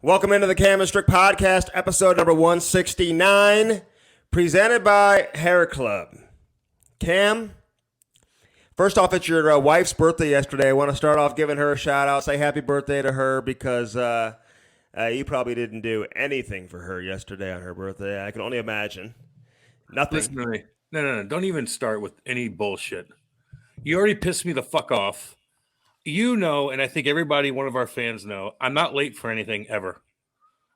Welcome into the Cam Strick Podcast, episode number 169, presented by Hair Club. Cam, first off, it's your wife's birthday yesterday. I want to start off giving her a shout out, say happy birthday to her because you probably didn't do anything for her yesterday on her birthday. I can only imagine. Nothing. Listen to me. No. Don't even start with any bullshit. You already pissed me the fuck off. You know, and I think everybody, one of our fans know, I'm not late for anything ever.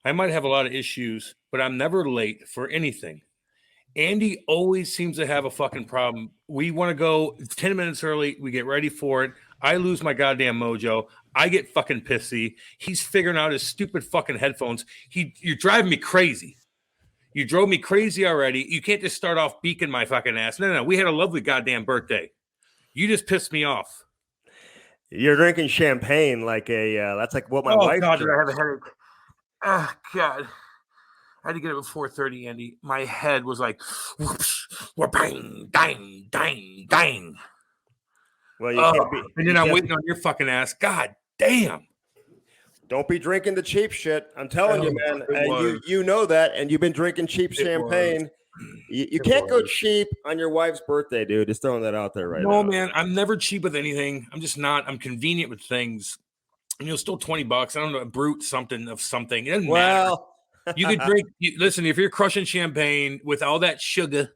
I might have a lot of issues, but I'm never late for anything. Andy always seems to have a fucking problem. We want to go 10 minutes early. We get ready for it. I lose my goddamn mojo. I get fucking pissy. He's figuring out his stupid fucking headphones. You're driving me crazy. You drove me crazy already. You can't just start off beaking my fucking ass. No. We had a lovely goddamn birthday. You just pissed me off. You're drinking champagne like that's like what my wife God, drinks. I have a headache. Oh, God. I had to get up at 4:30, Andy. My head was like, whoosh, bang, dang, dang, dang. Well, you can't be. And then I'm waiting on your fucking ass. God damn. Don't be drinking the cheap shit. I'm telling you, man. And you know that, and you've been drinking cheap champagne. You can't go cheap on your wife's birthday, dude. Just throwing that out there right now. No, man. I'm never cheap with anything. I'm just not. I'm convenient with things. And still $20. I don't know, a brute something of something. It doesn't matter. You could drink. Listen, if you're crushing champagne with all that sugar,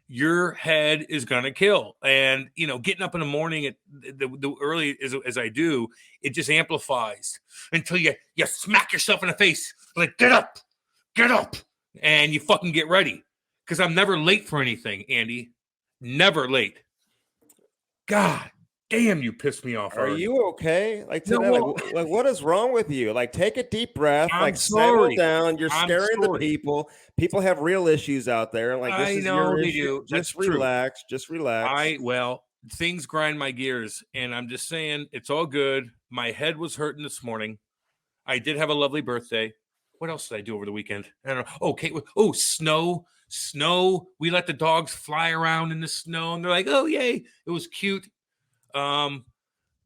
your head is gonna kill. And getting up in the morning at the early as I do, it just amplifies until you smack yourself in the face. Like, get up, and you fucking get ready. Because I'm never late for anything, Andy. Never late. God damn, you pissed me off. Are you okay? Like today, like what is wrong with you? Like, take a deep breath. Settle down. You're scaring the people. People have real issues out there. Like, this is your issue. Just relax. Just relax. Things grind my gears, and I'm just saying it's all good. My head was hurting this morning. I did have a lovely birthday. What else did I do over the weekend? I don't know. Okay. Oh, snow. We let the dogs fly around in the snow, and they're like, "Oh, yay!" It was cute. God,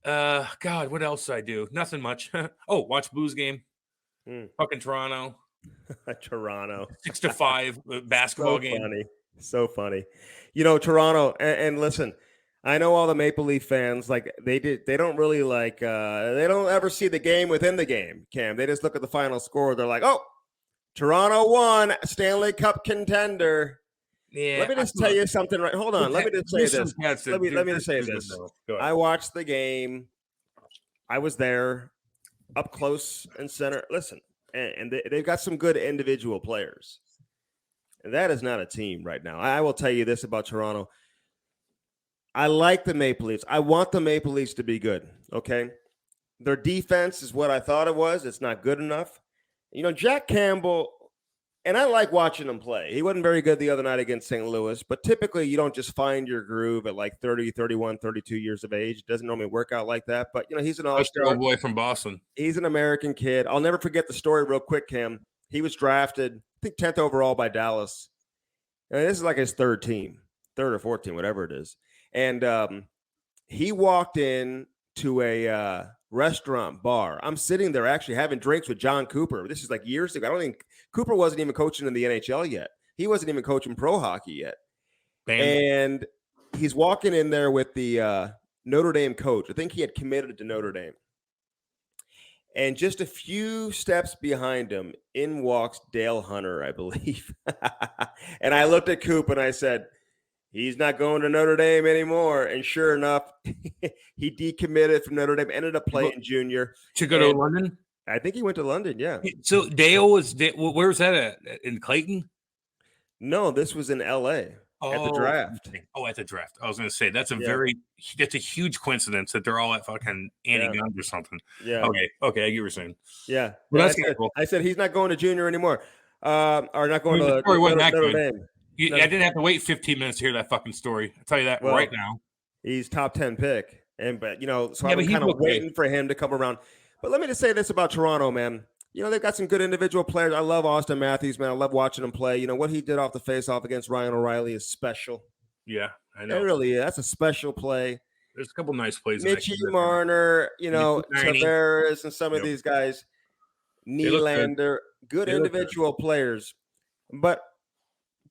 what else did I do? Nothing much. Watch Blues game. Fucking Toronto. Toronto. 6-5 basketball game. So funny. Toronto. And listen, I know all the Maple Leaf fans, like they don't really like. They don't ever see the game within the game. Cam, they just look at the final score. They're like, "Oh, Toronto won, Stanley Cup contender." Yeah, let me just tell you something. Right, hold on. Let me just say this. Let me just say this. I watched the game. I was there, up close and center. Listen, and they've got some good individual players. And that is not a team right now. I will tell you this about Toronto. I like the Maple Leafs. I want the Maple Leafs to be good. Okay, their defense is what I thought it was. It's not good enough. Jack Campbell. And I like watching him play. He wasn't very good the other night against St. Louis, but typically you don't just find your groove at like 30, 31, 32 years of age. It doesn't normally work out like that, but he's an all-star boy from Boston. He's an American kid. I'll never forget the story real quick, Cam. He was drafted, I think 10th overall by Dallas. And this is like his third or fourth team, whatever it is. And he walked in to a restaurant bar. I'm sitting there actually having drinks with John Cooper. This is like years ago. I don't think Cooper wasn't even coaching in the NHL yet. He wasn't even coaching pro hockey yet. Bam. And he's walking in there with the Notre Dame coach. I think he had committed to Notre Dame. And just a few steps behind him, in walks Dale Hunter, I believe. And I looked at Coop and I said, he's not going to Notre Dame anymore. And sure enough, he decommitted from Notre Dame, ended up playing junior. To go to London? I think he went to London, yeah. So Dale was – where was that at? In Clayton? No, this was in L.A. at the draft. Oh, at the draft. I was going to say, that's a huge coincidence that they're all at fucking Annie Guns or something. Yeah. Okay, I get what you're saying. Yeah. Well, that's cool. I said he's not going to junior anymore. Or not going to Notre Dame. I didn't have to wait 15 minutes to hear that fucking story. I'll tell you that right now. He's top 10 pick. So I'm kind of waiting for him to come around. But let me just say this about Toronto, man. They've got some good individual players. I love Austin Matthews, man. I love watching him play. What he did off the face-off against Ryan O'Reilly is special. Yeah, I know. It really is. That's a special play. There's a couple nice plays. Mitchie Marner, Tavares, and some of these guys. Nylander, good individual players. But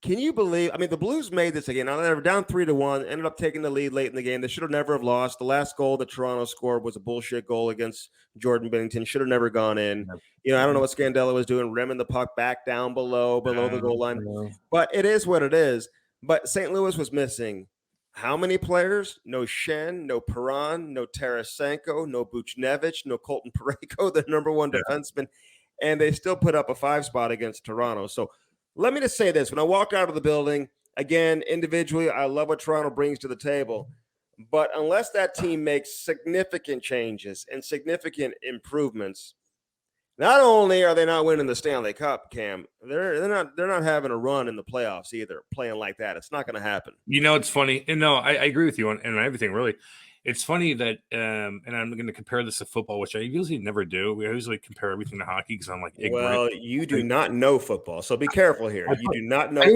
can you believe? I mean, the Blues made this again. Now they were down 3-1, ended up taking the lead late in the game. They should have never have lost. The last goal that Toronto scored was a bullshit goal against Jordan Binnington. Should have never gone in. You know, I don't know what Scandella was doing, rimming the puck back down below the goal line. But it is what it is. But St. Louis was missing how many players? No Shen, no Perron, no Tarasenko, no Buchnevich, no Colton Parayko, the number one defenseman. And they still put up a 5 spot against Toronto. So let me just say this. When I walked out of the building, again, individually, I love what Toronto brings to the table. But unless that team makes significant changes and significant improvements, not only are they not winning the Stanley Cup, Cam, they're not having a run in the playoffs either, playing like that. It's not going to happen. You know, it's funny. And no, I agree with you on everything, really. It's funny that, and I'm going to compare this to football, which I usually never do. We usually compare everything to hockey because I'm like ignorant. Well, you do not know football, so be careful here. You do not know. I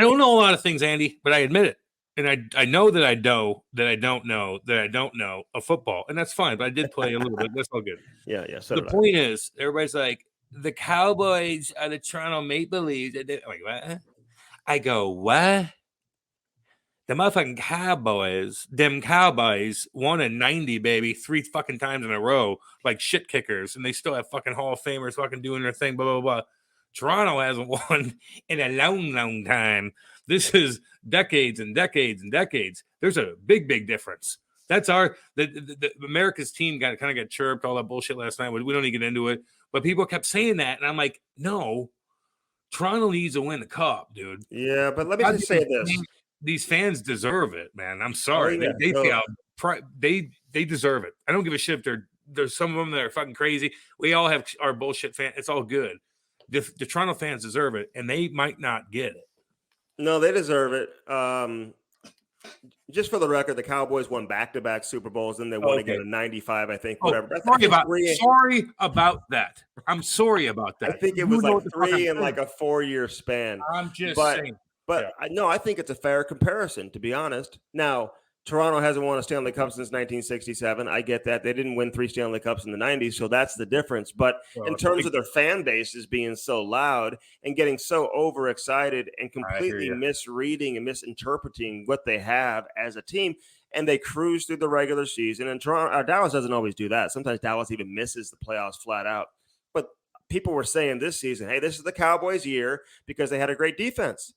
don't know a lot of things, Andy, but I admit it, and I know that I don't know of football, and that's fine. But I did play a little bit. That's all good. Yeah. So the point is, everybody's like, the Cowboys are the Toronto Maple Leafs. I'm like, what? I go, what? The motherfucking Cowboys, them Cowboys won in 90, baby, 3 fucking times in a row, like shit kickers, and they still have fucking Hall of Famers fucking doing their thing, blah, blah, blah. Toronto hasn't won in a long, long time. This is decades and decades and decades. There's a big, big difference. That's the America's team kind of got chirped, all that bullshit last night. We don't need to get into it, but people kept saying that, and I'm like, no, Toronto needs to win the cup, dude. Yeah, but let me just say this. These fans deserve it, man. I'm sorry. They deserve it. I don't give a shit if there's some of them that are fucking crazy. We all have our bullshit fan. It's all good. The Toronto fans deserve it, and they might not get it. No, they deserve it. Just for the record, the Cowboys won back-to-back Super Bowls, and they won again in 95, I think. Whatever. Sorry about that. I'm sorry about that. I think it was like 3 in like a 4-year span. I'm just saying. But I think it's a fair comparison, to be honest. Now, Toronto hasn't won a Stanley Cup since 1967. I get that. They didn't win 3 Stanley Cups in the 90s, so that's the difference. But in terms of their fan bases being so loud and getting so overexcited and completely misreading and misinterpreting what they have as a team, and they cruise through the regular season. And Dallas doesn't always do that. Sometimes Dallas even misses the playoffs flat out. But people were saying this season, hey, this is the Cowboys' year because they had a great defense.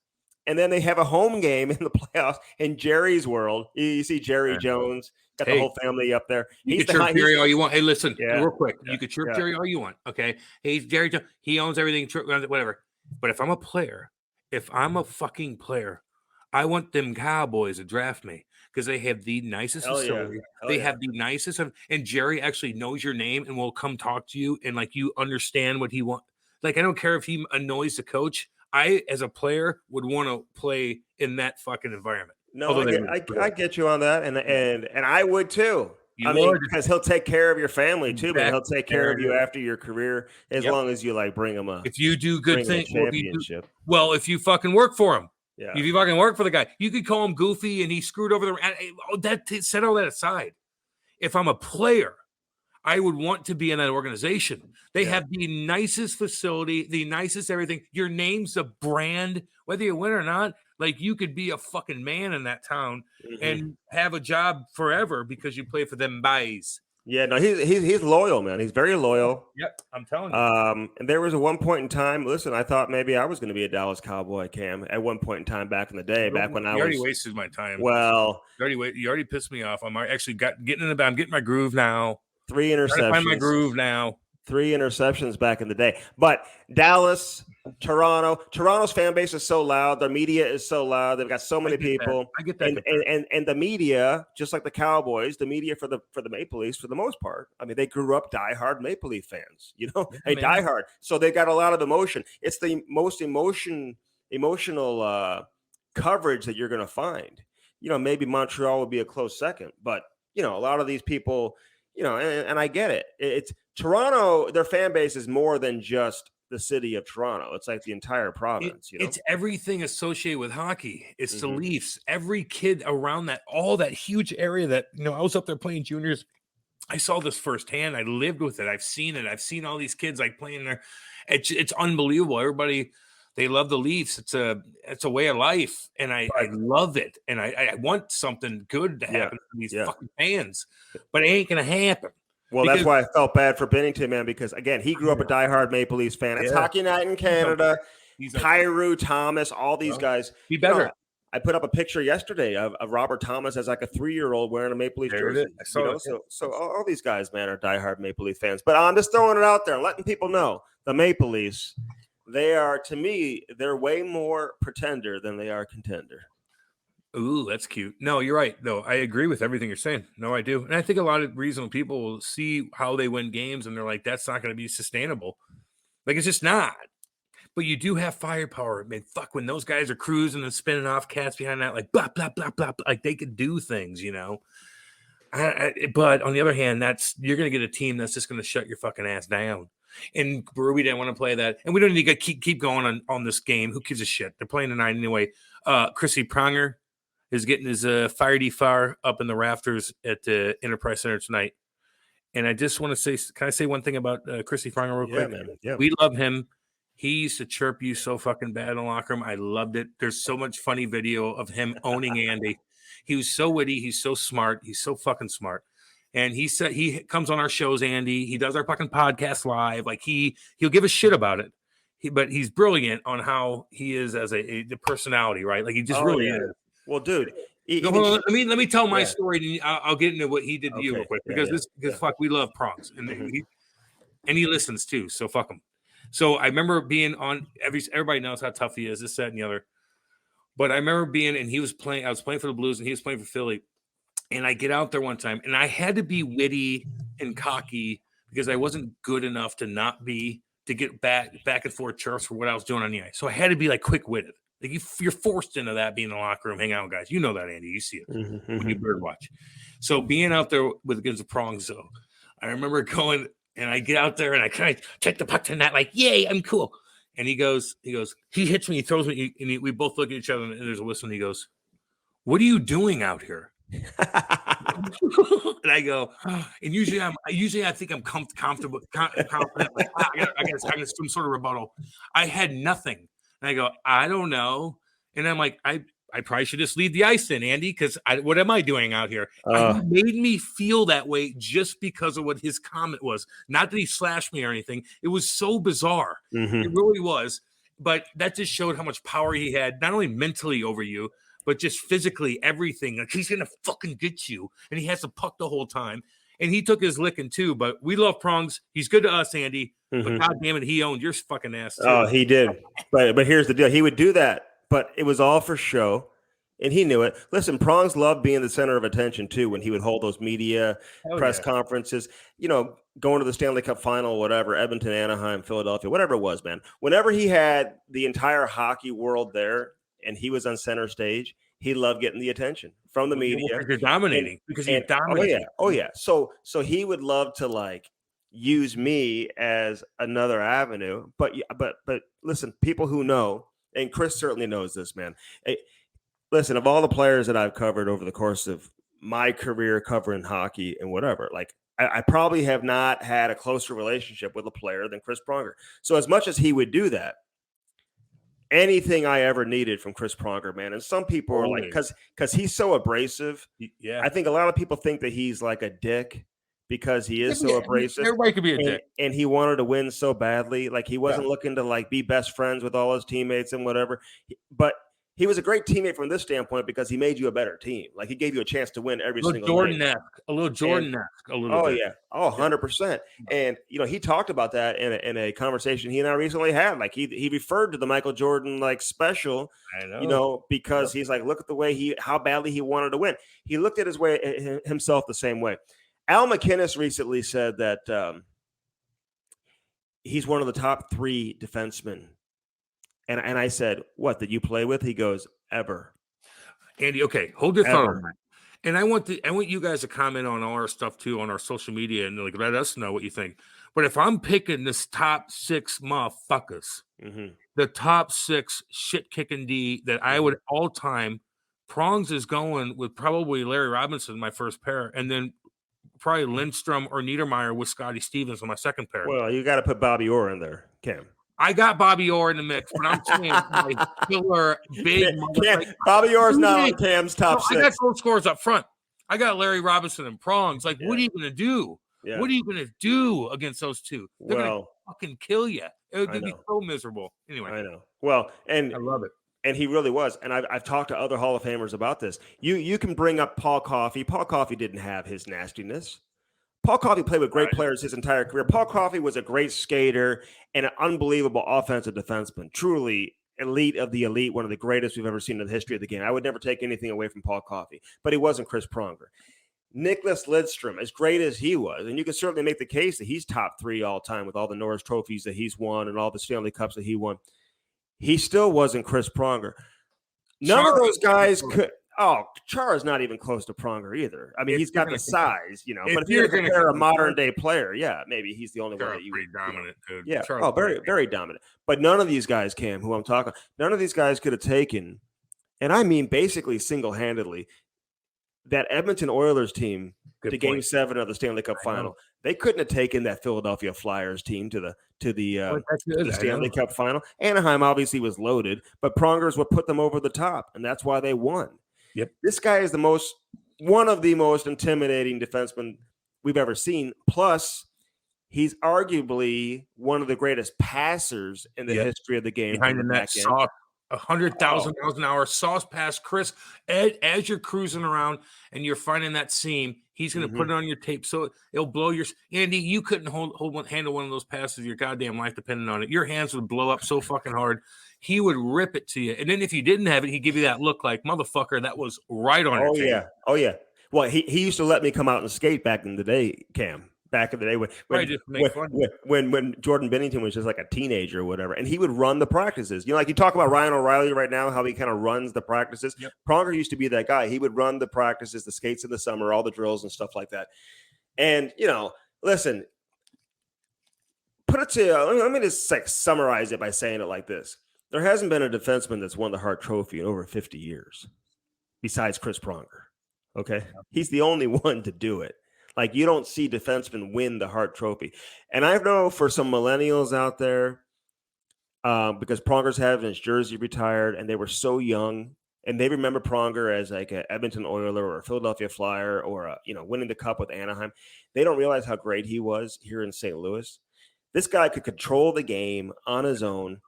And then they have a home game in the playoffs in Jerry's world. You see Jerry Jones, got the whole family up there. You can chirp Jerry all you want. Hey, listen, real quick. You can chirp Jerry all you want, okay? Hey, Jerry Jones. He owns everything, whatever. But if I'm a player, fucking player, I want them Cowboys to draft me because they have the nicest facility. They have the nicest and Jerry actually knows your name and will come talk to you and like you understand what he wants. Like, I don't care if he annoys the coach. I, as a player, would want to play in that fucking environment. No, I get you on that, and I would too. Because he'll take care of your family too, but he'll take care of you after your career as long as you like bring him up. If you do good things, if you fucking work for him, if you fucking work for the guy, you could call him goofy and he screwed over the. Set all that aside. If I'm a player, I would want to be in that organization. They have the nicest facility, the nicest everything. Your name's a brand, whether you win or not. Like, you could be a fucking man in that town and have a job forever because you play for them guys. Yeah, no, he's loyal, man. He's very loyal. Yep, I'm telling you. And there was a one point in time. Listen, I thought maybe I was going to be a Dallas Cowboy, Cam. At one point in time, back in the day, you already wasted my time. Well, you already pissed me off. I'm actually getting my groove now. 3 interceptions. Find my groove now. 3 interceptions back in the day. But Dallas, Toronto's fan base is so loud. Their media is so loud. They've got so many people. I get that. And the media, just like the Cowboys, the media for the Maple Leafs, for the most part, I mean, they grew up diehard Maple Leaf fans. You know, they diehard. So they got a lot of emotion. It's the most emotional coverage that you're going to find. You know, maybe Montreal would be a close second, but you know, a lot of these people. You know, and I get it. It's Toronto. Their fan base is more than just the city of Toronto. It's like the entire province. It's everything associated with hockey. It's the Leafs. Every kid around all that huge area that, I was up there playing juniors I saw this firsthand. I lived with it. I've seen it. I've seen all these kids like playing there. It's unbelievable. Everybody, they love the Leafs. It's a way of life, and I love it. And I want something good to happen to these fucking fans, but it ain't gonna happen. Well, that's why I felt bad for Binnington, man, because again, he grew up a diehard Maple Leafs fan. It's Hockey Night in Canada. Kyrou, Thomas, all these guys. Be better. I put up a picture yesterday of Robert Thomas as like a 3-year-old wearing a Maple Leaf jersey. I saw it. So all these guys, man, are diehard Maple Leaf fans. But I'm just throwing it out there and letting people know the Maple Leafs, they are, to me, they're way more pretender than they are contender. Ooh, that's cute. No, you're right. No, I agree with everything you're saying. No, I do. And I think a lot of reasonable people will see how they win games and they're like, that's not going to be sustainable. Like, it's just not. But you do have firepower. I mean, fuck, when those guys are cruising and spinning off cats behind that, like, blah, blah, blah, blah, blah, like they could do things, you know. But on the other hand, you're going to get a team that's just going to shut your fucking ass down. And Bure, we didn't want to play that. And we don't need to keep going on this game. Who gives a shit? They're playing tonight anyway. Chrissy Pronger is getting his fire up in the rafters at the Enterprise Center tonight. And I just want to say, can I say one thing about Chrissy Pronger real quick? Man. Yeah. We love him. He used to chirp you so fucking bad in the locker room. I loved it. There's so much funny video of him owning Andy. He was so witty. He's so smart. He's so fucking smart. And he said he comes on our shows, Andy. He does our fucking podcast live. Like he'll give a shit about it. But he's brilliant on how he is as a personality, right? Like he just is. Well, dude. Let me tell my story, and I'll get into what he did to you real quick because fuck, we love Prongs, and he listens too. So fuck him. So I remember being on everybody knows how tough he is, this, that, and the other. But I remember being, and he was playing. I was playing for the Blues, and he was playing for Philly. And I get out there one time, and I had to be witty and cocky because I wasn't good enough to get back and forth chirps for what I was doing on the ice. So I had to be like quick witted. Like you're forced into that being in the locker room, hang out with guys. You know that, Andy. You see it when you bird watch. So being out there against the Prongs, though, I remember going, and I get out there and I kind of check the puck to net, like, yay, I'm cool. And he hits me, he throws me, and we both look at each other, and there's a whistle, and he goes, "What are you doing out here?" And I go, and usually I think I'm comfortable, confident. Like, I got some sort of rebuttal. I had nothing, and I go, I don't know, and I'm like, I probably should just leave the ice then, Andy, because what am I doing out here? He made me feel that way just because of what his comment was. Not that he slashed me or anything. It was so bizarre. It really was. But that just showed how much power he had, not only mentally over you, but just physically, everything. Like, he's going to fucking get you. And he has the puck the whole time. And he took his licking too. But we love Prongs. He's good to us, Andy. But God damn it, he owned your fucking ass too. Oh, he did. But here's the deal. He would do that. But it was all for show, and he knew it. Listen, Prongs loved being the center of attention, too, when he would hold those media press conferences, going to the Stanley Cup final, whatever, Edmonton, Anaheim, Philadelphia, whatever it was, man. Whenever he had the entire hockey world there and he was on center stage, he loved getting the attention from the media. Because you're dominating. Oh, yeah. So he would love to, like, use me as another avenue. But listen, people who know, and Chris certainly knows this, man. Listen, of all the players that I've covered over the course of my career covering hockey and whatever, like I probably have not had a closer relationship with a player than Chris Pronger. So as much as he would do that, anything I ever needed from Chris Pronger, man, and some people are like, because he's so abrasive. Yeah, I think a lot of people think that he's like a dick because he is so abrasive. Everybody could be a dick. And he wanted to win so badly. Like he wasn't looking to like be best friends with all his teammates and whatever. But he was a great teammate from this standpoint because he made you a better team. Like he gave you a chance to win every single night. A little Jordan-esque. A little bit. Yeah. Oh, 100%. And, he talked about that in a conversation he and I recently had. Like he referred to the Michael Jordan like special, because he's like, look at the way how badly he wanted to win. He looked at himself the same way. Al McInnes recently said that he's one of the top 3 defensemen. And I said, what, that you play with? He goes, ever. Andy, okay, hold your thought on that. And I want you guys to comment on all our stuff too on our social media and like let us know what you think. But if I'm picking this top 6 motherfuckers, the top 6 shit kicking D that I would all time, Prongs is going with probably Larry Robinson, my first pair, and then probably Lindstrom or Niedermeyer with Scotty Stevens on my second pair. Well, you got to put Bobby Orr in there, Cam. I got Bobby Orr in the mix, but I'm saying my killer big Bobby Orr's not on Cam's top six. I got goal scorers up front. I got Larry Robinson and Prongs. Like, what are you going to do? Yeah. What are you going to do against those two? They're going to fucking kill you. It would be so miserable. Anyway. I know. Well, and I love it. And he really was. And I've talked to other Hall of Famers about this. You can bring up Paul Coffey. Paul Coffey didn't have his nastiness. Paul Coffey played with great players his entire career. Paul Coffey was a great skater and an unbelievable offensive defenseman. Truly elite of the elite, one of the greatest we've ever seen in the history of the game. I would never take anything away from Paul Coffey, but he wasn't Chris Pronger. Nicklas Lidstrom, as great as he was, and you can certainly make the case that he's top 3 all time with all the Norris trophies that he's won and all the Stanley Cups that he won. He still wasn't Chris Pronger. None of those guys could. Oh, Chara's not even close to Pronger either. I mean, he's got the size, but if you're going to compare a modern day player, yeah, maybe he's the only one that you would. Dominant, dude. Yeah. Very, very dominant. But none of these guys, Cam, who I'm talking, none of these guys could have taken, and I mean basically single-handedly, that Edmonton Oilers team to Game 7 of the Stanley Cup Final. They couldn't have taken that Philadelphia Flyers team to the Stanley Cup Final. Anaheim obviously was loaded, but Pronger's what put them over the top, and that's why they won. Yep. This guy is one of the most intimidating defensemen we've ever seen. Plus, he's arguably one of the greatest passers in the history of the game. Behind the net, 100,000 miles an hour sauce pass, Chris. As you're cruising around and you're finding that seam, he's going to put it on your tape, so it'll blow your. Andy, you couldn't handle one of those passes. Your goddamn life depended on it. Your hands would blow up so fucking hard. He would rip it to you, and then if you didn't have it, he'd give you that look like, motherfucker, that was right on your tape. Oh yeah. Well, he used to let me come out and skate back in the day, Cam. Back in the day when Jordan Bennington was just like a teenager or whatever, and he would run the practices. Like you talk about Ryan O'Reilly right now, how he kind of runs the practices. Yep. Pronger used to be that guy. He would run the practices, the skates in the summer, all the drills and stuff like that. And listen, put it to let me just summarize it by saying it like this: there hasn't been a defenseman that's won the Hart Trophy in over 50 years, besides Chris Pronger. Okay, he's the only one to do it. Like, you don't see defensemen win the Hart Trophy. And I know for some millennials out there, because Pronger's having his jersey retired, and they were so young, and they remember Pronger as like an Edmonton Oiler or a Philadelphia Flyer or winning the Cup with Anaheim. They don't realize how great he was here in St. Louis. This guy could control the game on his own.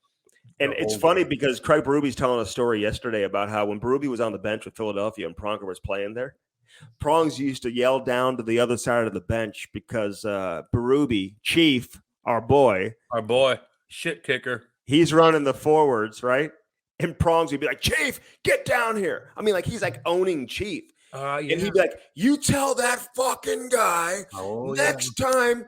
And it's funny because Craig Berube's telling a story yesterday about how when Berube was on the bench with Philadelphia and Pronger was playing there, Prongs used to yell down to the other side of the bench because Berube, Chief, our boy, shit kicker, he's running the forwards, right? And Prongs would be like, Chief, get down here. I mean, like, he's like owning Chief. And he'd be like, you tell that fucking guy next time.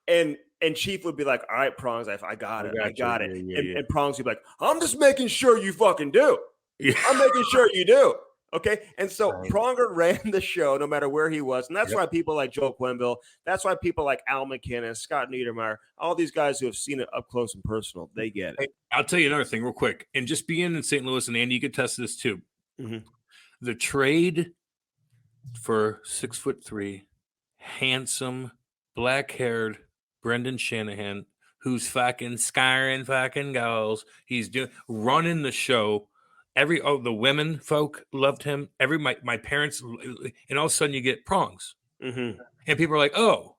And Chief would be like, all right, Prongs, I got it. And Prongs would be like, I'm just making sure you fucking do. Yeah. I'm making sure you do. Okay, and so Pronger ran the show no matter where he was, and that's why people like Joe Quenneville, that's why people like Al McKinnon, Scott Niedermeyer, all these guys who have seen it up close and personal, they get it. Hey, I'll tell you another thing real quick, and just being in St. Louis, and Andy, you could test this too. Mm-hmm. The trade for 6'3", handsome, black-haired Brendan Shanahan, who's fucking scoring fucking goals, he's running the show. The women folk loved him. My parents, and all of a sudden you get Prongs, and people are like, "Oh,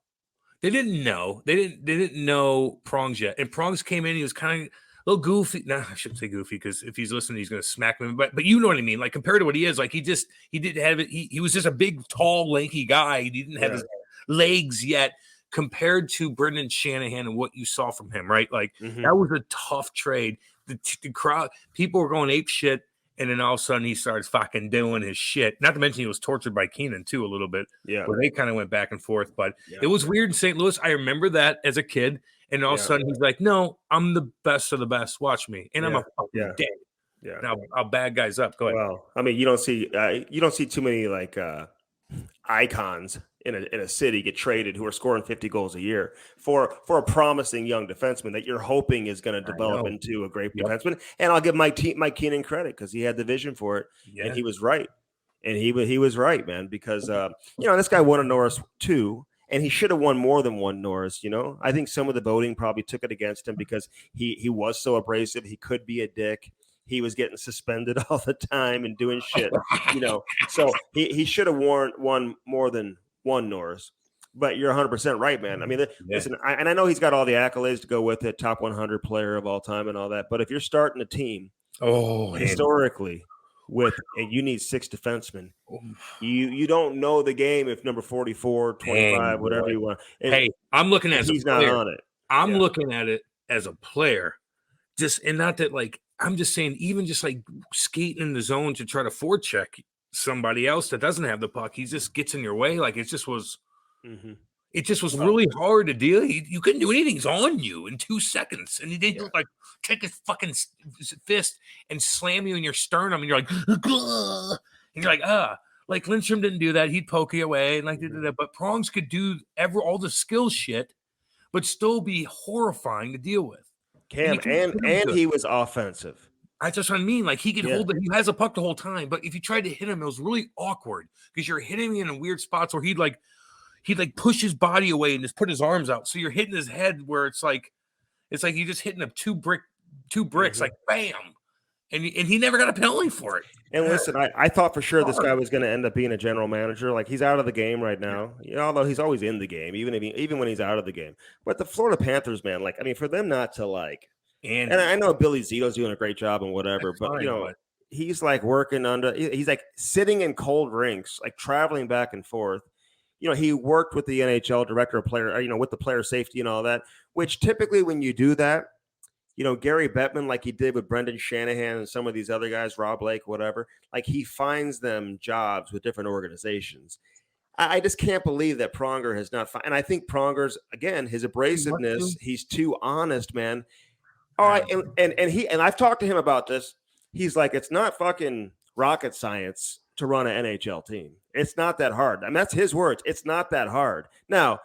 they didn't know. They didn't know Prongs yet." And Prongs came in. He was kind of a little goofy. No, I shouldn't say goofy because if he's listening, he's going to smack me. But you know what I mean. Like, compared to what he is, like he didn't have it. He was just a big, tall, lanky guy. He didn't have his legs yet. Compared to Brendan Shanahan and what you saw from him, right? Like that was a tough trade. The crowd, people were going ape shit. And then all of a sudden he starts fucking doing his shit. Not to mention he was tortured by Keenan too a little bit. Yeah. Where they kind of went back and forth. But it was weird in St. Louis. I remember that as a kid. And all of a sudden he's like, no, I'm the best of the best. Watch me. And I'm a fucking dick. Yeah. Now I'll bag guys up. Go ahead. Well, I mean, you don't see too many like icons in a city get traded who are scoring 50 goals a year for a promising young defenseman that you're hoping is going to develop into a great defenseman. And I'll give Mike Keenan credit because he had the vision for it, and he was right. And he was right, man, because this guy won a Norris too, and he should have won more than one Norris. I think some of the voting probably took it against him because he was so abrasive. He could be a dick. He was getting suspended all the time and doing shit. So he should have won more than one Norris. But you're 100% right, man. I mean, listen, I know he's got all the accolades to go with it, top 100 player of all time and all that. But if you're starting a team, historically. And you need 6 defensemen. You don't know the game if number 44, 25, whatever you want. I'm looking at he's not on it. I'm looking at it as a player. And not that I'm just saying, even just skating in the zone to try to forecheck somebody else that doesn't have the puck, he just gets in your way. It just was really hard to deal. You couldn't do anything. He's on you in 2 seconds, and he didn't take his fucking fist and slam you in your sternum, and you're like, ugh! And you're like, Lindstrom didn't do that. He'd poke you away, and did that. But Prongs could do all the skill shit, but still be horrifying to deal with. Cam, and he was offensive. That's just what I mean. He could hold it. He has a puck the whole time, but if you tried to hit him, it was really awkward because you're hitting him in weird spots where he'd push his body away and just put his arms out. So you're hitting his head where it's like you're just hitting up two bricks, bam. And he never got a penalty for it. And listen, I thought for sure this guy was going to end up being a general manager. He's out of the game right now, although he's always in the game, even when he's out of the game. But the Florida Panthers, man, for them not to and I know Billy Zito's doing a great job and whatever, but he's working under. He's sitting in cold rinks, traveling back and forth. He worked with the NHL director of player, with the player safety and all that, which typically when you do that, Gary Bettman, like he did with Brendan Shanahan and some of these other guys, Rob Lake, whatever, he finds them jobs with different organizations. I just can't believe that Pronger has not and I think Pronger's, again, his abrasiveness, he's too honest, man. All right. And I've talked to him about this. He's like, it's not fucking rocket science to run an NHL team. It's not that hard. That's his words. It's not that hard. Now,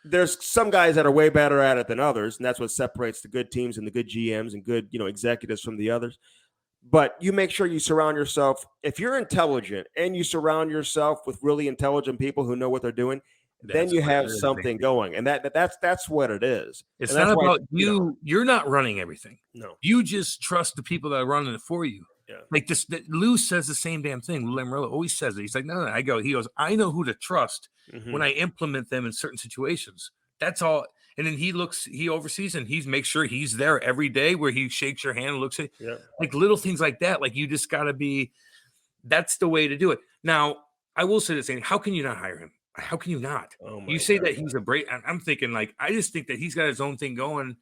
there's some guys that are way better at it than others, and that's what separates the good teams and the good GMs and good, executives from the others. But you make sure you surround yourself. If you're intelligent and you surround yourself with really intelligent people who know what they're doing, then you have something going. And that's what it is. It's not about you. You're not running everything. No. You just trust the people that are running it for you. Yeah. Lou says the same damn thing. Lou Lamoriello always says it. He's like, no. He goes, I know who to trust when I implement them in certain situations. That's all. And then he oversees and he makes sure he's there every day where he shakes your hand and looks at little things like that. You just got to be, that's the way to do it. Now, I will say this thing. How can you not hire him? How can you not? You say that he's a break. I'm thinking I just think that he's got his own thing going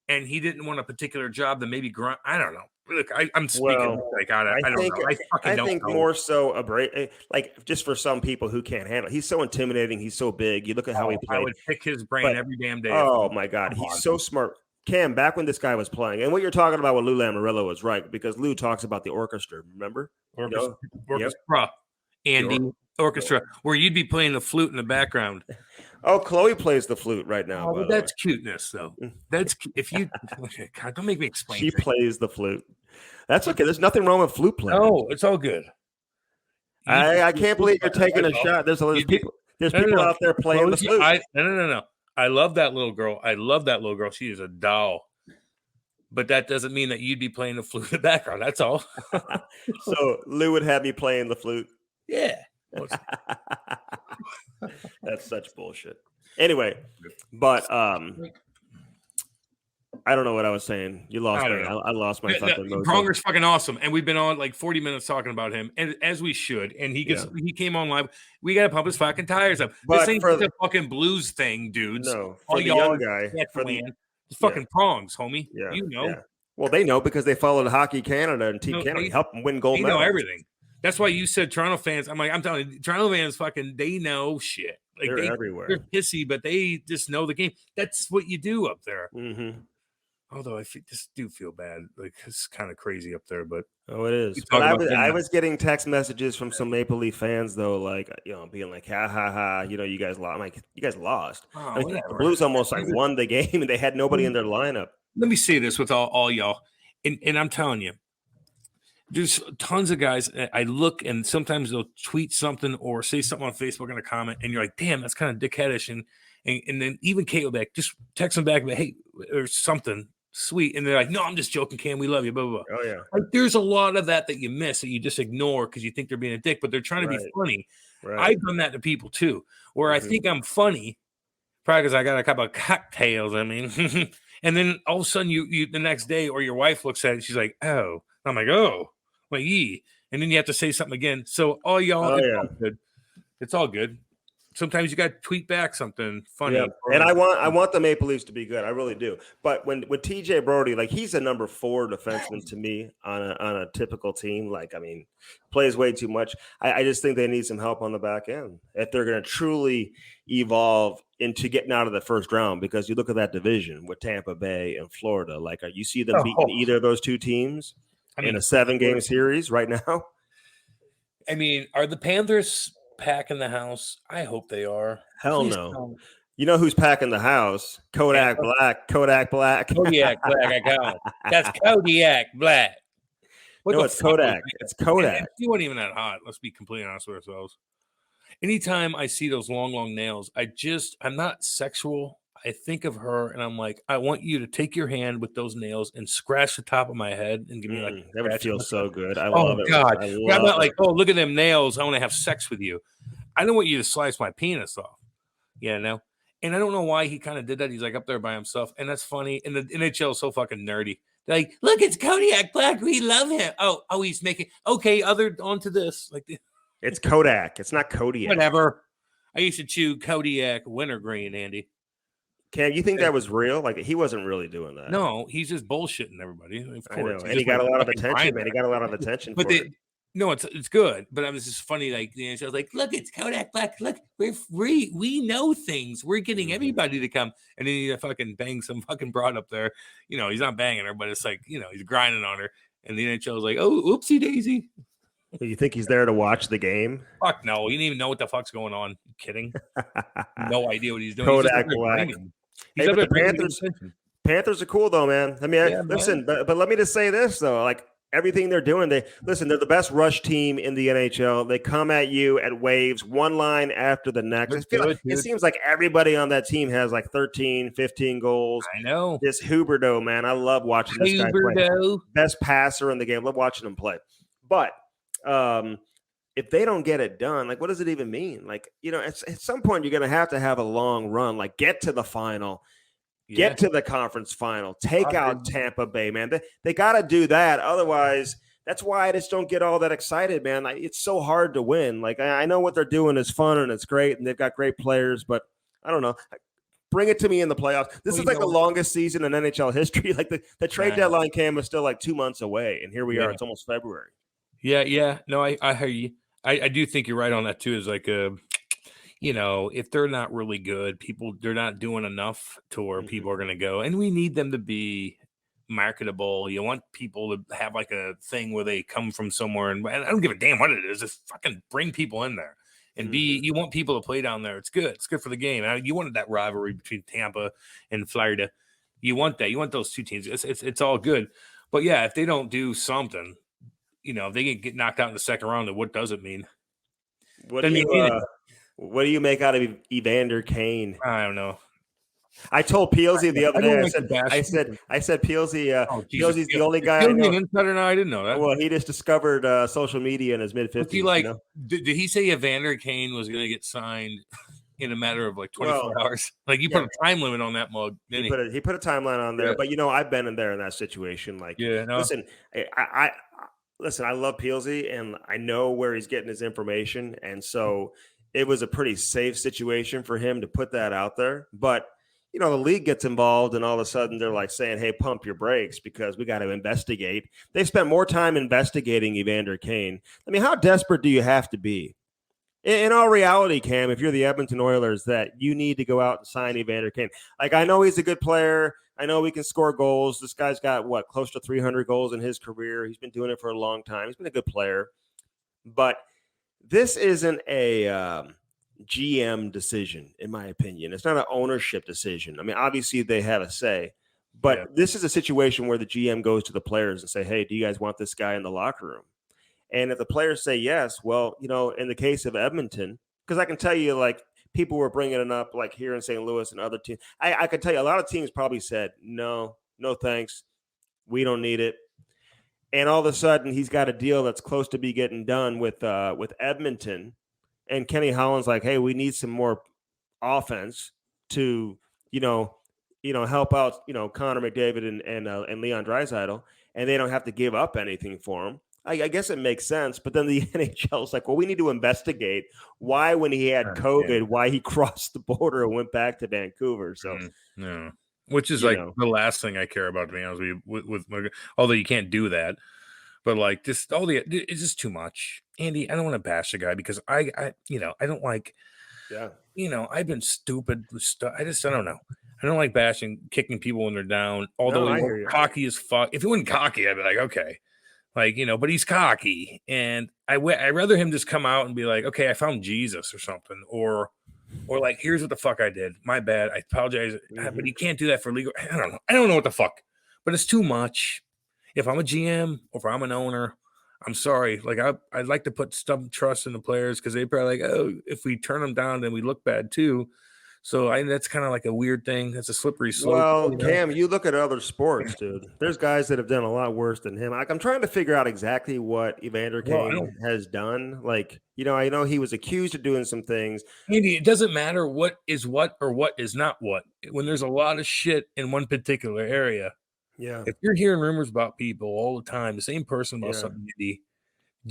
and he didn't want a particular job that maybe I don't know. Look, I'm speaking I don't know. I think more so just for some people who can't handle it. He's so intimidating. He's so big. You look at how he played. I would pick his brain every damn day. Oh my God, he's so smart. Cam, back when this guy was playing, and what you're talking about with Lou Lamoriello was right because Lou talks about the orchestra. Remember, orchestra, Andy, orchestra, where you'd be playing the flute in the background. Oh, Chloe plays the flute right now. Oh, that's cuteness, though. That's if you. Okay, God, don't make me explain. She plays the flute. That's okay. There's nothing wrong with flute playing. No, it's all good. I can't believe you're taking a shot. There's people. There's people out there playing the flute. No. I love that little girl. She is a doll. But that doesn't mean that you'd be playing the flute in the background. That's all. So Lou would have me playing the flute. Yeah. That's such bullshit. Anyway, but I don't know what I was saying. You lost me. I lost my fucking mojo. Pronger's fucking awesome, and we've been on 40 minutes talking about him, and as we should. And he came on live. We got to pump his fucking tires up. But this ain't a fucking blues thing, dudes. No, for the young guy, it's fucking Prongs, homie. Yeah, you know. Yeah. Well, they know because they followed Hockey Canada and Team Canada. Help them win gold medals. They know everything. That's why you said Toronto fans. I'm telling you, Toronto fans they know shit. They're everywhere. They're pissy, but they just know the game. That's what you do up there. Mm-hmm. Although I just do feel bad. It's kind of crazy up there, but it is. But I was getting text messages from some Maple Leaf fans though, being like, ha ha ha, you guys lost. I'm like, you guys lost. The Blues almost won the game and they had nobody in their lineup. Let me say this with all y'all. And I'm telling you, There's tons of guys. I look and sometimes they'll tweet something or say something on Facebook in a comment, and you're like, damn, that's kind of dickheadish. And then even Kate will be like, just text them back, hey, or something sweet. And they're like, no, I'm just joking, Cam. We love you, blah, blah, blah. Oh, yeah. Like, there's a lot of that you miss that you just ignore because you think they're being a dick, but they're trying to be funny. Right. I've done that to people too, where I think I'm funny, probably because I got a couple of cocktails, I mean. And then all of a sudden you the next day or your wife looks at it, she's like, oh. I'm like, oh. Like, yee. And then you have to say something again. So all y'all, all good. It's all good. Sometimes you got to tweet back something funny. Yeah. And I want the Maple Leafs to be good. I really do. But when TJ Brody, like, he's a number 4 defenseman to me on a typical team. Like, I mean, plays way too much. I just think they need some help on the back end if they're going to truly evolve into getting out of the first round. Because you look at that division with Tampa Bay and Florida. Like, you see them beating either of those two teams in a 7-game series right now? I mean, are the Panthers packing the house? I hope they are. Hell Please no. Don't. You know who's packing the house? Kodak Black. Kodiak Black, I got it. That's Kodiak Black. No, it's Kodak. It's Kodak. He wasn't even that hot. Let's be completely honest with ourselves. Anytime I see those long nails, I'm not sexual. I think of her and I'm like, I want you to take your hand with those nails and scratch the top of my head and give me like that would feel so good. I love it. God. I'm not like, oh, look at them nails. I want to have sex with you. I don't want you to slice my penis off. Yeah, no. And I don't know why he kind of did that. He's like up there by himself. And that's funny. And the NHL is so fucking nerdy. They're like, look, it's Kodiak Black. We love him. Oh, he's making okay, on to this. Like, it's Kodak. It's not Kodiak. Whatever. I used to chew Kodiak wintergreen, Andy. Cam, you think that was real? Like, he wasn't really doing that. No, he's just bullshitting everybody. Of course. And he got a lot of attention, man. He got a lot of attention. But no, it's good. But it was just funny. Like, I was like, look, it's Kodak Black. Look, we're free. We know things. We're getting everybody to come. And then he fucking bangs some fucking broad up there. You know, he's not banging her, but it's like, you know, he's grinding on her. And the NHL is like, oh, oopsie daisy. You think he's there to watch the game? Fuck no. He didn't even know what the fuck's going on. You kidding? No idea what he's doing. Kodak Black. Hey, but the Panthers are cool though, man. I mean, listen, but let me just say this though, like everything they're doing, they're the best rush team in the NHL. They come at you at waves, one line after the next. It seems like everybody on that team has like 13, 15 goals. I know. This Huberdeau, man, I love watching this guy play. Best passer in the game. Love watching him play. But if they don't get it done, like, what does it even mean? Like, you know, at some point, you're going to have a long run, like get to the final, get to the conference final, take out Tampa Bay, man. They got to do that. Otherwise, that's why I just don't get all that excited, man. It's so hard to win. Like, I know what they're doing is fun and it's great, and they've got great players, but I don't know. Bring it to me in the playoffs. This is like the longest season in NHL history. Like the trade deadline, Cam, is still like 2 months away, and here we are. It's almost February. Yeah. No, I hear you. I do think you're right on that too. Is like, you know, if they're not really good, they're not doing enough to where people are going to go, and we need them to be marketable. You want people to have like a thing where they come from somewhere, and I don't give a damn what it is. Just fucking bring people in there, and you want people to play down there. It's good. It's good for the game. You wanted that rivalry between Tampa and Florida. You want that. You want those two teams. It's all good. But yeah, if they don't do something, you know, if they get knocked out in the second round, then what does it mean? What do you make out of Evander Kane? I don't know. I told Peelsy the other day. I said Peelsy. Peelsy's the only guy. Peelsy an insider now? I didn't know that. Well, he just discovered social media in his mid-50s. He like, did he say Evander Kane was going to get signed in a matter of like 24 hours? Like, you put a time limit on that mug. He put a timeline on there, but you know, I've been in that situation. Like, listen, Listen, I love Peelsy, and I know where he's getting his information, and so it was a pretty safe situation for him to put that out there. But, you know, the league gets involved, and all of a sudden they're like saying, hey, pump your brakes because we got to investigate. They spent more time investigating Evander Kane. I mean, how desperate do you have to be? In all reality, Cam, if you're the Edmonton Oilers, that you need to go out and sign Evander Kane. Like, I know he's a good player. I know he can score goals. This guy's got, close to 300 goals in his career. He's been doing it for a long time. He's been a good player. But this isn't a GM decision, in my opinion. It's not an ownership decision. I mean, obviously they have a say. But this is a situation where the GM goes to the players and say, hey, do you guys want this guy in the locker room? And if the players say yes, well, in the case of Edmonton, because I can tell you, like, people were bringing it up, like here in St. Louis and other teams. I can tell you a lot of teams probably said, no thanks. We don't need it. And all of a sudden, he's got a deal that's close to be getting done with Edmonton. And Kenny Holland's like, hey, we need some more offense to, help out, Connor McDavid and Leon Draisaitl, and they don't have to give up anything for him. I guess it makes sense. But then the NHL is like, well, we need to investigate why, when he had COVID, why he crossed the border and went back to Vancouver. So, which is the last thing I care about, to be honest with although you can't do that. But like it's just too much. Andy, I don't want to bash the guy because I don't like, I've been stupid with stuff. I don't know. I don't like bashing, kicking people when they're down. Although he's cocky as fuck. If he wasn't cocky, I'd be like, okay. Like, but he's cocky. And I'd rather him just come out and be like, okay, I found Jesus or something. Or like, here's what the fuck I did. My bad. I apologize. But he can't do that for legal. I don't know. I don't know what the fuck. But it's too much. If I'm a GM or if I'm an owner, I'm sorry. Like, I'd like to put some trust in the players because they probably like, oh, if we turn them down, then we look bad too. So that's kind of like a weird thing. That's a slippery slope. Well, Cam, you look at other sports, dude. There's guys that have done a lot worse than him. Like, I'm trying to figure out exactly what Evander Kane has done. Like, I know he was accused of doing some things. Andy, it doesn't matter what is what or what is not what. When there's a lot of shit in one particular area. Yeah. If you're hearing rumors about people all the time, the same person about something,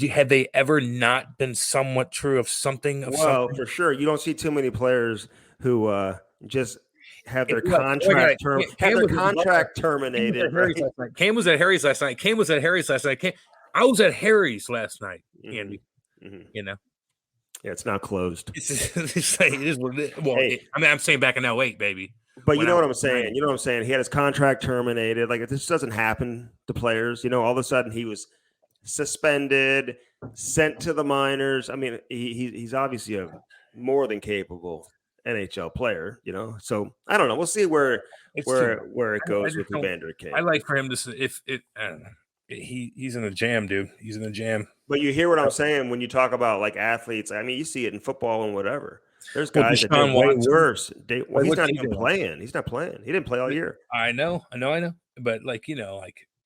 have they ever not been somewhat true of something? Something? For sure. You don't see too many players who just have their contract terminated. Cam was at Harry's last night. I was at Harry's last night, Andy. Yeah, it's not closed. It's like, it is what it is. Well, I'm saying back in 08, baby. But you know what I'm saying? You know what I'm saying? He had his contract terminated. Like, if this doesn't happen to players, all of a sudden he was suspended, sent to the minors. I mean, he's obviously a more than capable NHL player, So I don't know. We'll see where it goes with Evander Kane. I like for him to I don't know. He's in a jam, dude. He's in a jam. But you hear what I'm saying when you talk about like athletes. I mean, you see it in football and whatever. There's guys that do way worse. He's not even playing. He's not playing. He didn't play all year. I know. But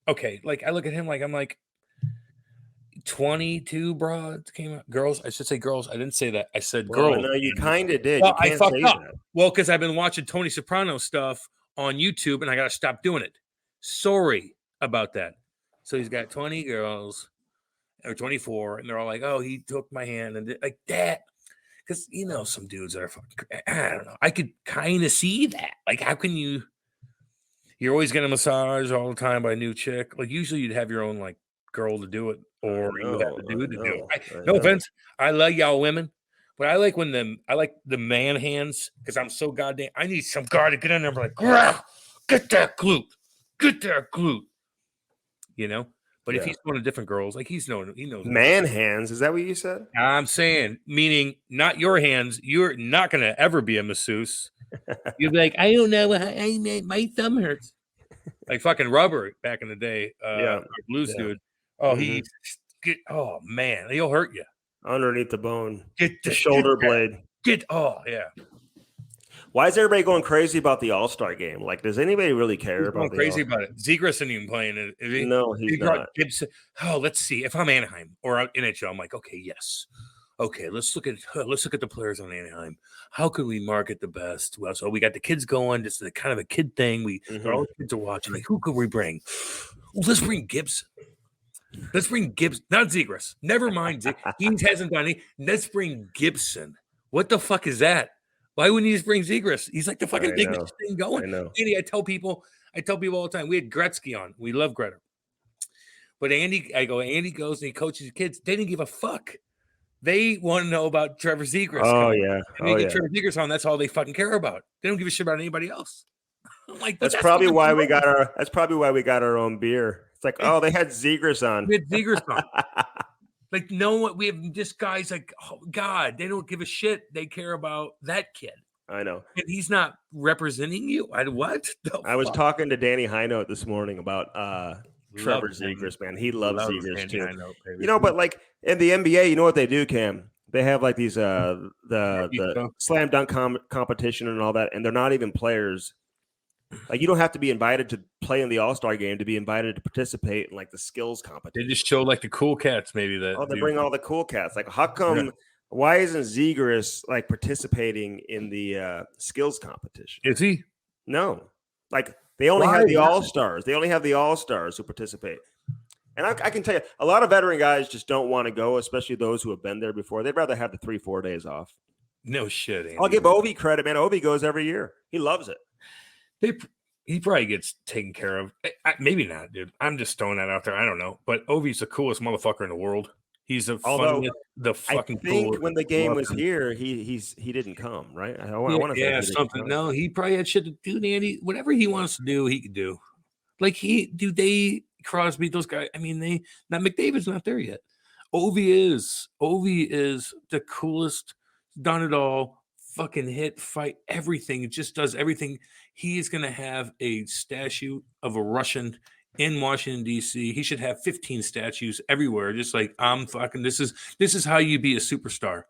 okay, I look at him like I'm like 22 broads came out. Girls, I should say girls. I didn't say that. I said girls. No, you kind of did. Well, I fucked up. That. Well, because I've been watching Tony Soprano stuff on YouTube, and I got to stop doing it. Sorry about that. So he's got 20 girls, or 24, and they're all like, "Oh, he took my hand," and like that. Because some dudes that are fucking. I don't know. I could kind of see that. Like, how can you? You're always getting a massage all the time by a new chick. Like, usually you'd have your own like girl to do it. Or you have to do it. No offense. I love y'all women, but I like the man hands because I'm so goddamn. I need some guy to get in there and be like, get that glute. But if he's going to different girls, like he knows man hands. Is that what you said? I'm saying, meaning not your hands. You're not going to ever be a masseuse. You're like, I don't know. My thumb hurts. Like fucking Rubber back in the day. Blues dude. Oh, oh man, he'll hurt you underneath the bone. Get the shoulder blade. Why is everybody going crazy about the All-Star game? Like, does anybody really care about going crazy about it? Zegras isn't even playing it. Is he? No, he's not. Gibson. Oh, let's see. If I'm Anaheim or NHL, I'm like, okay, yes. Okay, let's look at the players on Anaheim. How could we market the best? Well, so we got the kids going. Just the kind of a kid thing. All the kids are watching. Like, who could we bring? Well, let's bring Gibson. Not Zegras. Never mind. He hasn't done anything. Let's bring Gibson. What the fuck is that? Why wouldn't you just bring Zegras? He's like the fucking biggest thing going. Andy, I tell people all the time. We had Gretzky on. We love Gretter. But Andy goes and he coaches the kids. They didn't give a fuck. They want to know about Trevor Zegras. Oh, yeah. And they get Trevor Zegras on. That's all they fucking care about. They don't give a shit about anybody else. I'm like, that's probably why we got our own beer. It's like, oh, they had Zegras on. We had Zegras on. Like, we have just guys like, oh, God, they don't give a shit. They care about that kid. I know. And he's not representing you. What? I was talking to Danny Hinote this morning about Trevor Zegras, man. He loves Zegras too. But like in the NBA, you know what they do, Cam? They have like these the slam dunk competition and all that, and they're not even players. Like you don't have to be invited to play in the All-Star game to be invited to participate in like the skills competition. They just show like the cool cats, maybe that. They bring all the cool cats. Like how come? Yeah. Why isn't Zegras like participating in the skills competition? Is he? No. Like they only have the All-Stars. They only have the All-Stars who participate. And I can tell you, a lot of veteran guys just don't want to go, especially those who have been there before. They'd rather have the 3-4 days off. No shit, Andy. I'll give Ovi credit, man. Ovi goes every year. He loves it. He probably gets taken care of. Maybe not, dude. I'm just throwing that out there. I don't know. But Ovi's the coolest motherfucker in the world. He's the fucking I think when the game was here, he didn't come, right? I want to say something. No, he probably had shit to do, Andy. Whatever he wants to do, he could do. Like Crosby, those guys. I mean, McDavid's not there yet. Ovi is the coolest. Done it all. Fucking hit, fight, everything. It just does everything. He is going to have a statue of a Russian in Washington, D.C. He should have 15 statues everywhere. Just like, this is how you be a superstar.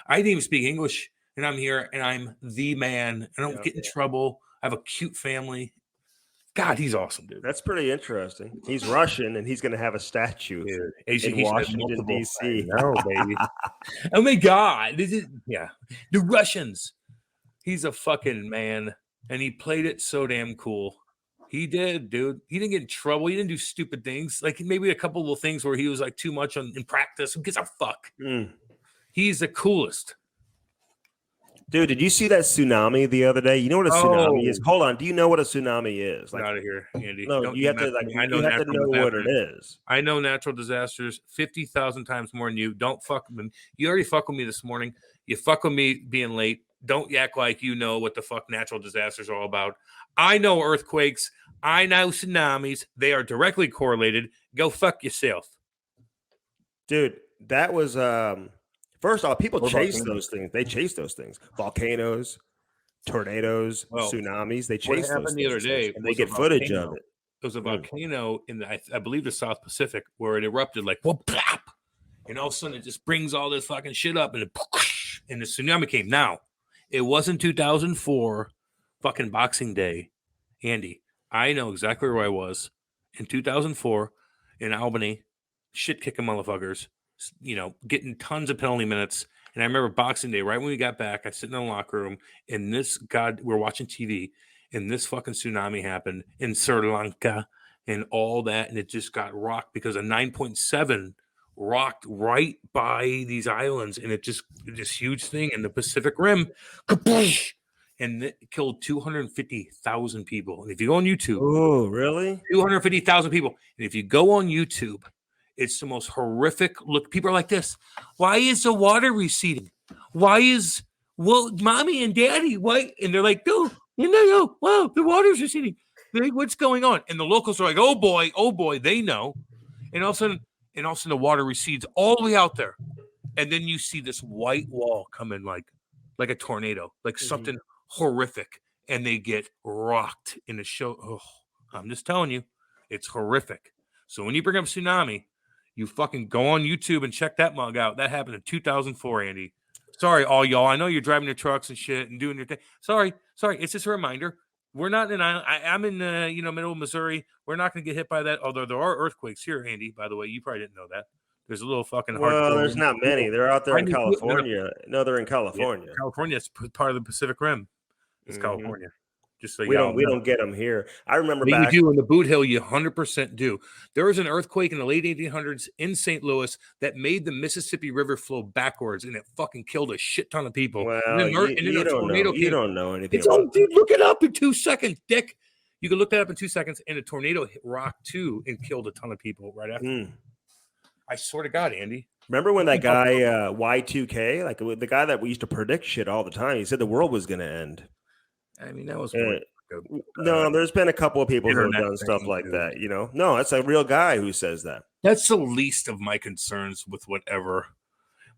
I didn't even speak English, and I'm here, and I'm the man. I don't get in trouble. I have a cute family. God, he's awesome, dude. That's pretty interesting. He's Russian, and he's going to have a statue in Washington, D.C. No, baby. Oh, my God. The Russians. He's a fucking man, and he played it so damn cool. He did, dude. He didn't get in trouble. He didn't do stupid things. Like maybe a couple little things where he was like too much in practice. Who gives a fuck? He's the coolest. Dude, did you see that tsunami the other day? You know what a tsunami is? Hold on. Do you know what a tsunami is? Get out of here, Andy. No, you have to know what it is. I know natural disasters 50,000 times more than you. Don't fuck with me. You already fuck with me this morning. You fuck with me being late. Don't act like you know what the fuck natural disasters are all about. I know earthquakes. I know tsunamis. They are directly correlated. Go fuck yourself. Dude, that was first off, people chase those things. They chase those things. Volcanoes, tornadoes, tsunamis. They chase those things. The other day, and they get footage of it. There was a volcano in I believe the South Pacific where it erupted like whoop, plop, and all of a sudden it just brings all this fucking shit up and the tsunami came. Now, it wasn't 2004 fucking Boxing Day, Andy. I know exactly where I was in 2004 in Albany, shit kicking motherfuckers. Getting tons of penalty minutes. And I remember Boxing Day, right when we got back, I sit in the locker room, and we're watching TV, and this fucking tsunami happened in Sri Lanka and all that, and it just got rocked because a 9.7 rocked right by these islands, and it just this huge thing in the Pacific Rim, and it killed 250,000 people. And if you go on YouTube, oh, really? 250,000 people. And if you go on YouTube, it's the most horrific look. People are like this. Why is the water receding? Mommy and daddy, why? And they're like, dude, wow, the water's receding. Like, what's going on? And the locals are like, oh boy, they know. And all of a sudden the water recedes all the way out there. And then you see this white wall come in like a tornado, like something horrific. And they get rocked in the show. Oh, I'm just telling you, it's horrific. So when you bring up tsunami, you fucking go on YouTube and check that mug out. That happened in 2004, Andy. Sorry, all y'all. I know you're driving your trucks and shit and doing your thing. Sorry. It's just a reminder. We're not in. I'm in middle of Missouri. We're not going to get hit by that. Although there are earthquakes here, Andy. By the way, you probably didn't know that. There's a little fucking. Well, there's not many. They're out there in California. No, they're in California. Yeah, California is part of the Pacific Rim. It's California. Just so we don't get them here. I remember back. You do in the Boot Hill. You 100% do. There was an earthquake in the late 1800s in St. Louis that made the Mississippi River flow backwards, and it fucking killed a shit ton of people. Well, you don't know anything. Dude, look it up in 2 seconds, Dick. You can look that up in 2 seconds, and a tornado hit Rock 2 and killed a ton of people right after. I swear to God, Andy. Remember when that guy Y2K, like the guy that we used to predict shit all the time, he said the world was going to end. I mean, that was no. There's been a couple of people who have done stuff like that. No, that's a real guy who says that. That's the least of my concerns with whatever.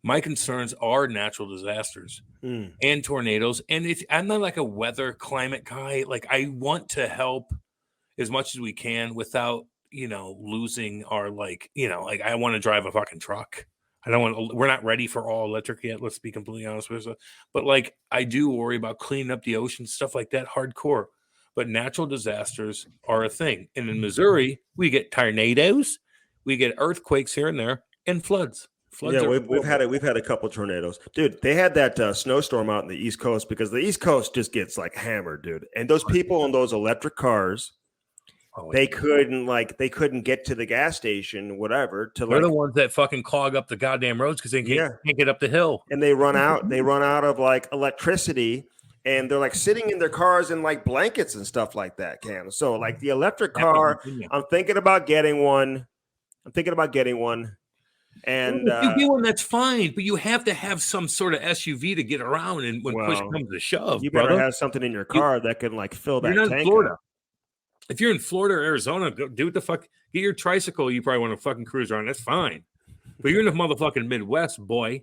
My concerns are natural disasters and tornadoes. And I'm not like a weather climate guy. Like I want to help as much as we can without, losing our like I want to drive a fucking truck. I don't want. We're not ready for all electric yet. Let's be completely honest with you. But like, I do worry about cleaning up the ocean, stuff like that, hardcore. But natural disasters are a thing. And in Missouri, we get tornadoes, we get earthquakes here and there, and floods. Yeah, we've had a couple of tornadoes, dude. They had that snowstorm out in the East Coast because the East Coast just gets like hammered, dude. And those people in those electric cars. They couldn't get to the gas station, whatever. They're the ones that fucking clog up the goddamn roads because they can't get up the hill, and they run out. They run out of like electricity, and they're like sitting in their cars in like blankets and stuff like that. Cam. So like the electric car, I'm thinking about getting one. And if you get one, that's fine, but you have to have some sort of SUV to get around. And when push comes to shove, you better have something in your car that can like fill that tank. Florida. If you're in Florida or Arizona, do what the fuck. Get your tricycle. You probably want to fucking cruise around. That's fine. But you're in the motherfucking Midwest, boy.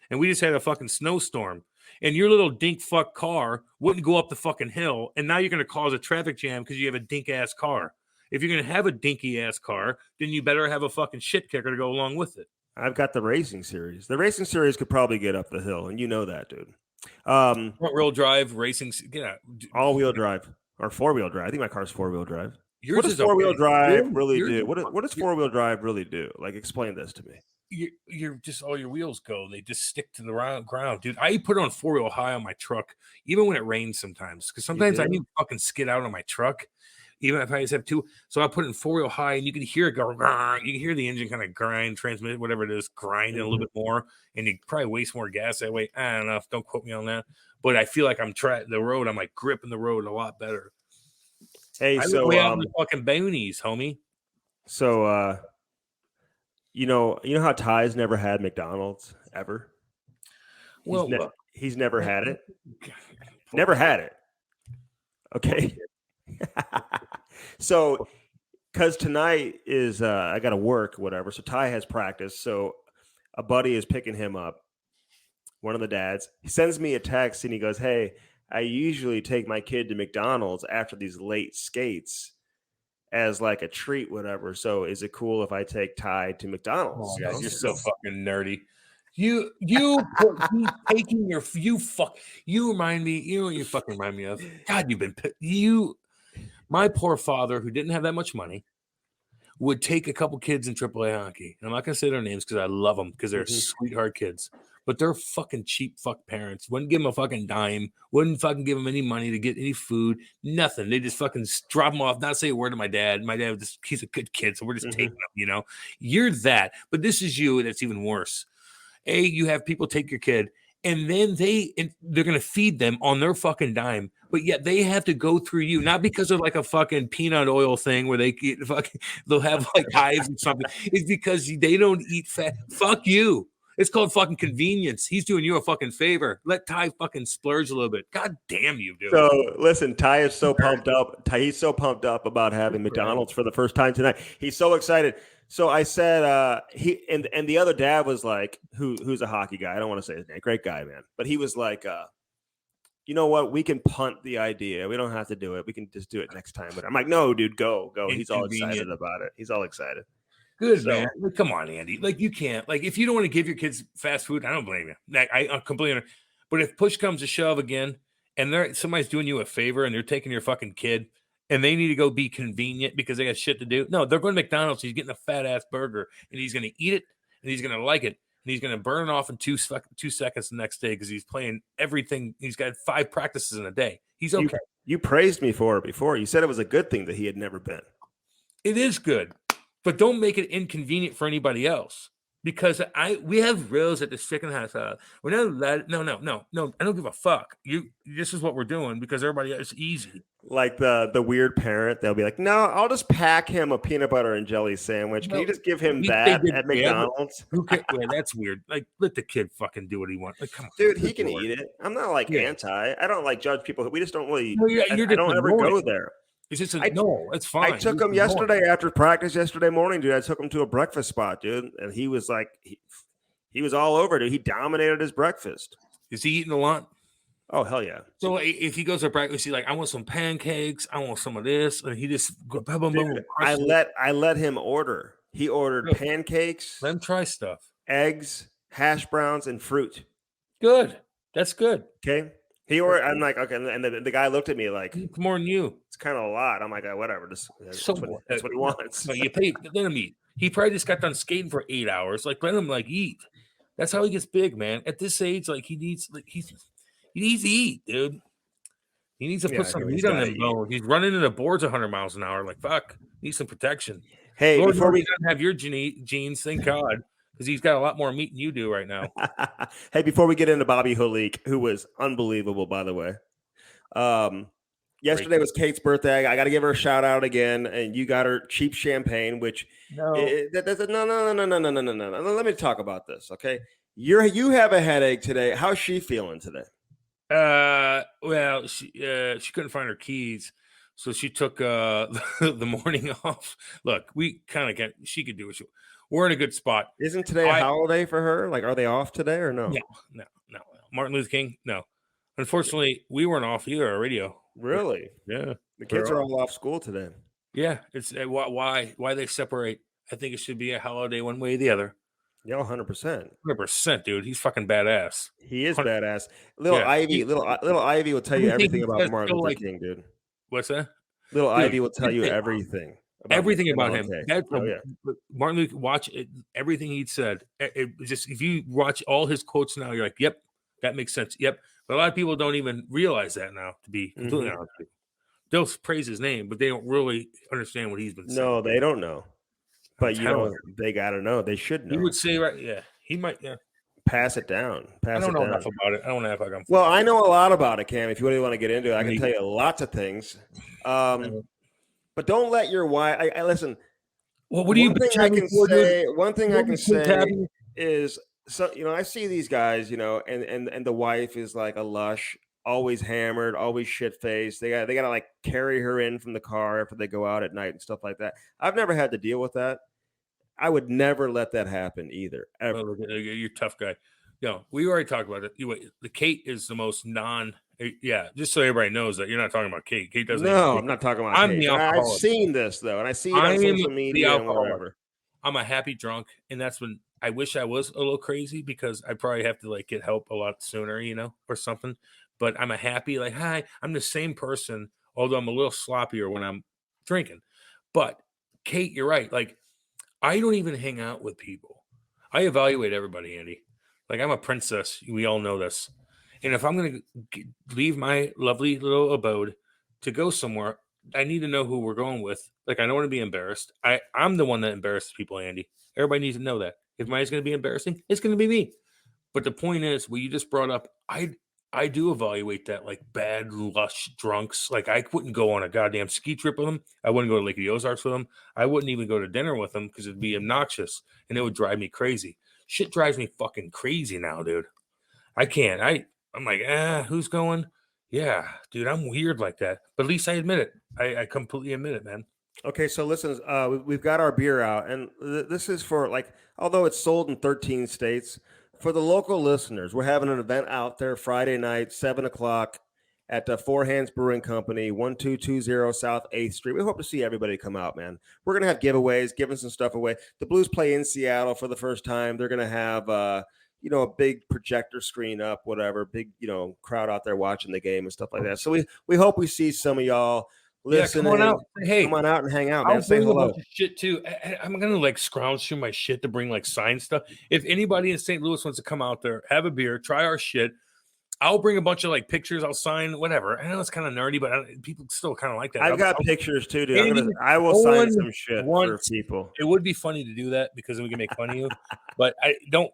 And we just had a fucking snowstorm. And your little dink fuck car wouldn't go up the fucking hill. And now you're going to cause a traffic jam because you have a dink ass car. If you're going to have a dinky ass car, then you better have a fucking shit kicker to go along with it. I've got the racing series. The racing series could probably get up the hill. And you know that, dude. Front-wheel drive, racing. Yeah. All-wheel drive. Or 4-wheel drive. I think my car's 4-wheel drive. Yours what does 4-wheel drive really do? What does 4-wheel drive really do? Like, explain this to me. You're just all your wheels go. They just stick to the ground, dude. I put on 4-wheel high on my truck, even when it rains sometimes. Because sometimes I need to fucking skid out on my truck, even if I just have two. So I put it in 4-wheel high, and you can hear it go. You can hear the engine kind of grind, transmit, whatever it is, grinding a little bit more, and you probably waste more gas that way. I don't know. Don't quote me on that. But I feel like I'm the road. I'm like gripping the road a lot better. Hey, so way out in the fucking boonies, homie. So, you know how Ty's never had McDonald's ever. Well, he's never had it. Never had it. Okay. So, because tonight is I got to work, whatever. So Ty has practice. So a buddy is picking him up. One of the dads. He sends me a text and he goes, "Hey, I usually take my kid to McDonald's after these late skates as like a treat, whatever. So is it cool if I take Ty to McDonald's?" Oh, guys, you're so fucking nerdy. You taking you remind me. You know what you fucking remind me of? God, my poor father who didn't have that much money would take a couple kids in AAA hockey. I'm not gonna say their names because I love them because they're sweetheart kids. But they're fucking cheap fuck parents. Wouldn't give them a fucking dime. Wouldn't fucking give them any money to get any food. Nothing. They just fucking drop them off. Not say a word to my dad. My dad, he's a good kid, so we're just taking him, You're that. But this is you, and it's even worse. You have people take your kid, and then they're going to feed them on their fucking dime. But yet they have to go through you. Not because of like a fucking peanut oil thing where they'll have like hives or something. It's because they don't eat fat. Fuck you. It's called fucking convenience. He's doing you a fucking favor. Let Ty fucking splurge a little bit. God damn you, dude. So listen, Ty is so pumped up. He's so pumped up about having McDonald's for the first time tonight. He's so excited. So I said, he and the other dad was like, who's a hockey guy. I don't want to say his name. Great guy, man. But he was like, you know what? We can punt the idea. We don't have to do it. We can just do it next time. But I'm like, no, dude, go. He's all excited about it. He's all excited. Good, man. Like, come on, Andy. Like, you can't. Like, if you don't want to give your kids fast food, I don't blame you. Like, I completely. But if push comes to shove again, and somebody's doing you a favor, and they're taking your fucking kid, and they need to go be convenient because they got shit to do. No, they're going to McDonald's. He's getting a fat ass burger, and he's going to eat it, and he's going to like it, and he's going to burn it off in 2 seconds the next day because he's playing everything. He's got 5 practices in a day. He's okay. You praised me for it before. You said it was a good thing that he had never been. It is good. But don't make it inconvenient for anybody else. Because we have rules at the chicken house. We're not allowed. No. I don't give a fuck. This is what we're doing because everybody else is easy. Like the weird parent, they'll be like, "No, I'll just pack him a peanut butter and jelly sandwich. Can you just give him that at McDonald's?" That's weird. Like, let the kid fucking do what he wants. Like, come on, dude, he can eat it. I'm not like anti. I don't like judge people. We just don't really. I don't ever go there. It's just no, it's fine. I took him yesterday after practice yesterday morning, dude. I took him to a breakfast spot, dude, and he was like, he He was all over it. He dominated his breakfast. Is he eating a lot? Oh, hell yeah. So if he goes to breakfast, he's like, I want some pancakes. I want some of this. And he just boom, boom, boom, Dude, I let him order. He ordered pancakes. Let him try stuff. Eggs, hash browns, and fruit. Good. That's good. Okay. He ordered. I'm like, okay. And the guy looked at me like, it's more than you. It's kind of a lot. I'm like, whatever. That's what he wants. No, you pay. Let him eat. He probably just got done skating for 8 hours. Like, let him like eat. That's how he gets big, man. At this age, like he needs to eat, dude. He needs to put some meat on him. He's running into boards 100 miles an hour. Like, fuck. Needs some protection. Hey, Lord, before we don't have your genes, thank God, because he's got a lot more meat than you do right now. Hey, before we get into Bobby Holik, who was unbelievable, by the way. Yesterday was Kate's birthday. I got to give her a shout out again, and you got her cheap champagne, which no. No. Let me talk about this, okay? You have a headache today. How's she feeling today? Well, she couldn't find her keys, so she took the morning off. Look, we kind of she could do it. We're in a good spot. Isn't today a holiday for her? Like, are they off today or no? No. Martin Luther King? No. Unfortunately, we weren't off either. Our radio. Really? Yeah. The kids are all off school today. Yeah. It's why they separate. I think it should be a holiday one way or the other. Yeah, 100%. 100%, dude. He's fucking badass. He is badass. Little Ivy will tell you everything about Martin Luther King, dude. What's that? Little Ivy will tell you everything. Everything about him. Martin Luther, watch it, everything he said. Just if you watch all his quotes now, you're like, yep, that makes sense. Yep. But a lot of people don't even realize that now, to be completely honest with you. They'll praise his name, but they don't really understand what he's been saying. No, they don't know. But they got to know. They should know. He would say, right? Yeah, he might. Yeah, pass it down. I don't know enough about it. I don't know if I can. Well, I know a lot about it, Cam. If you really want to get into it, I can tell you lots of things. But don't let your wife. I listen. Well, what do you? One thing I can say is, so I see these guys, and the wife is like a lush, always hammered, always shit faced. They got to like carry her in from the car after they go out at night and stuff like that. I've never had to deal with that. I would never let that happen either. Ever. Well, you're a tough guy. We already talked about it. The Kate is the most just so everybody knows that you're not talking about Kate. Kate doesn't. No, I'm not talking about Kate. I've seen this though, and I see it on social media and whatever. I'm a happy drunk, and that's when I wish I was a little crazy because I probably have to like get help a lot sooner, or something. But I'm a happy hi. I'm the same person, although I'm a little sloppier when I'm drinking. But Kate, you're right. Like I don't even hang out with people. I evaluate everybody, Andy. Like I'm a princess. We all know this. And if I'm going to leave my lovely little abode to go somewhere, I need to know who we're going with. Like, I don't want to be embarrassed. I'm the one that embarrasses people, Andy. Everybody needs to know that. If mine's going to be embarrassing, it's going to be me. But the point is, what you just brought up, I do evaluate that like bad, lush drunks. Like, I wouldn't go on a goddamn ski trip with them. I wouldn't go to Lake of the Ozarks with them. I wouldn't even go to dinner with them because it'd be obnoxious and it would drive me crazy. Shit drives me fucking crazy now, dude. I can't. I'm like, who's going? Yeah, dude, I'm weird like that. But at least I admit it. I completely admit it, man. Okay, so listen, we've got our beer out, and this is for although it's sold in 13 states, for the local listeners, we're having an event out there Friday night, 7:00 at Four Hands Brewing Company, 1220 South 8th Street. We hope to see everybody come out, man. We're going to have giveaways, giving some stuff away. The Blues play in Seattle for the first time. They're going to have a big projector screen up, whatever, big, crowd out there watching the game and stuff like that. So we hope we see some of y'all listening. Come on out. Hey, come on out and hang out, man. Say hello. Shit too. I'm going to scrounge through my shit to bring signed stuff. If anybody in St. Louis wants to come out there, have a beer, try our shit, I'll bring a bunch of pictures. I'll sign whatever. I know it's kind of nerdy, but people still kind of like that. I've got pictures too, dude. I will sign some shit for people. It would be funny to do that because then we can make fun of you. But I don't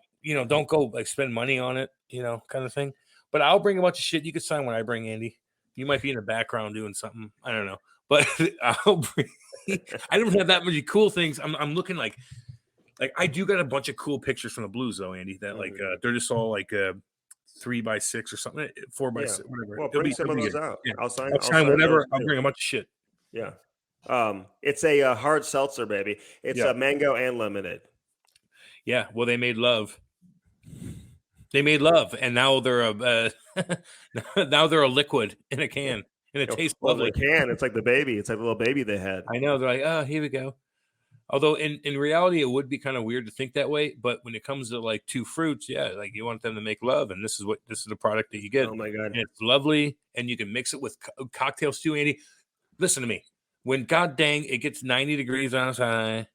go spend money on it, kind of thing. But I'll bring a bunch of shit. You can sign when I bring Andy. You might be in the background doing something. I don't know. But I'll bring. I don't have that many cool things. I'm looking like I do got a bunch of cool pictures from the Blues though, Andy. That they're just all 3x6 or something, 4x6, whatever. Well, bring some of those out. Yeah. I'll sign whatever. I'll bring a bunch of shit. Yeah. It's a hard seltzer, baby. It's a mango and lemonade. Yeah. Well, they made love. They made love, and now they're a now they're a liquid in a can, and it tastes lovely. They can. It's like the baby. It's like the little baby they had. I know. They're like, oh, here we go. Although in reality, it would be kind of weird to think that way. But when it comes to like two fruits, yeah, like you want them to make love, and this is the product that you get. Oh my God, and it's lovely, and you can mix it with cocktails too, Andy. Listen to me. When God dang it gets 90 degrees outside,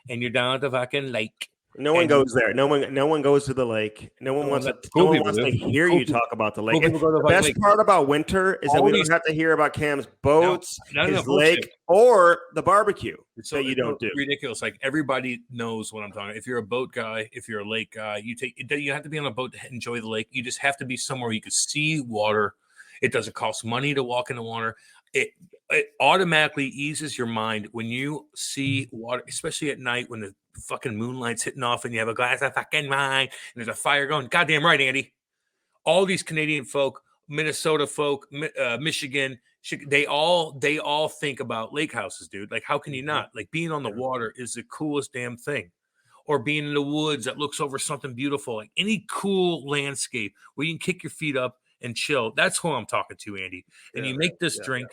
and you're down at the fucking lake. No one goes there. No one goes to the lake. No one wants to hear you talk about the lake. The best part about winter is that we don't have to hear about Cam's boats, his lake, or the barbecue that you don't do. Ridiculous. Like everybody knows what I'm talking about. If you're a boat guy, if you're a lake guy, you have to be on a boat to enjoy the lake. You just have to be somewhere you can see water. It doesn't cost money to walk in the water. It automatically eases your mind when you see water, especially at night when the fucking moonlight's hitting off and you have a glass of fucking wine and there's a fire going. Goddamn right, Andy. All these Canadian folk, Minnesota folk, Michigan, they all think about lake houses, dude. Like, how can you not? Like, being on the water is the coolest damn thing. Or being in the woods that looks over something beautiful. Like any cool landscape where you can kick your feet up and chill. That's who I'm talking to, Andy. And you make this drink.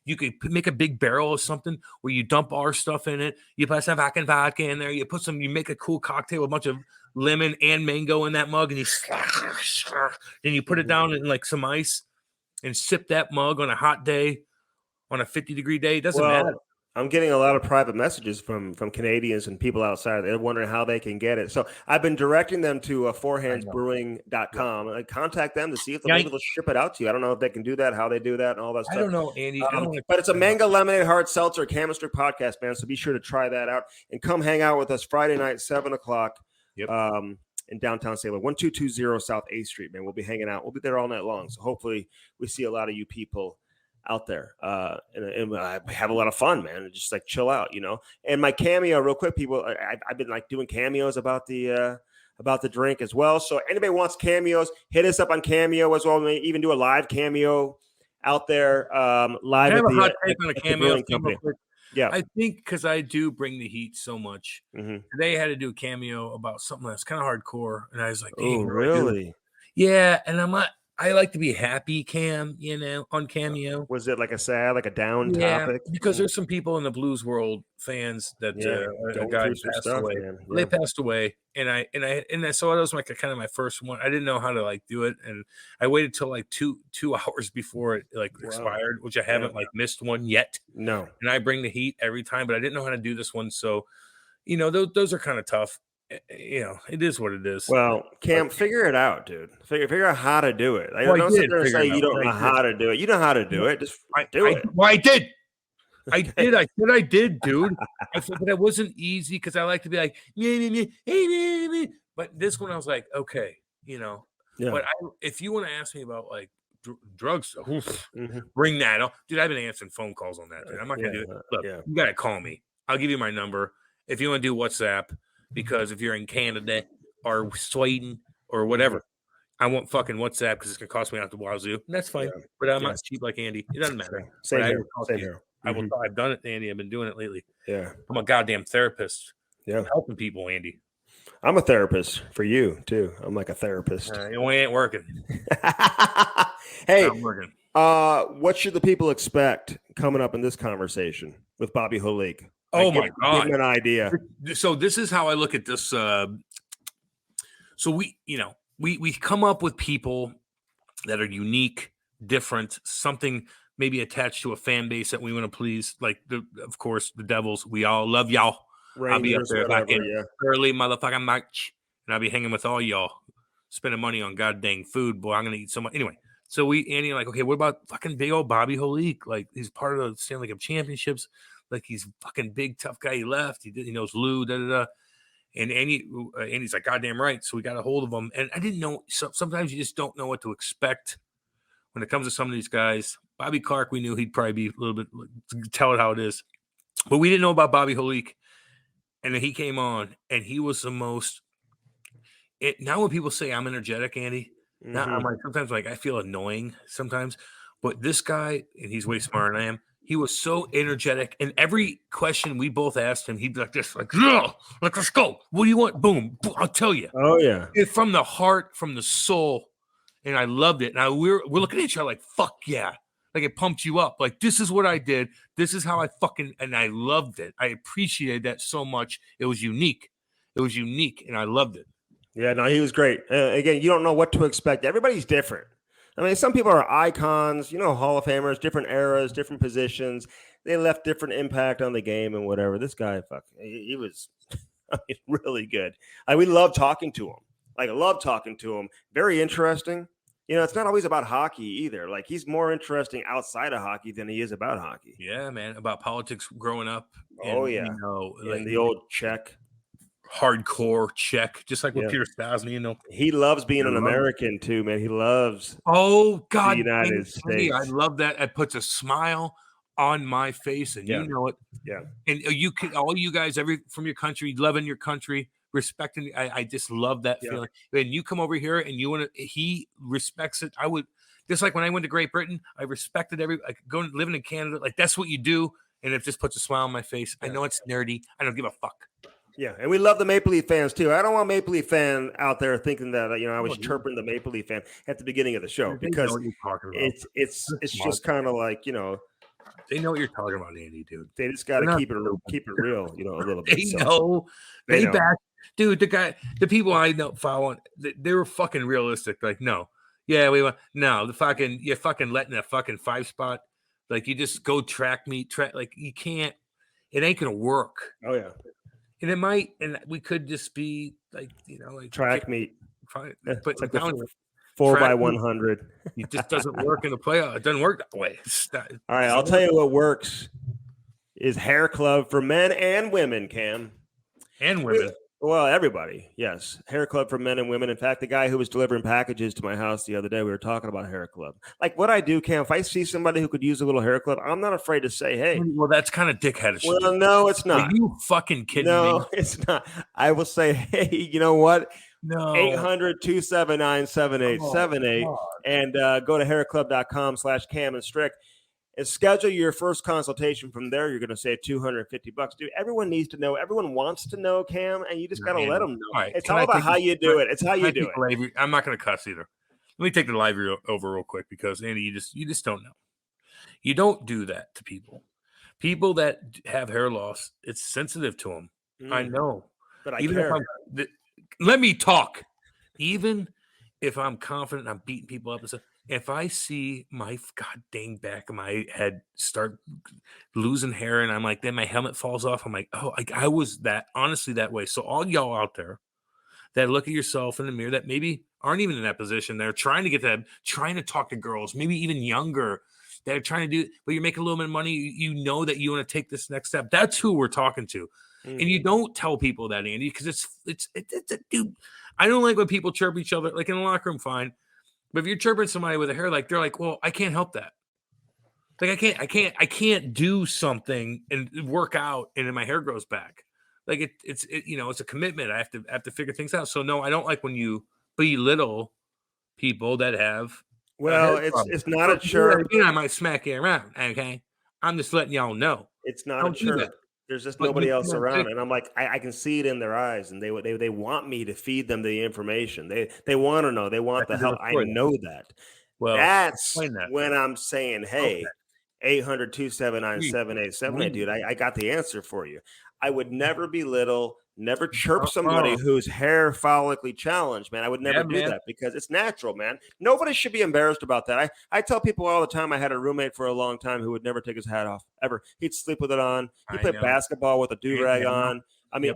You could make a big barrel of something where you dump our stuff in it. You put some fucking vodka in there. You make a cool cocktail with a bunch of lemon and mango in that mug, and then you put it down in like some ice and sip that mug on a hot day, on a 50-degree day. It doesn't matter. I'm getting a lot of private messages from Canadians and people outside. They're wondering how they can get it. So I've been directing them to forehandsbrewing.com. I contact them to see if they'll be able to ship it out to you. I don't know if they can do that, how they do that, and all that stuff. I don't know, Andy. But it's a mango lemonade hard seltzer, Cam Strick Podcast, man. So be sure to try that out and come hang out with us Friday night, 7:00. In downtown St. Louis, 1220 South 8th Street, man. We'll be hanging out. We'll be there all night long. So hopefully we see a lot of you people out there and I have a lot of fun, man. Just like chill out, And my cameo, real quick, people, I've been like doing cameos about the drink as well. So anybody wants cameos, hit us up on Cameo as well. We may even do a live cameo out there, live at the Brewing Company. Yeah, I think because I do bring the heat so much. Today I had to do a cameo about something that's kind of hardcore, and I was like, "Oh, really?" Yeah, and I'm not. I like to be happy, Cam, on Cameo. Was it like a down topic? Because there's some people in the blues world fans that a guy passed away. Yeah. They passed away, and so that was like kind of my first one. I didn't know how to like do it, and I waited till like two hours before it expired, which I haven't missed one yet. No, and I bring the heat every time, but I didn't know how to do this one, so those are kind of tough. It is what it is. Well, Cam, figure it out, dude. Figure out how to do it. Don't sit there and say you don't know how to do it. You know how to do it. Just do it. Well, I did. I said I did, dude. I said, but it wasn't easy because I like to be like, but this one I was like, okay, But if you want to ask me about like drugs, bring that up, dude. I've been answering phone calls on that, dude. I'm not gonna do it. Look, you gotta call me. I'll give you my number if you want to do WhatsApp. Because if you're in Canada or Sweden or whatever, I won't fucking WhatsApp because it's going to cost me out the wazoo. And that's fine. Yeah. But I'm not cheap like Andy. It doesn't matter. Same here. I've done it, Andy. I've been doing it lately. Yeah. I'm a goddamn therapist. Yeah. I'm helping people, Andy. I'm a therapist for you, too. I'm like a therapist. It ain't working. Hey, working. What should the people expect coming up in this conversation with Bobby Holik? Oh my God! Give him an idea. So this is how I look at this. So we come up with people that are unique, different, something maybe attached to a fan base that we want to please. Like of course, the Devils. We all love y'all. Rangers, I'll be up there back in early motherfucking March, and I'll be hanging with all y'all, spending money on goddamn food. Boy, I'm gonna eat so much. Anyway, so Andy, like, okay, what about fucking big old Bobby Holik? Like, he's part of the Stanley Cup championships. Like, he's fucking big, tough guy. He left. He knows Lou, And Andy's like, goddamn right. So we got a hold of him. And I didn't know. Sometimes you just don't know what to expect when it comes to some of these guys. Bobby Clark, we knew he'd probably be a little bit, tell it how it is. But we didn't know about Bobby Holik. And then he came on, and he was the most. Now when people say I'm energetic, Andy, now I'm like, sometimes like I feel annoying sometimes. But this guy, and he's way smarter than I am, He was so energetic, and every question we both asked him, he'd be like this, like, yeah, let's go. What do you want? Boom, boom, I'll tell you. Oh yeah, from the heart, from the soul, and I loved it. Now we're looking at each other like, fuck yeah, like it pumped you up. Like this is what I did. This is how I and I loved it. I appreciated that so much. It was unique. And I loved it. Yeah, no, he was great. Again, you don't know what to expect. Everybody's different. I mean, some people are icons, Hall of Famers, different eras, different positions. They left different impact on the game and whatever. This guy, he was really good. We love talking to him. I love talking to him. Very interesting. It's not always about hockey either. Like he's more interesting outside of hockey than he is about hockey. Yeah, man. About politics growing up. Oh, yeah. Like the old Czech. Hardcore Czech, just like with Peter Stastny, He loves being an American too, man. He loves God, the United States. I love that. It puts a smile on my face, and you know it. Yeah. And you can, all you guys, from your country, loving your country, respecting. I just love that feeling. And you come over here, and he respects it. I would just like when I went to Great Britain, I respected going living in Canada. Like that's what you do, and it just puts a smile on my face. I know it's nerdy. I don't give a fuck. Yeah, and we love the Maple Leaf fans too. I don't want Maple Leaf fan out there thinking that I was chirping the Maple Leaf fan at the beginning of the show because it's just kind of like they know what you're talking about, Andy, dude. They just got to keep it real, a little bit. They back, dude. The people I know following, they were fucking realistic. Like, no, yeah, you're fucking letting a fucking 5 spot, like you just go track meet, like you can't. It ain't gonna work. Oh yeah. And it might, and we could just be like, like track meet, but like 4x100. It just doesn't work in the playoff. It doesn't work that way. All right, I'll tell you what works is Hair Club for men and women, Cam. And women. Well, everybody, yes. Hair Club for men and women. In fact, the guy who was delivering packages to my house the other day, we were talking about Hair Club. Like what I do, Cam, if I see somebody who could use a little Hair Club, I'm not afraid to say, hey. Well, that's kind of dickheadish. Well, no, it's not. Are you fucking kidding me? No, it's not. I will say, hey, you know what? No. 800-279-7878 and go to hairclub.com/Cam and Strick. And schedule your first consultation. From there, you're going to save $250. Dude, everyone needs to know. Everyone wants to know, Cam, and you just got to let them know. All right. It's all about how you do it. It's how you do it. I'm not going to cuss either. Let me take the live over real quick because, Andy, you just don't know. You don't do that to people. People that have hair loss, it's sensitive to them. I know. But I care. Let me talk. Even if I'm confident I'm beating people up and stuff, if I see my god dang back of my head start losing hair and I'm like, then my helmet falls off, I'm like, oh, I was honestly that way. So all y'all out there that look at yourself in the mirror that maybe aren't even in that position, they're trying to get that, trying to talk to girls, maybe even younger, that are trying to do, but you're making a little bit of money, you know that you want to take this next step. That's who we're talking to. And you don't tell people that, Andy, because it's dude. I don't like when people chirp each other, like in the locker room, fine. But if you're chirping somebody with a hair, like they're like, well, I can't help that. Like I can't do something and work out and then my hair grows back. Like it's a commitment. I have to figure things out. So no, I don't like when you belittle people that have. Well, it's not a chirp. I might smack you around. Okay, I'm just letting y'all know. It's not a chirp. There's just nobody else around, and I'm like, I can see it in their eyes, and they want me to feed them the information. They want to know. They want the help. I know that. Well, that's when I'm saying, hey, 800-279-7878, dude, I got the answer for you. I would never belittle, never chirp somebody who's hair follically challenged, man. I would never do that because it's natural, man. Nobody should be embarrassed about that. I tell people all the time, I had a roommate for a long time who would never take his hat off, ever. He'd sleep with it on. He played basketball with a do-rag on. I mean,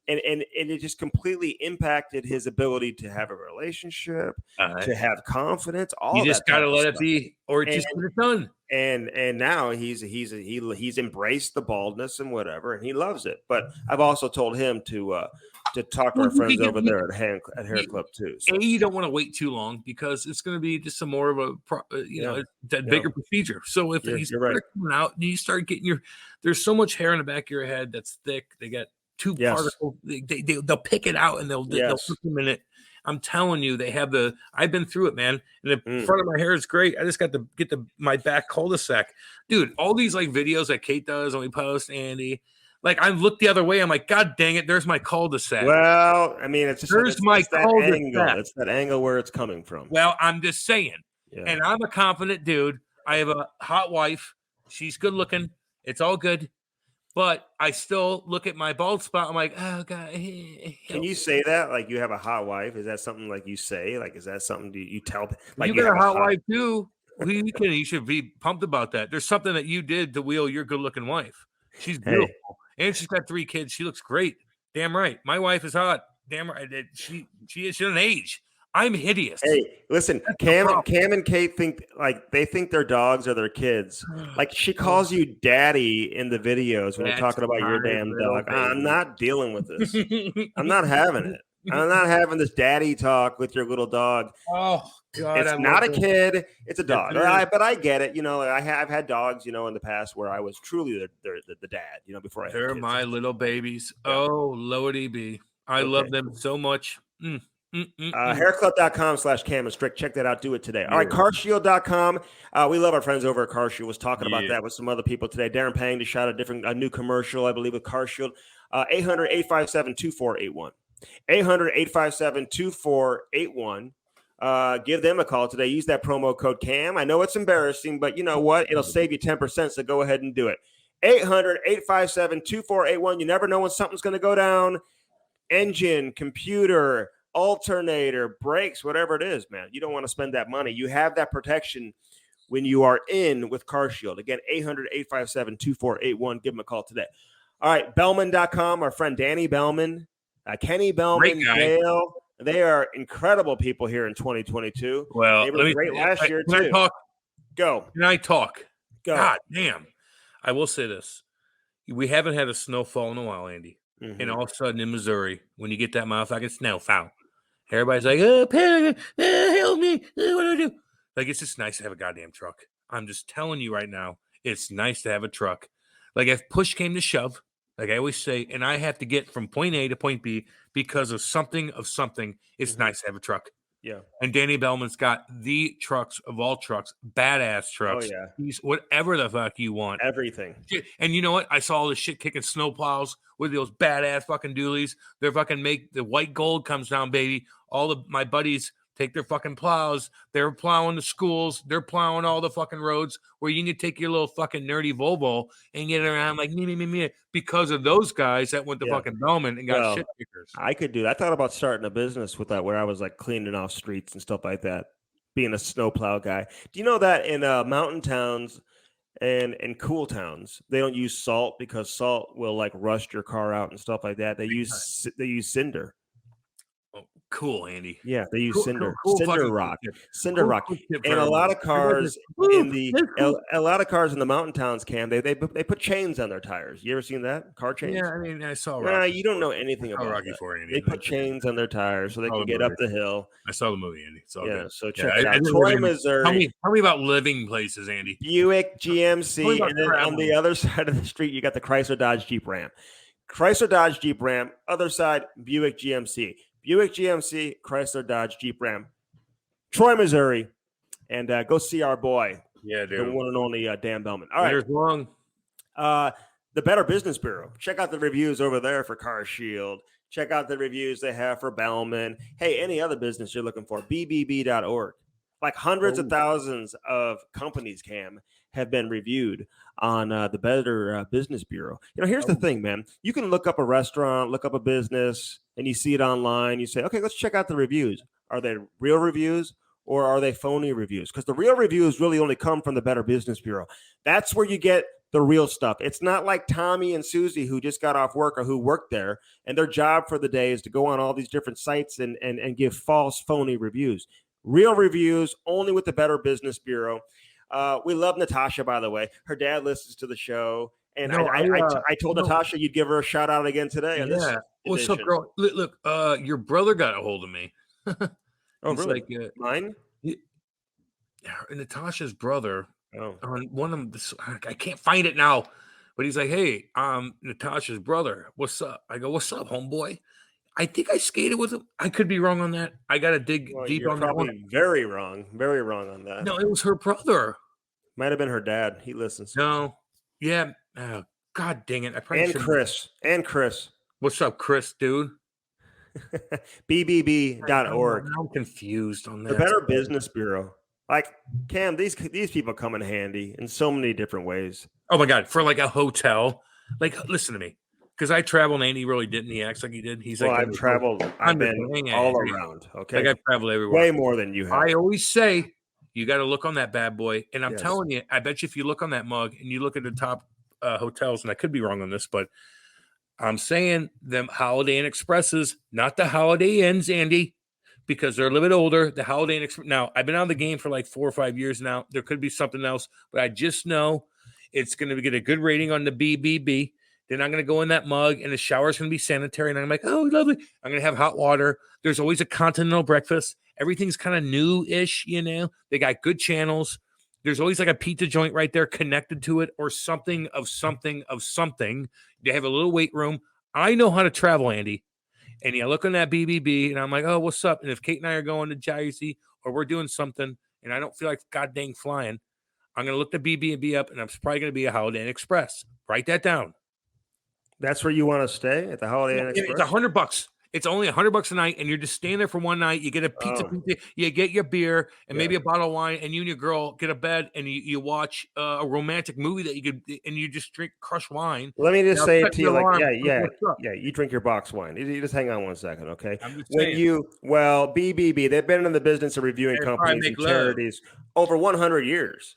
And it just completely impacted his ability to have a relationship, to have confidence. You just got to let it be, or just get it done. And now he's embraced the baldness and whatever, and he loves it. But I've also told him to talk to our friends over there at Hair Club too. So. You don't want to wait too long because it's going to be just some more of a bigger procedure. So if he's coming out, you start getting there's so much hair in the back of your head that's thick. They got two particles. They'll pick it out and they'll put them in it. I'm telling you, they have I've been through it, man. And the front of my hair is great. I just got to get my back cul-de-sac. Dude, all these like videos that Kate does and we post, Andy, like I look the other way. I'm like, God dang it, there's my cul-de-sac. Well, I mean, it's just there's my that angle. It's that angle where it's coming from. Well, I'm just saying. Yeah. And I'm a confident dude. I have a hot wife. She's good looking. It's all good. But I still look at my bald spot. I'm like, oh, God. Can you say that? Like you have a hot wife? Is that something like you say? Like, is that something you tell? Like you got a hot wife too. You should be pumped about that. There's something that you did to wheel your good looking wife. She's beautiful. And she's got 3 kids. She looks great. Damn right. My wife is hot. Damn right. She doesn't age. I'm hideous. Hey, listen, Cam and Kate think their dogs are their kids. Like she calls you daddy in the videos when you're talking about your damn dog. Baby. I'm not dealing with this. I'm not having it. I'm not having this daddy talk with your little dog. Oh God, it's not a kid. It's a dog. But I get it. You know, I've had dogs. You know, in the past where I was truly the dad. You know, before I had they're kids. my little babies. Yeah. Oh Lordy B, I love them so much. Hairclub.com/Cam Strick. Check that out. Do it today. All right, carshield.com. We love our friends over at CarShield. Was talking about that with some other people today. Darren Pang just shot a new commercial, I believe, with CarShield. 800-857-2481. 800-857-2481. Give them a call today. Use that promo code CAM. I know it's embarrassing, but you know what? It'll save you 10%, so go ahead and do it. 800-857-2481. You never know when something's going to go down. Engine, computer, alternator, brakes, whatever it is, man. You don't want to spend that money. You have that protection when you are in with CarShield. Again, 800-857-2481. Give them a call today. All right, Bellman.com, our friend Danny Bellman, Kenny Bellman, Dale. They are incredible people here in 2022. Well, they were great last year, too. Can I talk? Go. Can I talk? Go. God damn. I will say this. We haven't had a snowfall in a while, Andy. Mm-hmm. And all of a sudden in Missouri, when you get that motherfucking snowfall, everybody's like, help me. What do I do? Like, it's just nice to have a goddamn truck. I'm just telling you right now, it's nice to have a truck. Like, if push came to shove, like I always say, and I have to get from point A to point B because of something, it's nice to have a truck. Yeah. And Danny Bellman's got the trucks of all trucks, badass trucks. Oh, yeah. He's whatever the fuck you want. Everything. And you know what? I saw all this shit kicking snow plows with those badass fucking dualies. They're fucking the white gold comes down, baby. All of my buddies take their fucking plows. They're plowing the schools. They're plowing all the fucking roads where you can take your little fucking nerdy Volvo and get around like me because of those guys that went to fucking Bellman and got shit kickers. I could do that. I thought about starting a business with that where I was like cleaning off streets and stuff like that, being a snowplow guy. Do you know that in mountain towns and cool towns, they don't use salt because salt will like rust your car out and stuff like that. They use cinder. Cool, Andy. Yeah, they use cinder rock, and a lot of cars in the mountain towns, Cam, they put chains on their tires. You ever seen that? Car chains? Yeah, I mean, I saw Rocky. You don't know anything about Rocky that. for Andy. They put chains on their tires so they can get up the hill. I saw the movie, Andy. It's all good. So check it out. Troy, Missouri. Tell me about living places, Andy. Buick GMC, and then on the other side of the street, you got the Chrysler Dodge Jeep Ram. Chrysler Dodge Jeep Ram. Other side, Buick GMC. Buick GMC, Chrysler Dodge Jeep Ram. Troy, Missouri. And go see our boy. Yeah, dude. The one and only Dan Bellman. All right. Here's long. The Better Business Bureau. Check out the reviews over there for CarShield. Check out the reviews they have for Bellman. Hey, any other business you're looking for, bbb.org. Like hundreds of thousands of companies, Cam, have been reviewed on the Better Business Bureau. You know, here's the thing, man. You can look up a restaurant, look up a business, and you see it online. You say, okay, let's check out the reviews. Are they real reviews or are they phony reviews? Because the real reviews really only come from the Better Business Bureau. That's where you get the real stuff. It's not like Tommy and Susie who just got off work or who worked there, and their job for the day is to go on all these different sites and give false, phony reviews. Real reviews only with the Better Business Bureau. We love Natasha, by the way. Her dad listens to the show. And I told Natasha you'd give her a shout out again today. Yeah. What's up, girl? Look, your brother got a hold of me. Oh, really? Like, mine? Natasha's brother. On one of them, I can't find it now. But he's like, hey, Natasha's brother. What's up? I go, what's up, homeboy? I think I skated with him. I could be wrong on that. I got to dig deep you're on that one. very wrong on that. No, it was her brother. Might have been her dad. He listens. No. Yeah. Oh, God dang it. I probably And Chris. What's up, Chris, dude? BBB.org. I'm confused on that. The Better Business Bureau. Like, Cam, these people come in handy in so many different ways. Oh, my God. For like a hotel. Like, listen to me. Because I traveled and he really didn't. He acts like he did. He's like, I've traveled. I've been all around. Okay. Like I've traveled everywhere. Way more than you have. I always say, you got to look on that bad boy. And I'm telling you, I bet you if you look on that mug and you look at the top hotels, and I could be wrong on this, but I'm saying them Holiday Inn Expresses, not the Holiday Inns, Andy, because they're a little bit older. The Holiday Inn Express. Now, I've been out of the game for like 4 or 5 years now. There could be something else, but I just know it's going to get a good rating on the BBB. Then I'm going to go in that mug, and the shower's going to be sanitary. And I'm like, oh, lovely. I'm going to have hot water. There's always a continental breakfast. Everything's kind of new-ish, you know. They got good channels. There's always like a pizza joint right there connected to it or something of something of something. They have a little weight room. I know how to travel, Andy. And you look on that BBB, and I'm like, oh, what's up? And if Kate and I are going to Jersey or we're doing something, and I don't feel like god dang flying, I'm going to look the BB&B up, and it's probably going to be a Holiday Inn Express. Write that down. That's where you want to stay, at the Holiday Inn Express? It's $100. It's only $100 a night, and you're just staying there for one night. You get a pizza, you get your beer, and maybe a bottle of wine, and you and your girl get a bed, and you watch a romantic movie that you could, and you just drink crushed wine. Let me just say it to you, like, you drink your box wine. You just hang on 1 second, okay? BBB, they've been in the business of reviewing companies and charities over 100 years.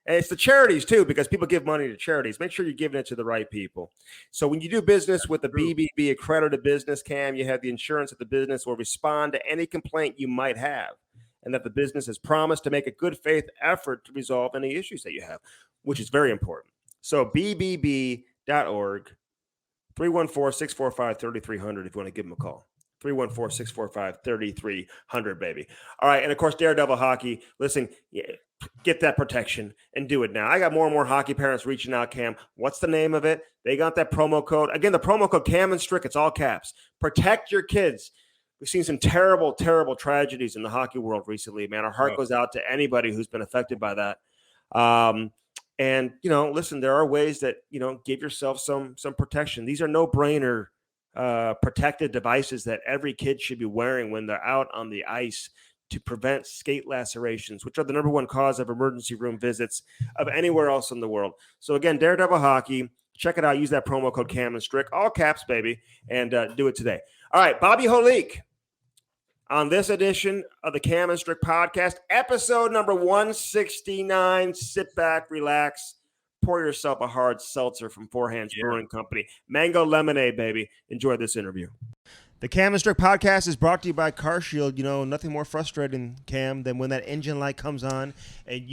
And it's the charities, too, because people give money to charities. Make sure you're giving it to the right people. So when you do business with the BBB accredited business, Cam, you have the insurance that the business will respond to any complaint you might have, and that the business has promised to make a good faith effort to resolve any issues that you have, which is very important. So BBB.org, 314-645-3300 if you want to give them a call. 314-645-3300, baby. All right, and of course, Daredevil Hockey. Listen, get that protection and do it now. I got more and more hockey parents reaching out, Cam. What's the name of it? They got that promo code. Again, the promo code Cam Strick, it's all caps. Protect your kids. We've seen some terrible, terrible tragedies in the hockey world recently, man. Our heart goes out to anybody who's been affected by that. And, listen, there are ways that, give yourself some protection. These are no-brainer protective devices that every kid should be wearing when they're out on the ice to prevent skate lacerations, which are the number one cause of emergency room visits of anywhere else in the world. So again, Daredevil Hockey, check it out. Use that promo code Cam Strick, all caps, baby, and do it today. All right, Bobby Holik on this edition of the Cam Strick Podcast, episode number 169. Sit back, relax. Pour yourself a hard seltzer from Four Hands Brewing Company. Mango lemonade, baby. Enjoy this interview. The Cam Strick Podcast is brought to you by CarShield. Nothing more frustrating, Cam, than when that engine light comes on and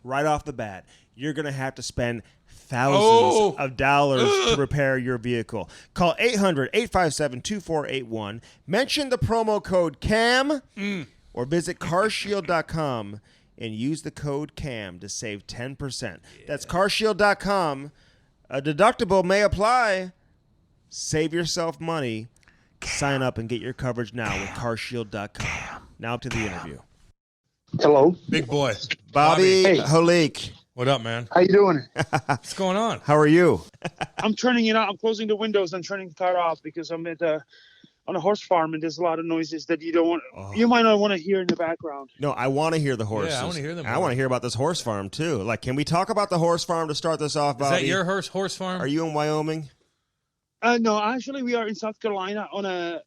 right off the bat, you're going to have to spend thousands of dollars to repair your vehicle. Call 800-857-2481. Mention the promo code CAM or visit carshield.com and use the code CAM to save 10%. Yeah. That's carshield.com. A deductible may apply. Save yourself money. Sign up and get your coverage now with carshield.com. Now up to the interview. Hello. Big boy. Bobby Holik. What up, man? How you doing? What's going on? How are you? I'm turning it on. I'm closing the windows and turning the car off because I'm on a horse farm and there's a lot of noises that you might not want to hear in the background. No, I want to hear the horses. Yeah, I want to hear them. I want to hear about this horse farm too. Like, can we talk about the horse farm to start this off, Bobby? Is that your horse farm? Are you in Wyoming? No, actually, we are in South Carolina on a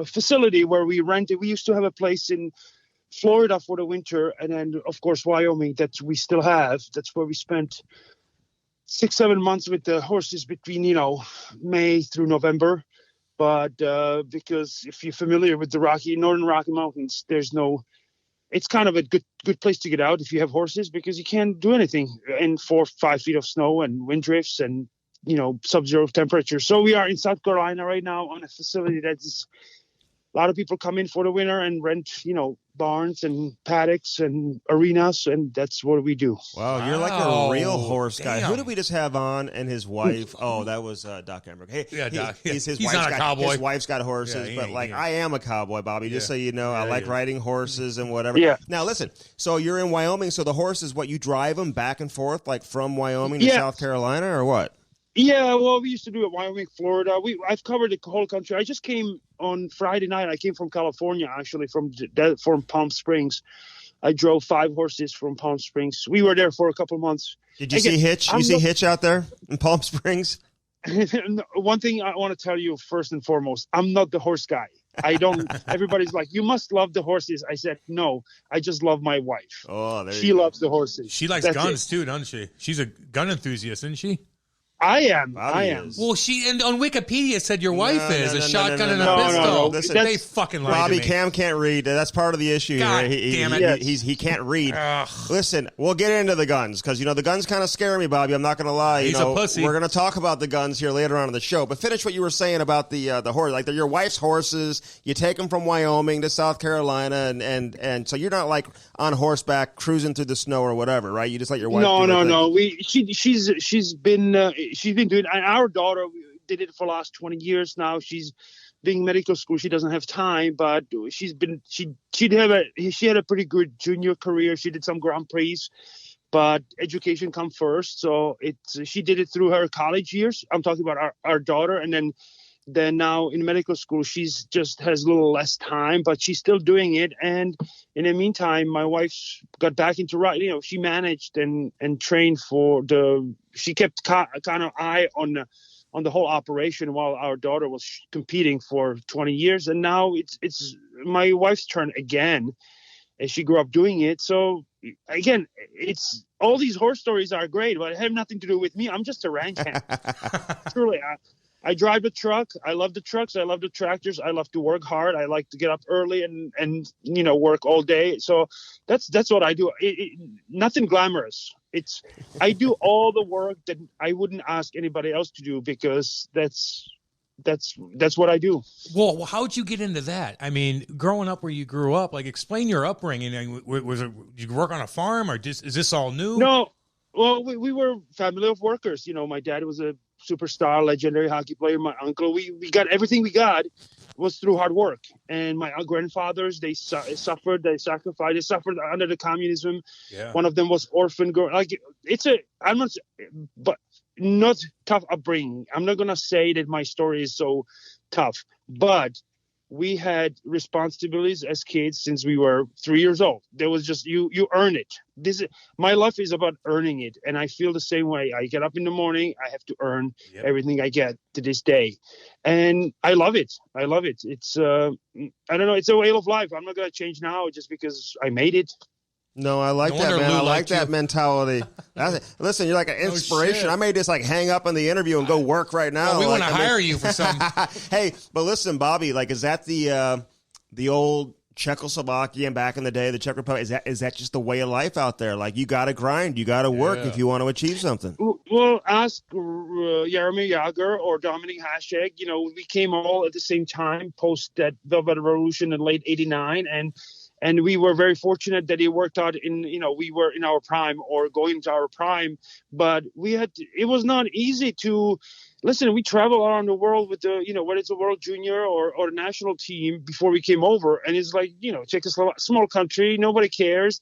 facility where we rented. We used to have a place in Florida for the winter, and then of course Wyoming that we still have. That's where we spent 6-7 months with the horses between May through November. But because if you're familiar with the Northern Rocky Mountains, it's kind of a good place to get out if you have horses because you can't do anything in 4 or 5 feet of snow and wind drifts and sub-zero temperature. So we are in South Carolina right now on a facility that is a lot of people come in for the winter and rent, barns and paddocks and arenas, and that's what we do. Wow, you're like a real horse guy. Damn. Who did we just have on? And his wife. Oh, that was Doc Emmerich. Hey, Yeah, Doc. He's not a cowboy. His wife's got horses, Yeah, but he like ain't. I am a cowboy, Bobby. Just so you know, I like yeah. riding horses and whatever. Yeah. Now listen, so you're in Wyoming. So the horses, what you drive them back and forth, like from Wyoming to Yeah. South Carolina, or what? Yeah, well, we used to do it Wyoming, Florida. I've covered the whole country. I just came on Friday night. I came from California, actually, from Palm Springs. I drove 5 horses from Palm Springs. We were there for a couple of months. Did you see Hitch? You see Hitch out there in Palm Springs? One thing I want to tell you first and foremost, I'm not the horse guy. I don't. Everybody's like, you must love the horses. I said, no, I just love my wife. Oh, there She you go. loves the horses. She likes That's guns it. too, doesn't she? She's a gun enthusiast, isn't she? I am. Bobby I am. is. Well, she and on Wikipedia said your wife No, is no, a no, shotgun no, and a no, no, pistol. no. Listen, They fucking lied Bobby, to me. Cam can't read. That's part of the issue God here. damn it. He can't read. Ugh. Listen, we'll get into the guns because, the guns kind of scare me, Bobby. I'm not going to lie. He's a pussy. We're going to talk about the guns here later on in the show. But finish what you were saying about the horse. Like, they're your wife's horses. You take them from Wyoming to South Carolina. And so you're not, like, on horseback cruising through the snow or whatever, right? You just let your wife do her thing. No. She's been doing. And our daughter did it for the last 20 years now. She's being medical school. She doesn't have time, but she had a pretty good junior career. She did some Grand Prix, but education come first. So she did it through her college years. I'm talking about our daughter, and then now in medical school, she's just has a little less time, but she's still doing it. And in the meantime, my wife got back into riding. She managed and trained she kept kind of eye on the whole operation while our daughter was competing for 20 years. And now it's my wife's turn again, and she grew up doing it. So again, it's all these horse stories are great, but it have nothing to do with me. I'm just a ranch hand. Truly, I drive the truck. I love the trucks. I love the tractors. I love to work hard. I like to get up early and work all day. So that's what I do. Nothing glamorous. I do all the work that I wouldn't ask anybody else to do because that's what I do. Well, how'd you get into that? I mean, growing up where you grew up, like explain your upbringing. Did you work on a farm or is this all new? No. Well, we were family of workers. My dad was a superstar, legendary hockey player. My uncle, we got everything we got was through hard work. And my grandfathers, they suffered, they sacrificed, they suffered under the communism. Yeah. One of them was orphan girl. Like not tough upbringing. I'm not gonna say that my story is so tough, but we had responsibilities as kids since we were 3 years old. There was just you earn it. My life is about earning it, and I feel the same way. I get up in the morning, I have to earn everything I get to this day, and I love it. It's I don't know. It's a way of life. I'm not gonna change now just because I made it. No, I like No that, wonder man. Lou I like liked that you. mentality. Listen, you're like an inspiration. shit. I may just like hang up in the interview and go work right now. Well, we want to I mean- hire you for some. Hey, but listen, Bobby, like, is that the old Czechoslovakian back in the day, the Czech Republic? Is that just the way of life out there? Like, you got to grind, you got to work if you want to achieve something. Well, ask Jaromir Jagr or Dominic Hasek. We came all at the same time post that Velvet Revolution in late '89, and we were very fortunate that it worked out we were in our prime or going to our prime, but it was not easy to listen. We travel around the world with whether it's a world junior or a national team before we came over. And it's like, Czechoslovakia, small country. Nobody cares.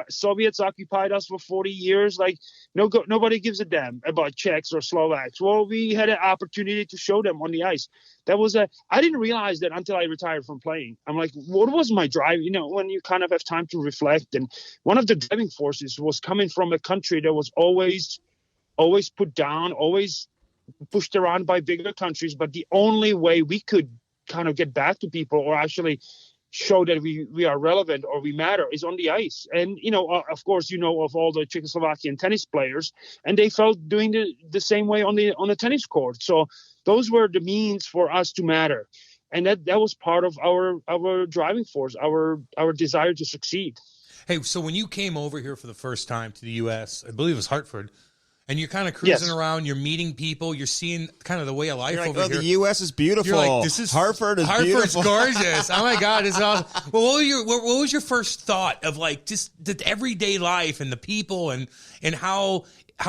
Soviets occupied us for 40 years. Like nobody gives a damn about Czechs or Slovaks. Well, we had an opportunity to show them on the ice. I didn't realize that until I retired from playing. I'm like, what was my drive? When you kind of have time to reflect. And one of the driving forces was coming from a country that was always put down, always pushed around by bigger countries. But the only way we could kind of get back to people or actually show that we are relevant or we matter is on the ice. And, of course, of all the Czechoslovakian tennis players, and they felt doing the same way on the tennis court. So those were the means for us to matter. And that was part of our driving force, our desire to succeed. Hey, so when you came over here for the first time to the U.S., I believe it was Hartford, and you're kind of cruising around. You're meeting people. You're seeing kind of the way of life over here. The U.S. is beautiful. You're like, Hartford's beautiful. gorgeous. Oh my God, it's awesome. Well, what was your first thought of like just the everyday life and the people and how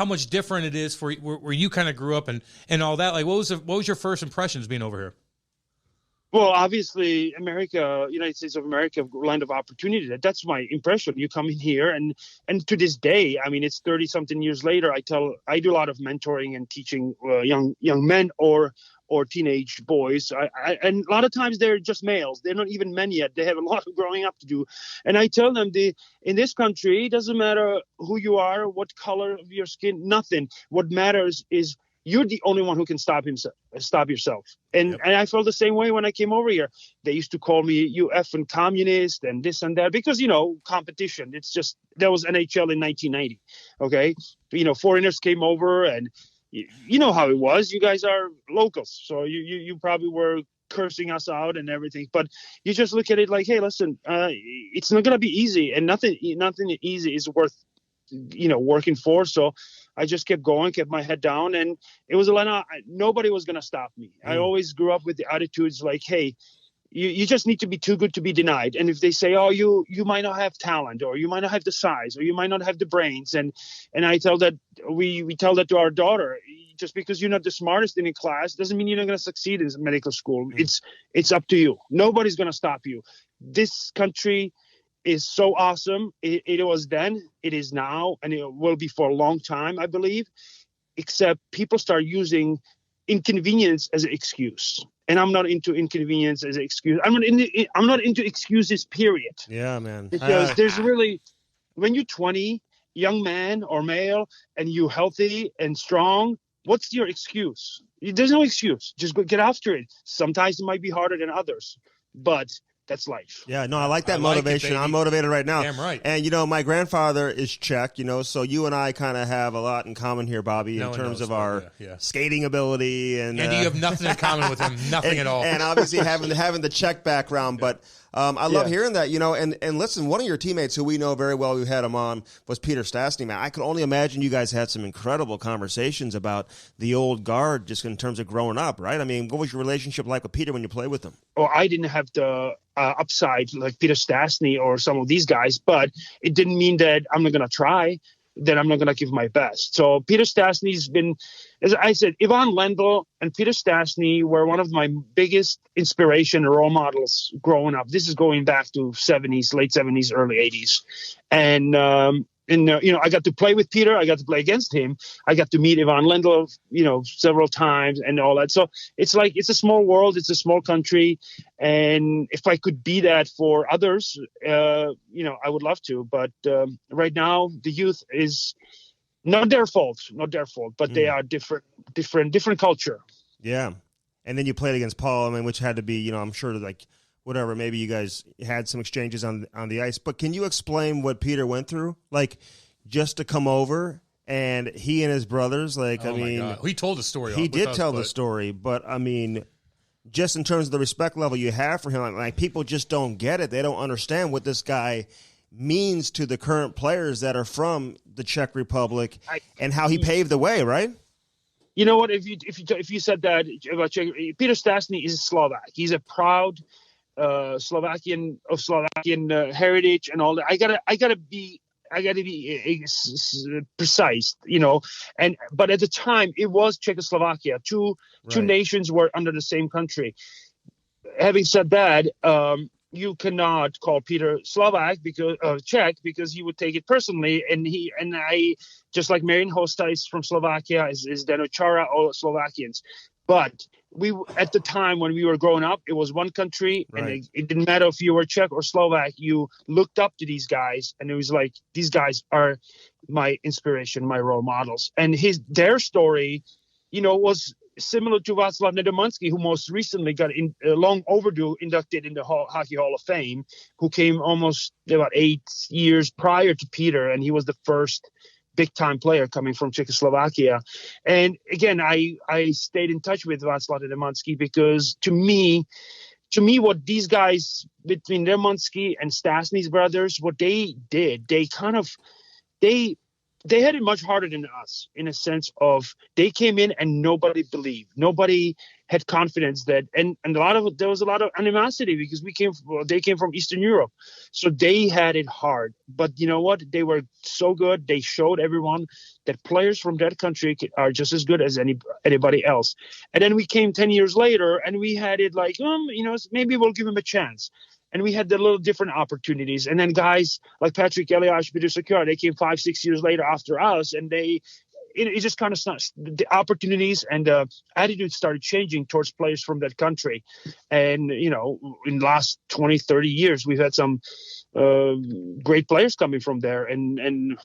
much different it is for where you kind of grew up and all that? Like, what was your first impressions being over here? Well, obviously, United States of America, land of opportunity. That's my impression. You come in here, and to this day, I mean, it's 30-something years later. I do a lot of mentoring and teaching young men or teenage boys. And a lot of times they're just males. They're not even men yet. They have a lot of growing up to do. And I tell them, in this country, it doesn't matter who you are, what color of your skin, nothing. What matters is you're the only one who can stop yourself. And I felt the same way when I came over here. They used to call me you effing communist and this and that because, competition. It's just, that was NHL in 1990. Okay. Foreigners came over and you know how it was. You guys are locals. So you probably were cursing us out and everything, but you just look at it like, hey, listen, it's not going to be easy, and nothing easy is worth, working for. So I just kept going, kept my head down, and it was nobody was going to stop me. I always grew up with the attitudes like, hey, you just need to be too good to be denied. And if they say, oh, you might not have talent, or you might not have the size, or you might not have the brains. And I tell that, we tell that to our daughter, just because you're not the smartest in a class doesn't mean you're not going to succeed in medical school. It's up to you. Nobody's going to stop you. This country is so awesome. It was then, it is now, and it will be for a long time, I believe, except people start using inconvenience as an excuse. And I'm not into inconvenience as an excuse. I'm not into excuses, period. Yeah, man. Because there's really, when you're 20, young man or male, and you're healthy and strong, what's your excuse? There's no excuse. Just go get after it. Sometimes it might be harder than others, but that's life. Yeah, no, I like that motivation. I'm motivated right now. Damn right. And, my grandfather is Czech, so you and I kind of have a lot in common here, Bobby, in terms of our skating ability. And you have nothing in common with him, nothing at all. And obviously having the Czech background. But I love hearing that, and listen, one of your teammates who we know very well, we had him on, was Peter Stastny, man. I could only imagine you guys had some incredible conversations about the old guard just in terms of growing up, right? I mean, what was your relationship like with Peter when you played with him? Well, I didn't have the upside like Peter Stastny or some of these guys, but it didn't mean that I'm not going to try, that I'm not going to give my best. So Peter Stastny's been, as I said, Ivan Lendl and Peter Stastny were one of my biggest inspiration and role models growing up. This is going back to late 70s, early 80s. And I got to play with Peter. I got to play against him. I got to meet Ivan Lendl, several times and all that. So it's like, it's a small world. It's a small country. And if I could be that for others, I would love to. But right now, the youth is not their fault, but they are different culture. Yeah. And then you played against Paul, which had to be, I'm sure like, whatever, maybe you guys had some exchanges on the ice. But can you explain what Peter went through? Like, just to come over and he and his brothers, like, my God. He told the story. He did tell the story, but, just in terms of the respect level you have for him, like people just don't get it. They don't understand what this guy means to the current players that are from the Czech Republic and how he paved the way, right? You know what? If you said that about Czech, Peter Stastny is Slovak. He's a proud Slovakian heritage and all that. I gotta be precise, but at the time it was Czechoslovakia. Two nations were under the same country. Having said that, you cannot call Peter Slovak because Czech, because he would take it personally, and I just like Marian Hosta is from Slovakia, is Dano Chara, all Slovakians. But at the time when we were growing up, it was one country, and it didn't matter if you were Czech or Slovak. You looked up to these guys, and it was like, these guys are my inspiration, my role models. And their story, was similar to Václav Nedomansky, who most recently got long overdue inducted in the Hockey Hall of Fame, who came almost about 8 years prior to Peter, and he was the first big-time player coming from Czechoslovakia. And again, I stayed in touch with Václav Nedomansky because to me, what these guys, between Nedomansky and Stastny's brothers, what they did, they they had it much harder than us, in a sense of they came in and nobody believed, nobody had confidence that, and there was a lot of animosity because they came from Eastern Europe, so they had it hard. But you know what? They were so good. They showed everyone that players from that country are just as good as anybody else. And then we came 10 years later, and we had it like, maybe we'll give him a chance. And we had the little different opportunities. And then guys like Patrick Elias, Peter Sakura, they came 5-6 years later after us, and it just kind of the opportunities and the attitude started changing towards players from that country. And, in the last 20, 30 years, we've had some great players coming from there. And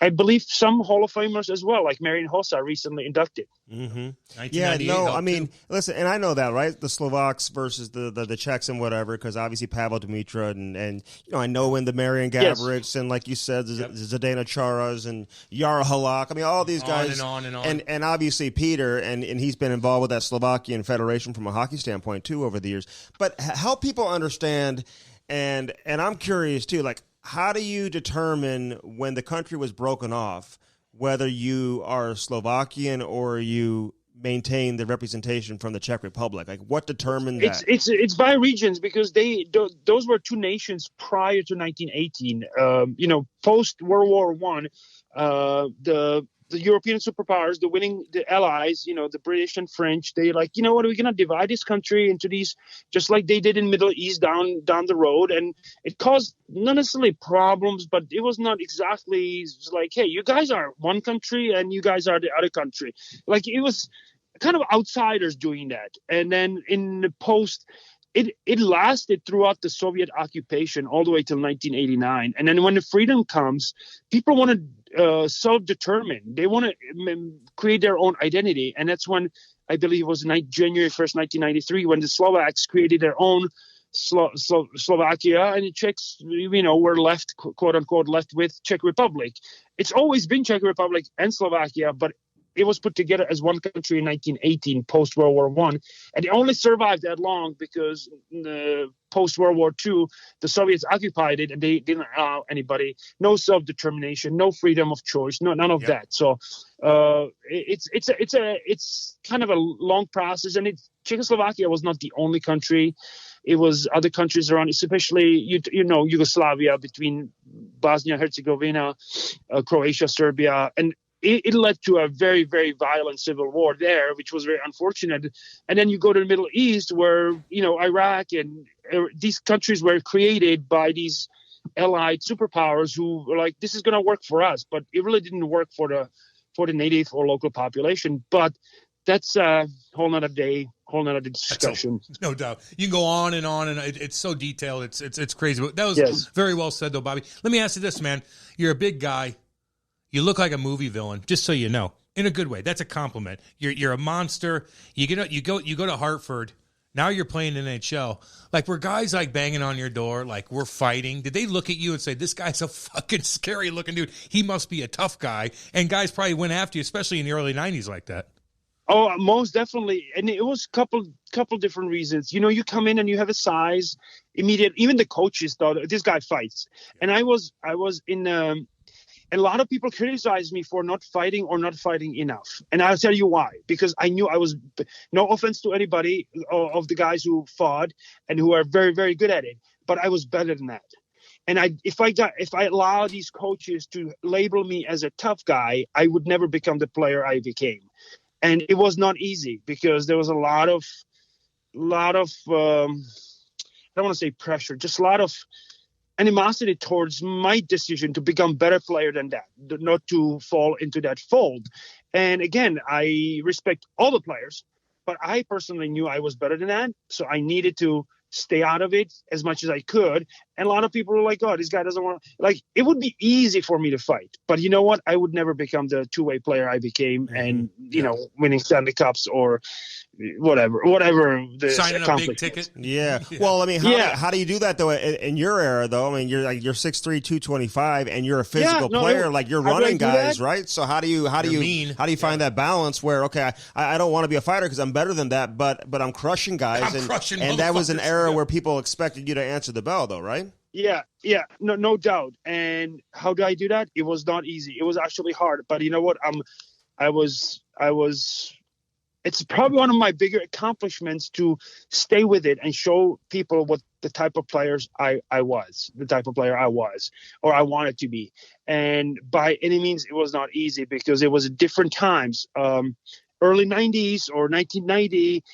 I believe some Hall of Famers as well, like Marian Hossa recently inducted. Mm-hmm. Yeah, no, I mean, listen, and I know that, right? The Slovaks versus the Czechs and whatever, because obviously Pavel Dimitra and I know when the Marian Gavricks and like you said, Zdeno Charas and Jaro Halak, I mean, all these guys. On. And obviously Peter, and he's been involved with that Slovakian Federation from a hockey standpoint too over the years. But help people understand, and I'm curious too, like how do you determine when the country was broken off, whether you are Slovakian or you maintain the representation from the Czech Republic? Like what determined that? It's by regions, because those were two nations prior to 1918. Post World War I, the European superpowers, the Allies, the British and French, they like, we're going to divide this country into these, just like they did in Middle East down the road. And it caused not necessarily problems, but it was not exactly like, hey, you guys are one country and you guys are the other country. Like it was kind of outsiders doing that. And then in the post, it lasted throughout the Soviet occupation all the way till 1989. And then when the freedom comes, people want to self-determine. They want to create their own identity. And that's when, I believe it was January 1st, 1993, when the Slovaks created their own Slovakia, and the Czechs, were left, quote unquote, left with Czech Republic. It's always been Czech Republic and Slovakia, but it was put together as one country in 1918, post World War I, and it only survived that long because post World War II, the Soviets occupied it, and they didn't allow anybody, no self-determination, no freedom of choice, none of that. So it's kind of a long process, and Czechoslovakia was not the only country. It was other countries around, especially Yugoslavia, between Bosnia, Herzegovina, Croatia, Serbia, and it led to a very, very violent civil war there, which was very unfortunate. And then you go to the Middle East, where Iraq and these countries were created by these allied superpowers who were like, this is going to work for us, but it really didn't work for the native or local population. But that's a whole nother day, whole nother discussion. No doubt. You can go on, and it's so detailed. It's crazy. But that was very well said, though, Bobby. Let me ask you this, man. You're a big guy. You look like a movie villain, just so you know, in a good way. That's a compliment. You're a monster. You go to Hartford. Now you're playing in NHL. Like, were guys like banging on your door, like we're fighting? Did they look at you and say, "This guy's a fucking scary looking dude. He must be a tough guy"? And guys probably went after you, especially in the early '90s, like that. Oh, most definitely. And it was couple different reasons. You come in and you have a size immediate. Even the coaches thought this guy fights. And I was in. And a lot of people criticized me for not fighting or not fighting enough. And I'll tell you why. Because I knew I was, no offense to anybody of the guys who fought and who are very, very good at it, but I was better than that. And if I allow these coaches to label me as a tough guy, I would never become the player I became. And it was not easy, because there was a lot of I don't want to say pressure, just a lot of animosity towards my decision to become a better player than that, not to fall into that fold. And again, I respect all the players, but I personally knew I was better than that. So I needed to stay out of it as much as I could. And a lot of people were like, oh, this guy doesn't want to, like, it would be easy for me to fight, but you know what? I would never become the two-way player I became, and, winning Stanley Cups or whatever the signing a big ticket. Yeah. Well, I mean, how do you do that though in your era though? I mean, you're 6'3", 225, and you're a physical player, like you're running guys, right? So how do you find that balance where, okay, I don't want to be a fighter because I'm better than that, but I'm crushing guys, and that was an era where people expected you to answer the bell though, right? Yeah, no doubt. And how do I do that? It was not easy. It was actually hard. But you know what? I was. It's probably one of my bigger accomplishments to stay with it and show people what the type of players I was, the type of player I was, or I wanted to be. And by any means, it was not easy because it was different times. Early 90s or 1990.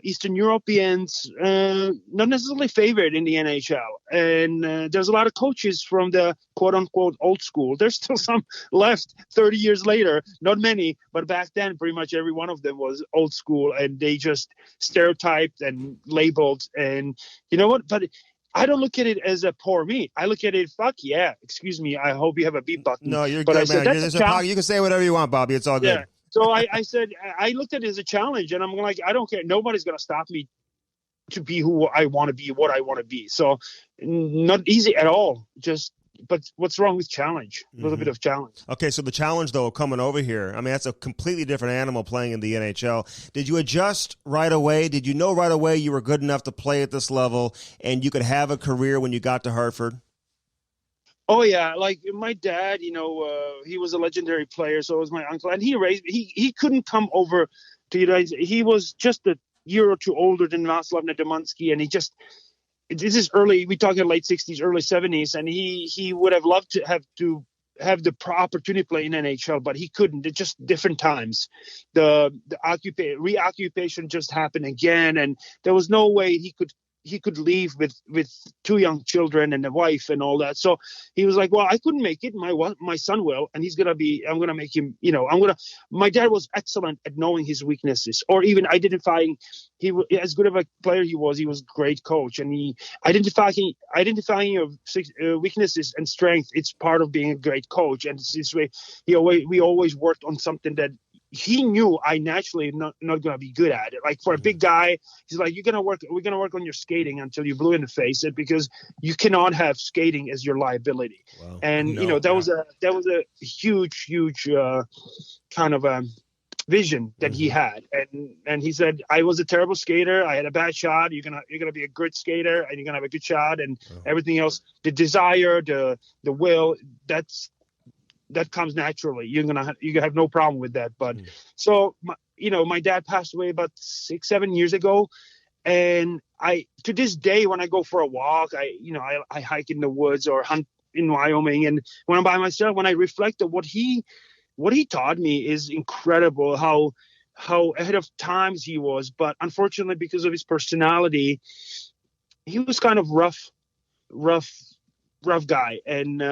Eastern Europeans not necessarily favored in the NHL, and there's a lot of coaches from the quote-unquote old school. There's still some left 30 years later, not many, but back then pretty much every one of them was old school, and they just stereotyped and labeled. And you know what? But I don't look at it as a poor me. I look at it, fuck yeah, excuse me, I hope you have a beep button. No, you're but good, I said, man. You can say whatever you want, Bobby. It's all good. Yeah. So I said, I looked at it as a challenge, and I'm like, I don't care. Nobody's going to stop me to be who I want to be, what I want to be. So not easy at all. But what's wrong with challenge? A little bit of challenge. Okay, so the challenge, though, coming over here, I mean, that's a completely different animal playing in the NHL. Did you adjust right away? Did you know right away you were good enough to play at this level and you could have a career when you got to Hartford? Oh yeah, like my dad, he was a legendary player, so was my uncle, and he couldn't come over to the United States. He was just a year or two older than Václav Nedomanský, and this is early, we talking late 60s, early 70s, and he would have loved to have the opportunity to play in NHL, but he couldn't. It's just different times. The reoccupation just happened again, and there was no way he could leave with two young children and a wife and all that. So he was like, well, I couldn't make it. My son will, and I'm going to make him, my dad was excellent at knowing his weaknesses or even identifying. As good of a player he was a great coach, and he identifying weaknesses and strength. It's part of being a great coach. And it's this way, we always worked on something that he knew I naturally not going to be good at it. Like for a big guy, he's like, we're going to work on your skating until you blue in the face it, because you cannot have skating as your liability. Wow. And that was a huge kind of a vision that he had. And he said, I was a terrible skater. I had a bad shot. You're going to be a good skater, and you're going to have a good shot, and everything else, the desire, the will, that comes naturally. You have no problem with that. But so my dad passed away about 6-7 years ago, and to this day when I go for a walk, I hike in the woods or hunt in Wyoming, and when I'm by myself, when I reflect on what he taught me is incredible. How ahead of times he was, but unfortunately because of his personality, he was kind of rough guy, and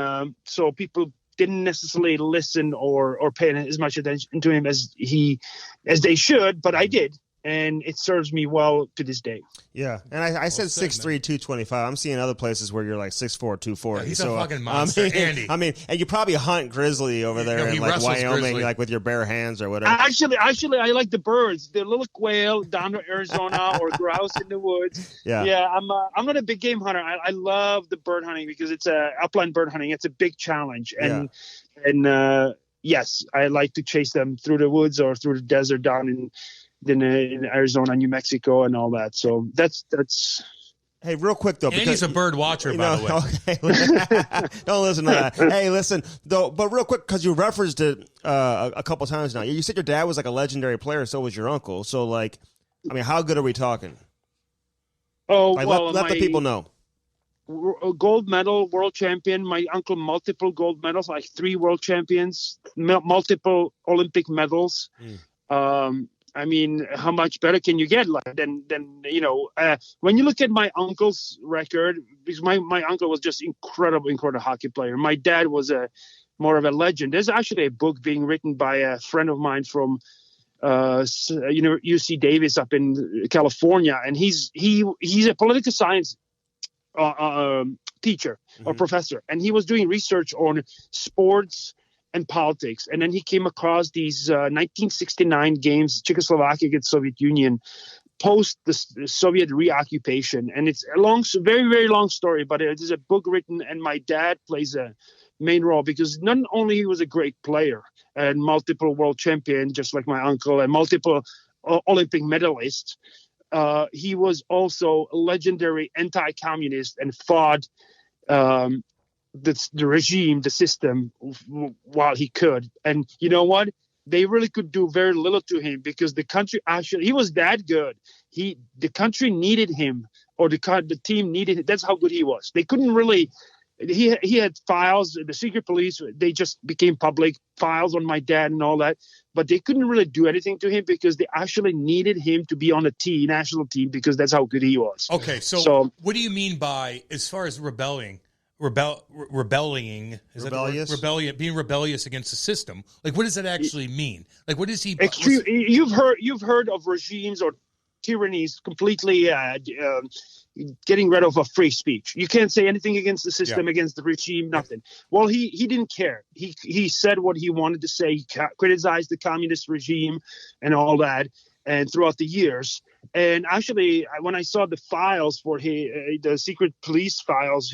so people didn't necessarily listen or pay as much attention to him as they should, but I did. And it serves me well to this day. Yeah, and I said 6'3", 225. I'm seeing other places where you're like 6'4", 240. Yeah, he's a fucking monster, Andy. I mean, and you probably hunt grizzly over there in like Wyoming, grizzly, like with your bare hands or whatever. Actually, I like the birds, the little quail down to Arizona or grouse in the woods. Yeah. I'm not a big game hunter. I love the bird hunting because it's upland bird hunting. It's a big challenge, and yes, I like to chase them through the woods or through the desert down in Arizona, New Mexico, and all that. So that's. Hey, real quick though, because he's a bird watcher, by the way. Okay. Don't listen to that. Hey, listen though, but real quick, because you referenced it a couple times now. You said your dad was like a legendary player, so was your uncle. So, like, I mean, how good are we talking? Oh, like, well, let the people know. Gold medal, world champion. My uncle, multiple gold medals, like 3 world champions, multiple Olympic medals. I mean, how much better can you get than when you look at my uncle's record, because my uncle was just incredible hockey player. My dad was more of a legend. There's actually a book being written by a friend of mine from UC Davis up in California, and he's a political science teacher or professor, and he was doing research on sports and politics, and then he came across these 1969 games, Czechoslovakia against Soviet Union, post the Soviet reoccupation, and it's a very, very long story, but it is a book written, and my dad plays a main role because not only he was a great player and multiple world champion, just like my uncle, and multiple Olympic medalist, he was also a legendary anti-communist and fought the regime, the system, while he could. And you know what? They really could do very little to him because the country actually, he was that good. The country needed him, or the team needed him. That's how good he was. They couldn't really. He had files. The secret police, they just became public files on my dad and all that. But they couldn't really do anything to him because they actually needed him to be on the national team, because that's how good he was. Okay, so what do you mean by, as far as rebelling? Rebellion, being rebellious against the system. Like, what does that actually mean? Like, what is he? Extreme. You've heard of regimes or tyrannies completely getting rid of a free speech. You can't say anything against the system, against the regime, nothing. Well, he didn't care. He said what he wanted to say. He criticized the communist regime and all that, and throughout the years. And actually, when I saw the files for the secret police files,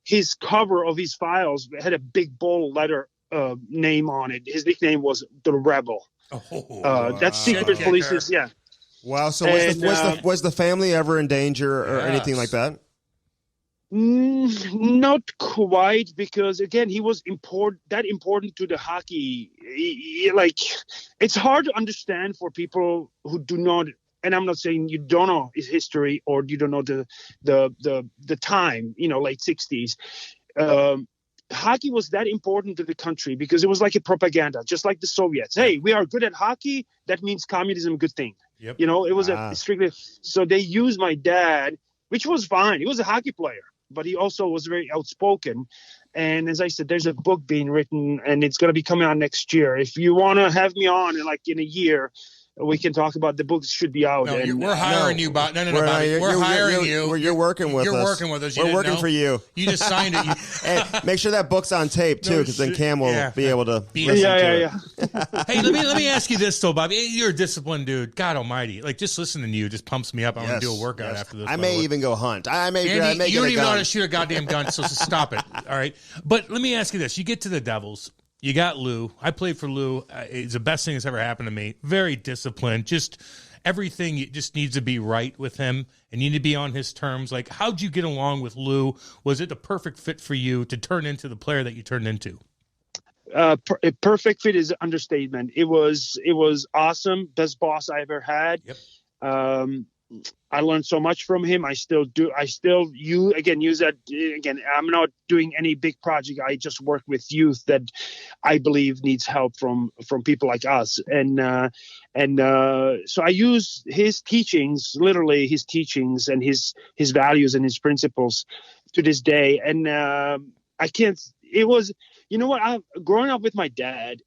his cover of his files had a big bold letter name on it. His nickname was the Rebel. That's secret police. Yeah. Wow. So was the family ever in danger or anything like that? Not quite, because again, he was important to the hockey. Like, it's hard to understand for people who do not. And I'm not saying you don't know his history or you don't know the time, late 60s. Hockey was that important to the country because it was like a propaganda, just like the Soviets. Hey, we are good at hockey. That means communism, good thing. Yep. It was a strictly. So they used my dad, which was fine. He was a hockey player, but he also was very outspoken. And as I said, there's a book being written, and it's going to be coming out next year. If you want to have me on in a year, we can talk about the books. Should be out. No, we're hiring you, Bob. No, Bobby. We're hiring you. You're working with us. You're working with us. We're working for you. You just signed it. And make sure that book's on tape too, because then Cam will be able to listen to it. Hey, let me ask you this though, Bobby. You're a disciplined dude. God Almighty, like just listening to you just pumps me up. I want to do a workout after this. I may even go hunt. I may you don't get a even gun. know how to shoot a goddamn gun, so stop it. All right, but let me ask you this: you get to the Devils. You got Lou. I played for Lou. It's the best thing that's ever happened to me. Very disciplined. Just everything just needs to be right with him and you need to be on his terms. Like, how'd you get along with Lou? Was it the perfect fit for you to turn into the player that you turned into? A perfect fit is an understatement. It was awesome. Best boss I ever had. Yep. I learned so much from him. I still use that. Again, I'm not doing any big project. I just work with youth that I believe needs help from people like us. And so I use his teachings, literally his teachings and his values and his principles to this day. And I can't, it was, growing up with my dad,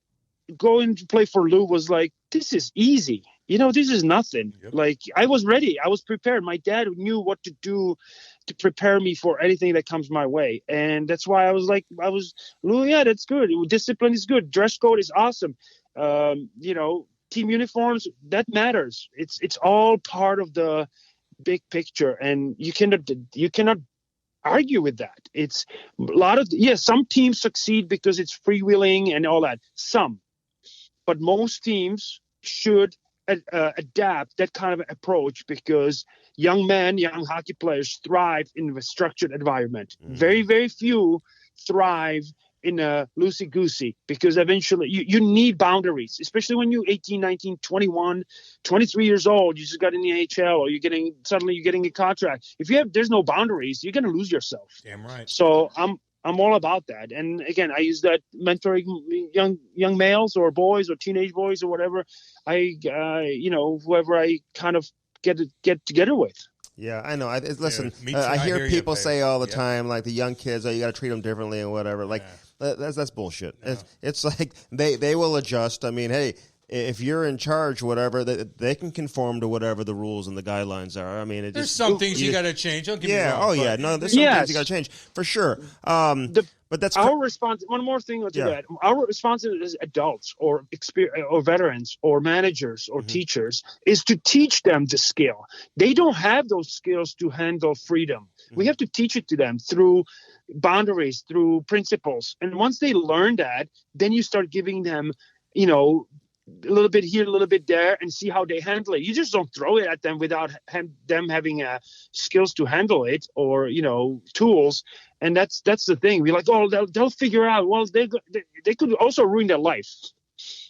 going to play for Lou was like, this is easy. This is nothing. Yep. Like, I was ready. I was prepared. My dad knew what to do to prepare me for anything that comes my way. And that's why Lou, yeah, that's good. Discipline is good. Dress code is awesome. Team uniforms, that matters. It's all part of the big picture. And you cannot argue with that. It's a lot of, some teams succeed because it's freewheeling and all that. Some. But most teams should adapt that kind of approach because young hockey players thrive in a structured environment. Very, very few thrive in a loosey-goosey because eventually you need boundaries, especially when you're 18, 19, 21, 23 years old. You just got in the AHL or you're getting a contract. There's no boundaries, you're going to lose yourself. Damn right. So I'm all about that. And again, I use that mentoring young males or boys or teenage boys or whatever. Whoever I kind of get together with. Yeah, I know. Listen, I hear people say all the time, like the young kids, you got to treat them differently and whatever. Like that's bullshit. No. It's like they will adjust. I mean, hey, if you're in charge, whatever, they can conform to whatever the rules and the guidelines are. I mean, there's some things you got to change. Don't get me wrong. There's some things you got to change for sure. But that's our response. One more thing to that. Our responsibility as adults or veterans or managers or teachers is to teach them the skill. They don't have those skills to handle freedom. We have to teach it to them through boundaries, through principles. And once they learn that, then you start giving them, a little bit here, a little bit there, and see how they handle it. You just don't throw it at them without them having skills to handle it, or tools. And that's the thing. We're like, oh, they'll figure out. Well, they could also ruin their life.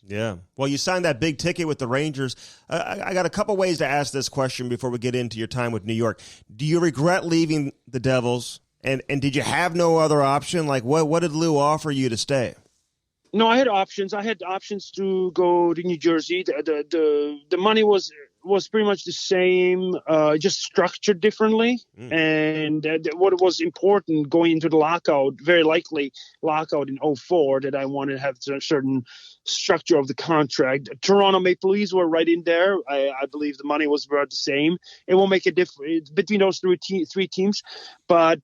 Yeah. Well, you signed that big ticket with the Rangers. I got a couple ways to ask this question before we get into your time with New York. Do you regret leaving the Devils? And did you have no other option? Like, what did Lou offer you to stay? No, I had options. I had options to go to New Jersey. The money was pretty much the same, just structured differently. And what was important going into the lockout, very likely lockout in 2004, that I wanted to have a certain structure of the contract. Toronto Maple Leafs were right in there. I believe the money was about the same. It won't make a difference between those three teams. But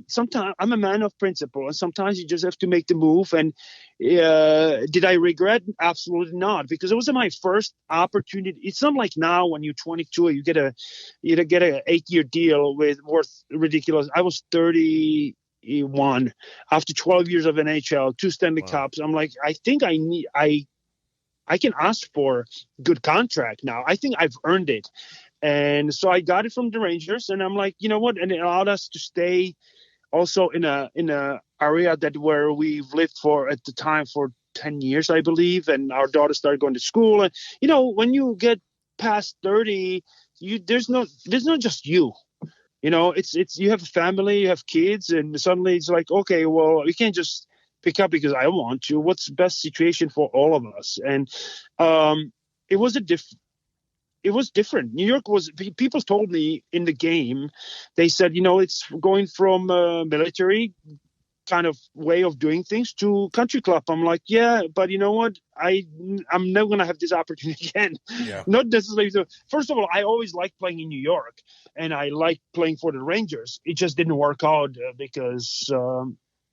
sometimes I'm a man of principle, and sometimes you just have to make the move. And did I regret? Absolutely not, because it was my first opportunity. It's not like now when you're 22, you get a 8-year deal worth ridiculous. I was 31 after 12 years of NHL, 2 Stanley Cups. I'm like, I think I can ask for good contract now. I think I've earned it. And so I got it from the Rangers, and I'm like, you know what? And it allowed us to stay also in a area where we've lived for at the time for 10 years, I believe. And our daughter started going to school. And, when you get past 30, there's not just you. It's you have a family, you have kids, and suddenly it's like, okay, well, you can't just pick up because I want to. What's the best situation for all of us? And it was different. New York people told me in the game, they said, it's going from military kind of way of doing things to country club. I'm like, yeah, but you know what? I'm never going to have this opportunity again. Yeah. Not necessarily. First of all, I always liked playing in New York, and I liked playing for the Rangers. It just didn't work out because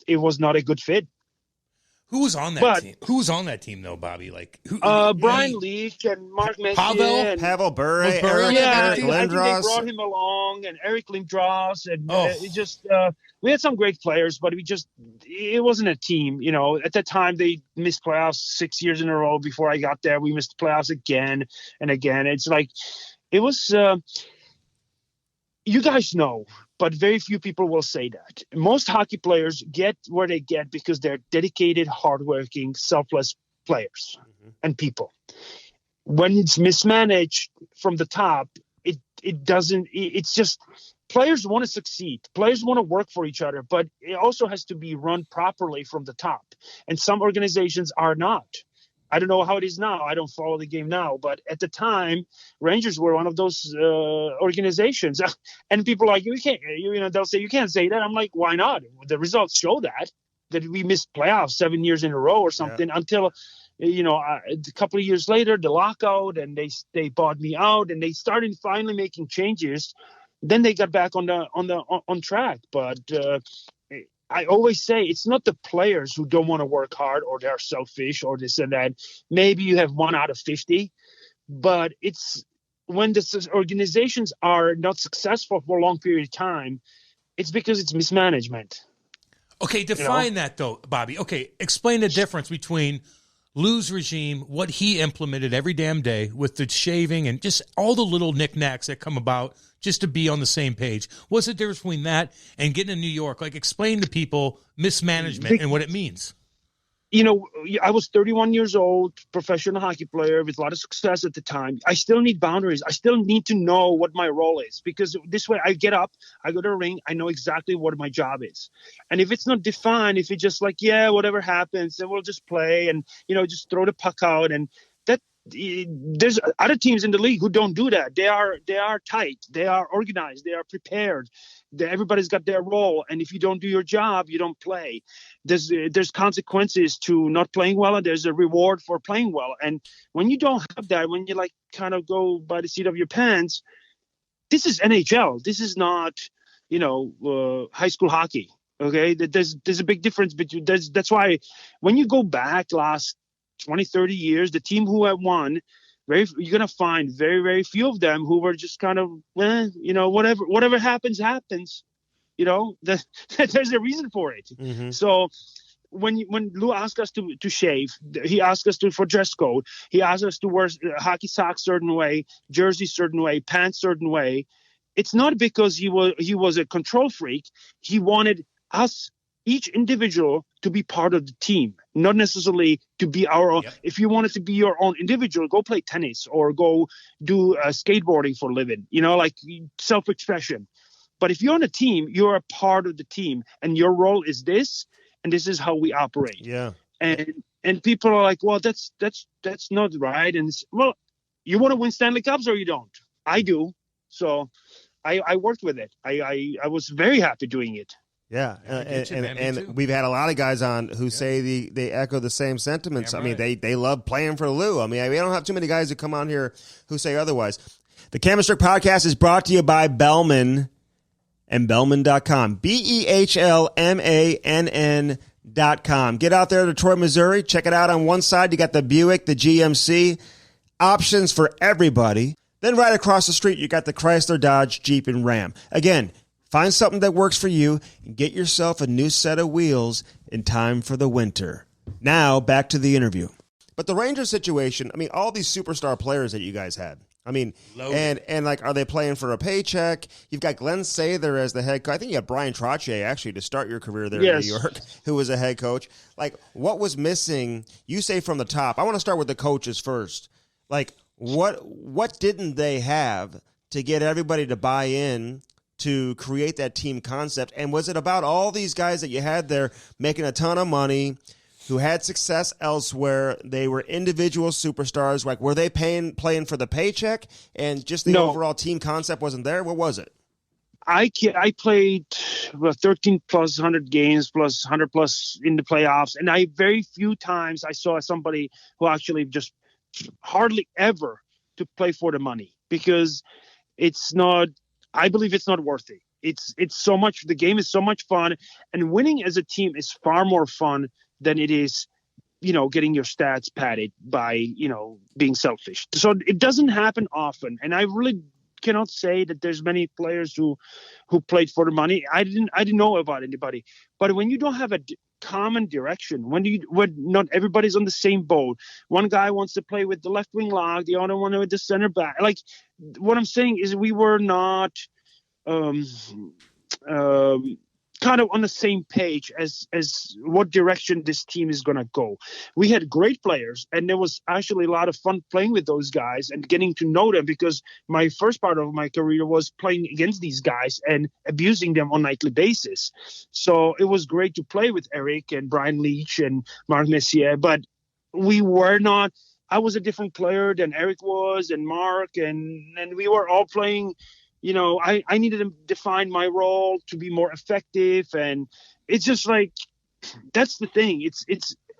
it was not a good fit. Who was on that team? Who was on that team, though, Bobby? Like Brian Leach and Mark Messier. Pavel Bure. Eric Lindros. I think they brought him along, and Eric Lindros. And we had some great players, but it wasn't a team. At that time, they missed playoffs 6 years in a row. Before I got there, we missed playoffs again and again. It's like, it was, you guys know, but very few people will say that. Most hockey players get where they get because they're dedicated, hardworking, selfless players and people. When it's mismanaged from the top, it doesn't. It's just players want to succeed. Players want to work for each other, but it also has to be run properly from the top. And some organizations are not. I don't know how it is now. I don't follow the game now, but at the time, Rangers were one of those organizations. And people are like, you can't. They'll say you can't say that. I'm like, why not? The results show that we missed playoffs 7 years in a row or something until, a couple of years later, the lockout, and they bought me out, and they started finally making changes. Then they got back on track, but. I always say it's not the players who don't want to work hard or they're selfish or this and that. Maybe you have 1 out of 50, but it's when the organizations are not successful for a long period of time, it's because it's mismanagement. Okay, define that though, Bobby. Okay, explain the difference between Lou's regime, what he implemented every damn day with the shaving and just all the little knickknacks that come about just to be on the same page. What's the difference between that and getting to New York? Like, explain to people mismanagement and what it means. I was 31 years old, professional hockey player with a lot of success at the time. I still need boundaries. I still need to know what my role is, because this way I get up, I go to the ring, I know exactly what my job is. And if it's not defined, if it's just like, whatever happens, then we'll just play and, just throw the puck out, and there's other teams in the league who don't do that. They are tight. They are organized. They are prepared. Everybody's got their role. And if you don't do your job, you don't play. There's consequences to not playing well, and there's a reward for playing well. And when you don't have that, when you kind of go by the seat of your pants, this is NHL. This is not, high school hockey. Okay. There's a big difference between that's why when you go back last 20, 30 years, the team who have won, you're going to find very, very few of them who were just kind of, whatever happens. There's a reason for it. Mm-hmm. So when Lou asked us to shave, he asked us for dress code. He asked us to wear hockey socks certain way, jersey certain way, pants certain way. It's not because he was a control freak. He wanted us, each individual, to be part of the team, not necessarily to be our own. Yep. If you wanted to be your own individual, go play tennis or go do skateboarding for a living, like self-expression. But if you're on a team, you're a part of the team, and your role is this, and this is how we operate. Yeah. And people are like, well, that's not right. And well, you want to win Stanley Cups or you don't? I do. So I worked with it. I was very happy doing it. Yeah, and we've had a lot of guys on who say they echo the same sentiments. Yeah, I mean, they love playing for Lou. I mean, we don't have too many guys who come on here who say otherwise. The Cam Strick Podcast is brought to you by Bellman and Bellman.com. BEHLMANN.com. Get out there to Detroit, Missouri. Check it out. On one side, you got the Buick, the GMC. Options for everybody. Then right across the street, you got the Chrysler, Dodge, Jeep, and Ram. Again, find something that works for you and get yourself a new set of wheels in time for the winter. Now, back to the interview. But the Rangers situation, I mean, all these superstar players that you guys had. I mean, and like, are they playing for a paycheck? You've got Glenn Sather as the head coach. I think you have Brian Trottier, actually, to start your career there in New York, who was a head coach. Like, what was missing? You say from the top. I want to start with the coaches first. Like, what didn't they have to get everybody to buy in to create that team concept? And was it about all these guys that you had there making a ton of money, who had success elsewhere? They were individual superstars. Like, were they playing for the paycheck, and just the overall team concept wasn't there? What was it? I played 13 plus 100 games plus 100 plus in the playoffs, and very few times I saw somebody who actually just hardly ever to play for the money, because I believe it's not worth it. It's so much, the game is so much fun, and winning as a team is far more fun than it is, getting your stats padded by, being selfish. So it doesn't happen often. And I really cannot say that there's many players who played for the money. I didn't know about anybody. But when you don't have a common direction, when not everybody's on the same boat, one guy wants to play with the left wing lock, the other one with the center back. Like, what I'm saying is we were not kind of on the same page as what direction this team is going to go. We had great players, and there was actually a lot of fun playing with those guys and getting to know them, because my first part of my career was playing against these guys and abusing them on a nightly basis. So it was great to play with Eric and Brian Leach and Mark Messier, but we were not – I was a different player than Eric was and Mark, and we were all playing – I needed to define my role to be more effective. And it's just like, that's the thing. It's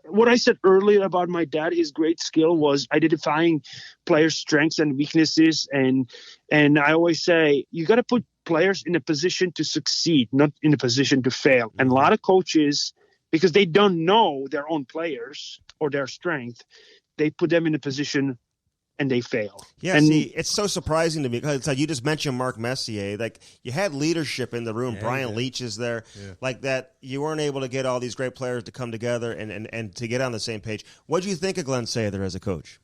what I said earlier about my dad. His great skill was identifying players' strengths and weaknesses. And I always say, you got to put players in a position to succeed, not in a position to fail. And a lot of coaches, because they don't know their own players or their strength, they put them in a position and they fail. Yeah, and see, it's so surprising to me, because it's like you just mentioned Mark Messier. Like, you had leadership in the room. Yeah, Brian Leach is there. Yeah. Like that, you weren't able to get all these great players to come together and to get on the same page. What do you think of Glenn Sather as a coach?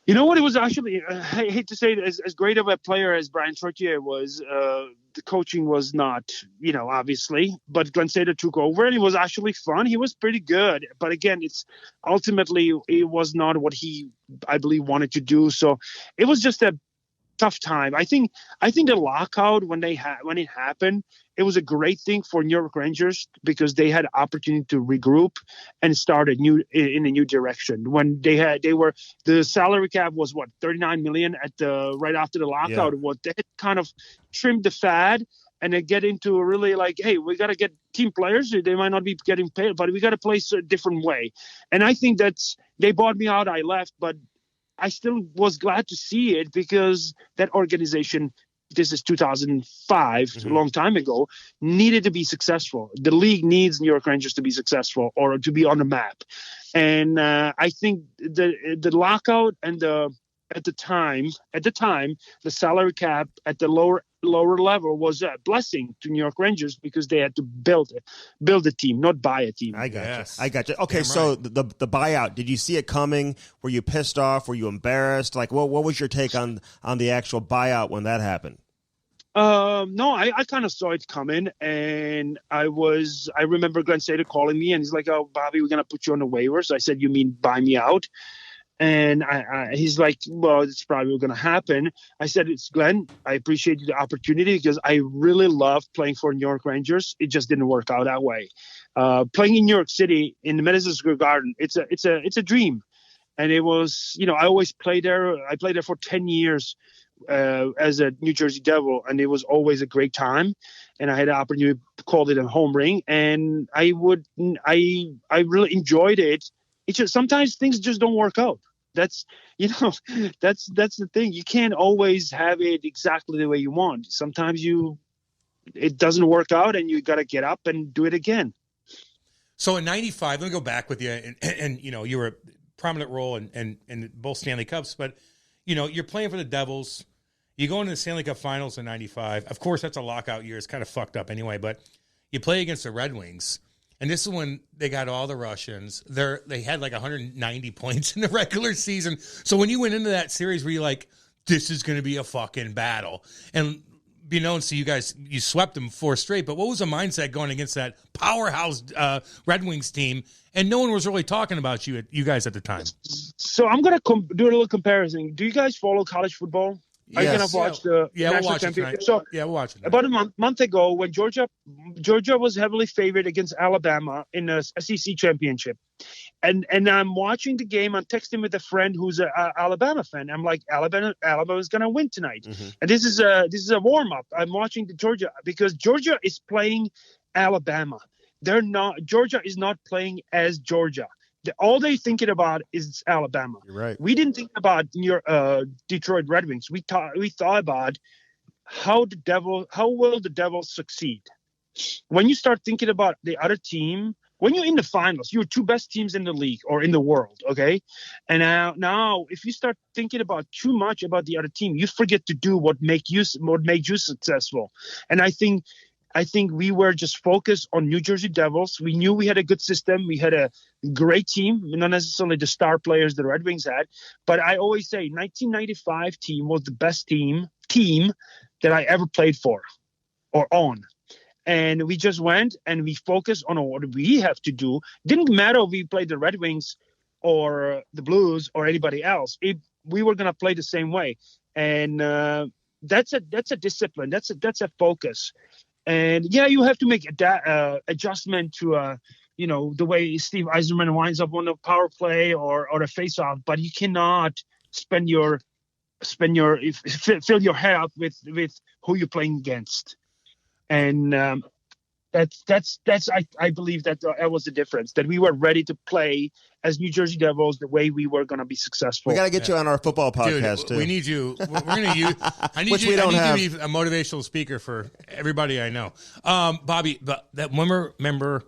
You know what? It was actually, I hate to say it, as great of a player as Brian Trottier was, the coaching was not, obviously, but Glenn Sather took over, and it was actually fun. He was pretty good. But again, ultimately, it was not what he, I believe, wanted to do. So it was just a tough time. I think the lockout, when it happened, it was a great thing for New York Rangers, because they had opportunity to regroup and start in a new direction. When the salary cap was $39 million right after the lockout. What they had kind of trimmed the fad and then get into really like, hey, we got to get team players. They might not be getting paid, but we got to play a different way. And I think they bought me out. I left, but I still was glad to see it, because that organization, this is 2005, a long time ago, needed to be successful. The league needs New York Rangers to be successful or to be on the map. And I think the lockout and at the time, the salary cap at the lower lower level was a blessing to New York Rangers because they had to build a team, not buy a team. I got Yes. you. Okay, Damn so right. the buyout, did you see it coming? Were you pissed off? Were you embarrassed? Like, what was your take on the actual buyout when that happened? No, I kind of saw it coming, and I remember Glenn Sader calling me, and he's like, "Oh, Bobby, we're gonna put you on the waivers." I said, "You mean buy me out?" And he's like, "Well, it's probably going to happen." I said, "It's Glenn. I appreciate the opportunity because I really love playing for New York Rangers. It just didn't work out that way. Playing in New York City in the Madison Square Garden, it's a dream, and it was, I always played there. I played there for 10 years as a New Jersey Devil, and it was always a great time. And I had the opportunity to call it a home ring, and I really enjoyed it. It's just sometimes things just don't work out. That's the thing. You can't always have it exactly the way you want. Sometimes it doesn't work out, and you got to get up and do it again. So in '95, let me go back with you, and you were a prominent role in both Stanley Cups, but you're playing for the Devils. You go into the Stanley Cup Finals in '95. Of course, that's a lockout year. It's kind of fucked up anyway, but you play against the Red Wings. And this is when they got all the Russians. They had like 190 points in the regular season. So when you went into that series, were you like, this is going to be a fucking battle? And be known to you guys, you swept them 4 straight. But what was the mindset going against that powerhouse Red Wings team? And no one was really talking about you guys at the time. So I'm going to do a little comparison. Do you guys follow college football? Yes. Are you going to watch the national championship? So we'll watch it. About a month ago, when Georgia was heavily favored against Alabama in the SEC championship, and I'm watching the game. I'm texting with a friend who's an Alabama fan. I'm like, Alabama is going to win tonight, and this is a warm up. I'm watching the Georgia because Georgia is playing Alabama. Georgia is not playing as Georgia. All they're thinking about is Alabama. You're right. We didn't think about Detroit Red Wings. We thought about how will the Devils succeed. When you start thinking about the other team, when you're in the finals, you're 2 best teams in the league or in the world, okay? And now if you start thinking about too much about the other team, you forget to do what made you successful. And I think we were just focused on New Jersey Devils. We knew we had a good system. We had a great team, not necessarily the star players the Red Wings had. But I always say 1995 team was the best team that I ever played for or on. And we just went and we focused on what we have to do. Didn't matter if we played the Red Wings or the Blues or anybody else. We were going to play the same way. And that's a discipline. That's a focus. And yeah, you have to make adjustment to the way Steve Yzerman winds up on the power play or a face-off, but you cannot fill your head up with who you're playing against. And I believe that was the difference, that we were ready to play as New Jersey Devils the way we were going to be successful. We got to get you on our football podcast, Dude, too. we need you. We're going to use. I need Which you. we don't I need have. you to be a motivational speaker for everybody I know. Bobby, but that remember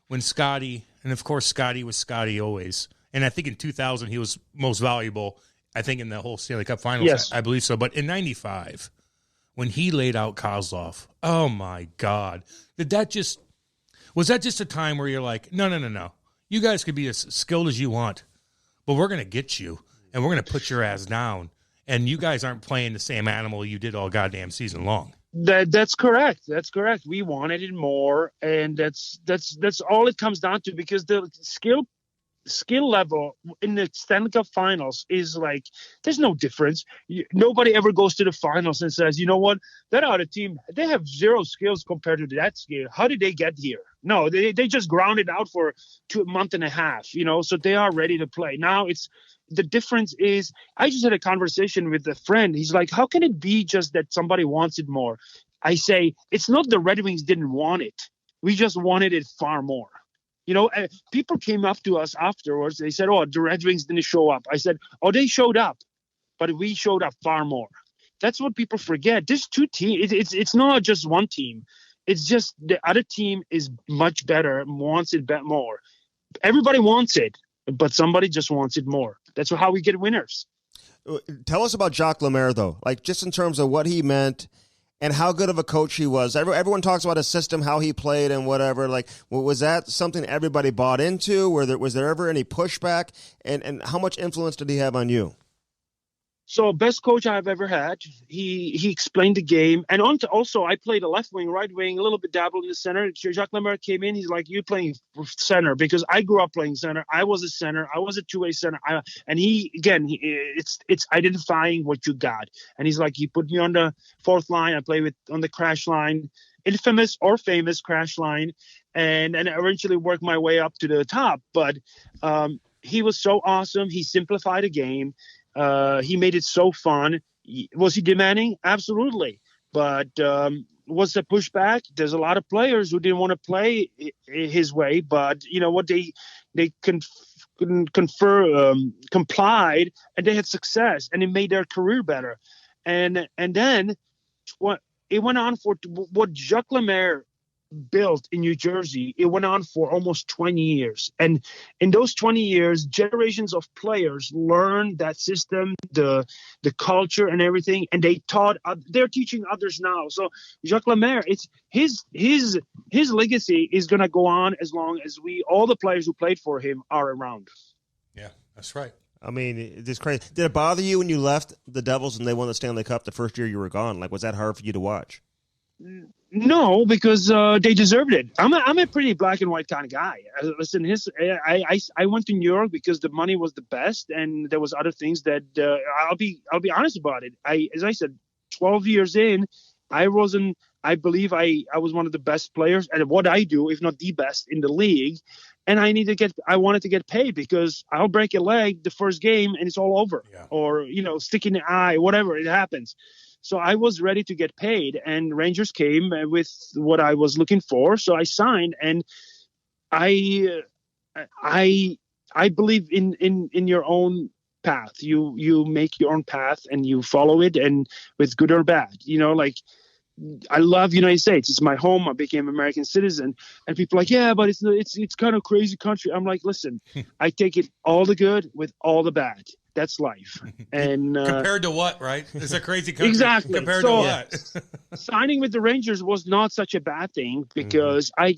when Scotty, and of course Scotty was Scotty always, and I think in 2000 he was most valuable. I think in the whole Stanley Cup Finals, Yes. I believe so. But in '95, when he laid out Kozlov, oh my God, was that just a time where you're like, no. You guys could be as skilled as you want, but we're going to get you, and we're going to put your ass down, and you guys aren't playing the same animal you did all goddamn season long. That's correct. That's correct. We wanted it more, and that's all it comes down to, because the skill level in the Stanley Cup Finals is like, there's no difference. Nobody ever goes to the finals and says, you know what, that other team, they have 0 skills compared to that skill. How did they get here? No, they just grounded out for a month and a half, so they are ready to play. Now the difference is, I just had a conversation with a friend. He's like, how can it be just that somebody wants it more? I say, it's not the Red Wings didn't want it. We just wanted it far more. People came up to us afterwards. They said, oh, the Red Wings didn't show up. I said, oh, they showed up, but we showed up far more. That's what people forget. There's 2 teams. It's not just one team. It's just the other team is much better, wants it more. Everybody wants it, but somebody just wants it more. That's how we get winners. Tell us about Jacques Lemaire, though, like just in terms of what he meant and how good of a coach he was. Everyone talks about his system, how he played and whatever. Like, was that something everybody bought into? Was there ever any pushback? And how much influence did he have on you? So best coach I've ever had. He explained the game. And also I played a left wing, right wing, a little bit dabbled in the center. Jacques Lemaire came in. He's like, you're playing center, because I grew up playing center. I was a center. I was a two-way center. It's identifying what you got. And he's like, he put me on the fourth line. I play on the crash line, infamous or famous crash line. And I eventually worked my way up to the top. But he was so awesome. He simplified the game. He made it so fun. Was he demanding? Absolutely. But was the pushback? There's a lot of players who didn't want to play his way, but you know what? They complied, and they had success, and it made their career better. And then what it went on for what Jacques Lemaire built in New Jersey, it went on for almost 20 years. And in those 20 years, generations of players learned that system, the culture and everything, and they're teaching others now. So Jacques Lemaire, it's his legacy is going to go on as long as all the players who played for him are around. Yeah, that's right. I mean, it's crazy. Did it bother you when you left the Devils and they won the Stanley Cup the first year you were gone? Like, was that hard for you to watch? No, because they deserved it. I'm a pretty black and white kind of guy. Listen, I went to New York because the money was the best, and there was other things that I'll be honest about it. As I said, 12 years in, I believe I was one of the best players at what I do, if not the best in the league. And I wanted to get paid, because I'll break a leg the first game and it's all over, or stick in the eye, whatever, it happens. So I was ready to get paid, and Rangers came with what I was looking for. So I signed, and I believe in your own path. You make your own path and you follow it, and with good or bad. Like, I love United States. It's my home. I became an American citizen, and people are like, yeah, but it's kind of crazy country. I'm like, listen, I take it all the good with all the bad. That's life. And compared to what, right? It's a crazy country. Exactly. Compared to what? Signing with the Rangers was not such a bad thing, because I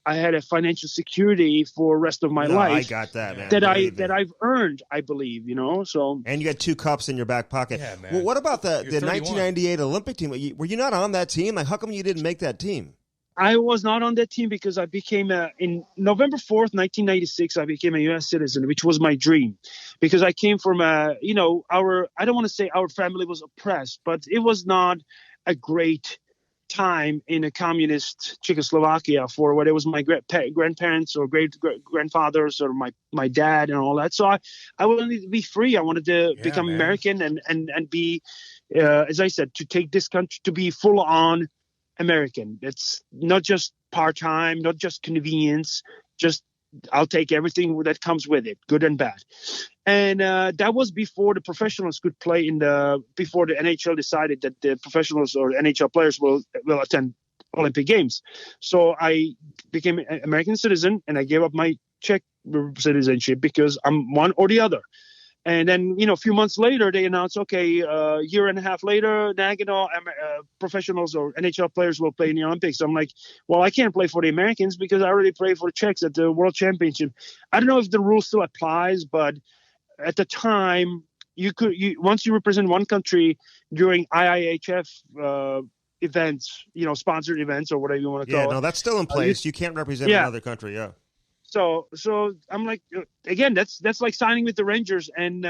had a financial security for the rest of my life. I got that, man. That I've earned, I believe, So. And you got 2 cups in your back pocket. Yeah, man. Well, what about the 1998 Olympic team? Were you not on that team? Like, how come you didn't make that team? I was not on that team because I became in November 4th, 1996, I became a U.S. citizen, which was my dream, because I came from I don't want to say our family was oppressed, but it was not a great time in a communist Czechoslovakia for what it was my grandparents or great grandfathers or my dad and all that. So I wanted to be free. I wanted to become American and be, as I said, to take this country to be full on American. It's not just part-time, not just convenience, just I'll take everything that comes with it, good and bad. And that was before the professionals could play before the NHL decided that the professionals or NHL players will attend Olympic Games. So I became an American citizen, and I gave up my Czech citizenship because I'm one or the other. And then, a few months later, they announced, okay, a year and a half later, Nagano professionals or NHL players will play in the Olympics. So I'm like, well, I can't play for the Americans because I already played for the Czechs at the World Championship. I don't know if the rule still applies, but at the time, once you represent one country during IIHF events, sponsored events or whatever you want to call it. Yeah, no, that's still in place. You can't represent another country, So I'm like, again, that's like signing with the Rangers and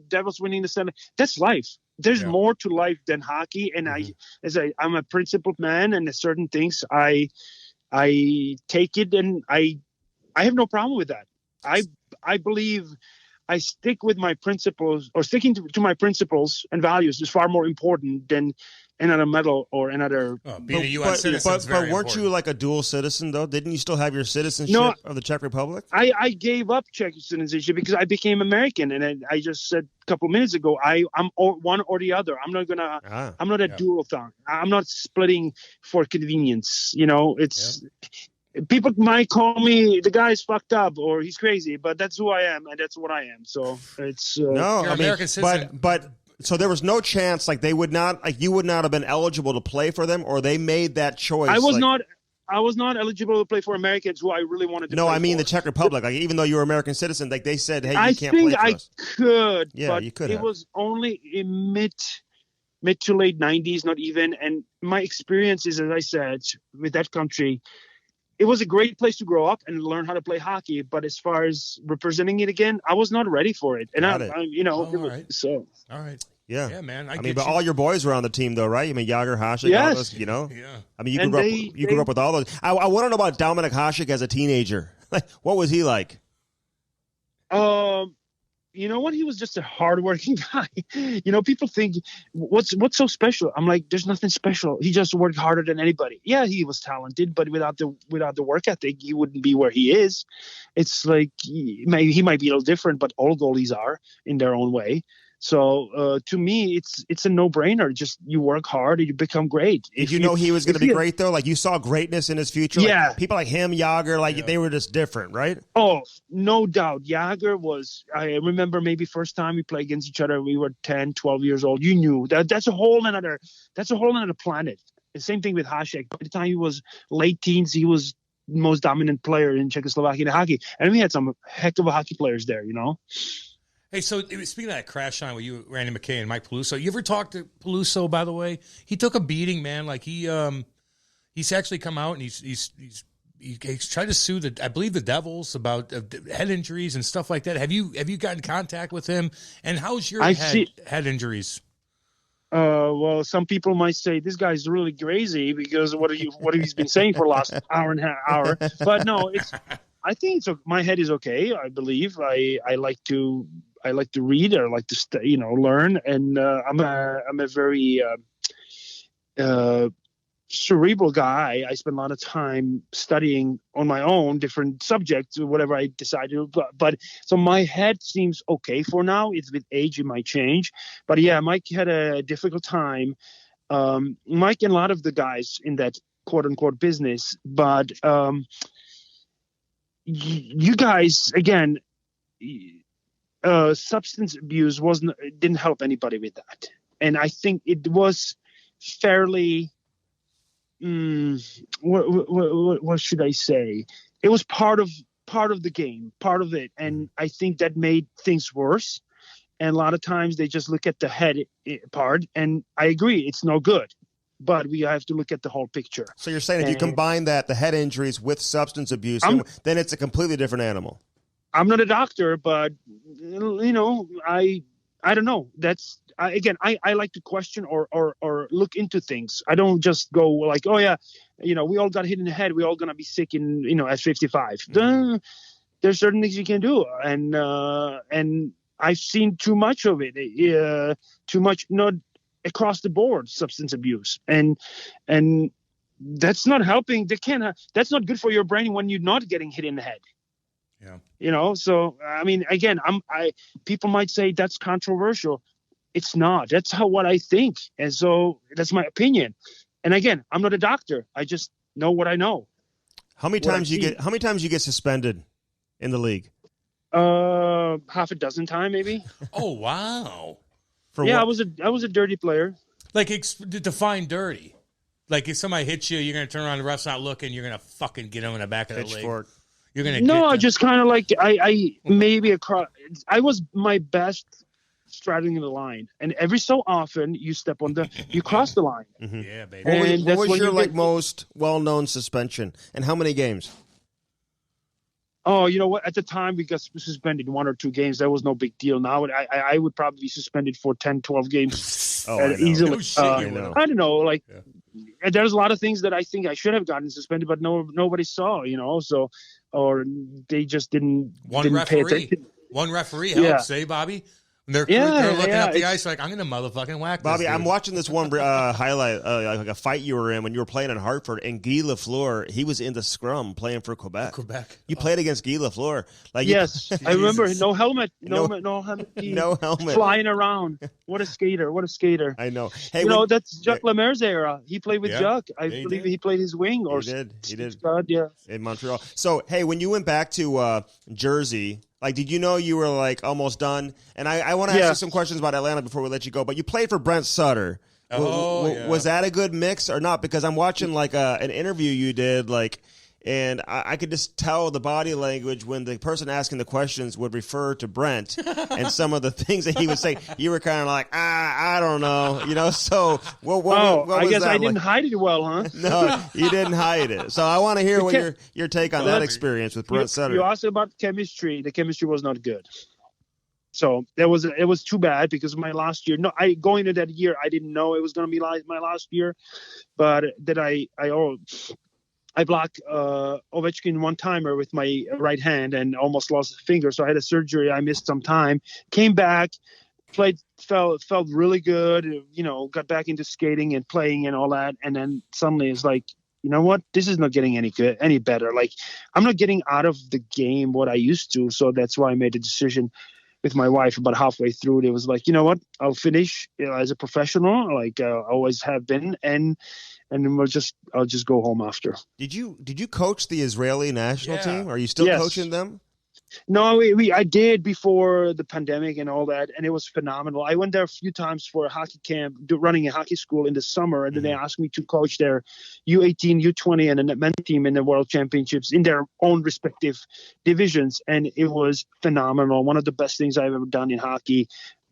Devils winning the Stanley. That's life. There's more to life than hockey. And I'm a principled man, and there's certain things I take it, and I have no problem with that. I believe I stick with my principles, or sticking to my principles and values is far more important than another medal or another. Being a U.S. citizen is very but weren't important. you like a dual citizen though? Didn't you still have your citizenship of the Czech Republic? I gave up Czech citizenship because I became American, and I just said a couple of minutes ago I'm one or the other. I'm not gonna. I'm not a dual thing. I'm not splitting for convenience. It's. People might call me the guy's fucked up or he's crazy, but that's who I am and that's what I am. So it's no, You're American citizen. but So there was no chance, like they would not, like you would not have been eligible to play for them, or they made that choice. I was not eligible to play for Americans who I really wanted to. No, play I mean for. the Czech Republic. Like even though you were an American citizen, like they said, hey, you can't play for us. I could. Yeah, but you could. It was only in mid to late 90s, not even. And my experiences, as I said, with that country, it was a great place to grow up and learn how to play hockey. But as far as representing it again, I was not ready for it. And all right. Yeah, man. I mean, but all your boys were on the team, though, right? I mean, Yager, Hasek, all those, you know? Yeah. I mean, you grew up with all those. I want to know about Dominik Hasek as a teenager. Like, what was he like? You know what? He was just a hardworking guy. You know, people think, what's so special? I'm like, there's nothing special. He just worked harder than anybody. Yeah, he was talented, but without the work ethic, he wouldn't be where he is. It's like he might be a little different, but all goalies are in their own way. So to me, it's a no-brainer. Just you work hard and you become great. Did you know he was going to be great, though? Like you saw greatness in his future? Yeah. Like, people like him, Yager, they were just different, right? Oh, no doubt. Yager was, I remember maybe first time we played against each other, we were 10, 12 years old. You knew that's a whole another planet. The same thing with Hasek. By the time he was late teens, he was the most dominant player in Czechoslovakian hockey. And we had some heck of a hockey players there, you know? Hey, so speaking of that crash line with you, Randy McKay, and Mike Peluso, you ever talked to Peluso, by the way? He took a beating, man. Like he's actually come out and he's tried to sue I believe the Devils about head injuries and stuff like that. Have you gotten in contact with him? And how's your head injuries? Well, some people might say this guy's really crazy because what he's been saying for the last hour. But no, I think my head is okay. I believe I like to read. I like to learn, and I'm a very cerebral guy. I spend a lot of time studying on my own different subjects, whatever I decide to. But so my head seems okay for now. It's with age, it might change. But yeah, Mike had a difficult time. Mike and a lot of the guys in that quote unquote business, but you guys again. Substance abuse didn't help anybody with that, and I think it was fairly. What should I say? It was part of the game, part of it, and I think that made things worse. And a lot of times they just look at the head part, and I agree, it's no good. But we have to look at the whole picture. So you're saying if you combine the head injuries with substance abuse, then it's a completely different animal. I'm not a doctor, but I don't know. I like to question or look into things. I don't just go like, oh yeah, we all got hit in the head. We're all gonna be sick at 55. Mm-hmm. There's certain things you can do, and I've seen too much of it. Too much, not across the board, substance abuse, and that's not helping. That's not good for your brain when you're not getting hit in the head. Yeah. So I mean, again, people might say that's controversial. It's not. That's what I think. And so that's my opinion. And again, I'm not a doctor. I just know what I know. How many times you get suspended in the league? Half a dozen times maybe. Oh, wow. For what? I was a dirty player. Like define dirty. Like if somebody hits you, you're going to turn around, the ref's not looking, you're going to fucking get him in the back of the leg. You're going to I just kind of like I maybe across. I was my best straddling the line, and every so often you cross the line. Mm-hmm. Yeah, baby. What was your most well-known suspension, and how many games? Oh, you know what? At the time, we got suspended 1 or 2 games. That was no big deal. Now, I would probably be suspended for 10, 12 games easily. No shit, I don't know. Like, there's a lot of things that I think I should have gotten suspended, but nobody saw, so, or they just didn't pay attention. One referee helps, Bobby? They're looking up the ice like, I'm going to motherfucking whack Bobby, this dude. I'm watching this one highlight, like a fight you were in when you were playing in Hartford, and Guy Lafleur, he was in the scrum playing for Quebec. You played against Guy Lafleur. Yes, I remember. No helmet. No helmet. No helmet. Flying around. What a skater. I know. Hey, that's Jacques Lemaire's era. He played with Jacques. I believe he played his wing. He did. In Montreal. So, hey, when you went back to Jersey, Like, did you know you were like almost done? And I want to ask you some questions about Atlanta before we let you go. But you played for Brent Sutter. Was that a good mix or not? Because I'm watching like an interview you did, like, and I could just tell the body language when the person asking the questions would refer to Brent and some of the things that he would say. You were kind of like, I don't know, you know. So what was I guess that I didn't like? hide it well, huh? No, you didn't hide it. So I want to hear what your take on that experience with Brent Sutter. You asked about chemistry. The chemistry was not good. So it was too bad because my last year. No, going into that year, I didn't know it was going to be my last year, but that I blocked Ovechkin one-timer with my right hand and almost lost a finger. So I had a surgery. I missed some time. Came back, played, felt really good. You know, got back into skating and playing and all that. And then suddenly it's like, you know what? This is not getting any better. Like, I'm not getting out of the game what I used to. So that's why I made a decision with my wife about halfway through. It was like, you know what? I'll finish as a professional, like I always have been, and then I'll just go home after. Did you coach the Israeli national team? Are you still coaching them? No, I did before the pandemic and all that, and it was phenomenal. I went there a few times for a hockey camp, running a hockey school in the summer, and then they asked me to coach their U18, U20, and the men's team in the World Championships in their own respective divisions, and it was phenomenal. One of the best things I've ever done in hockey.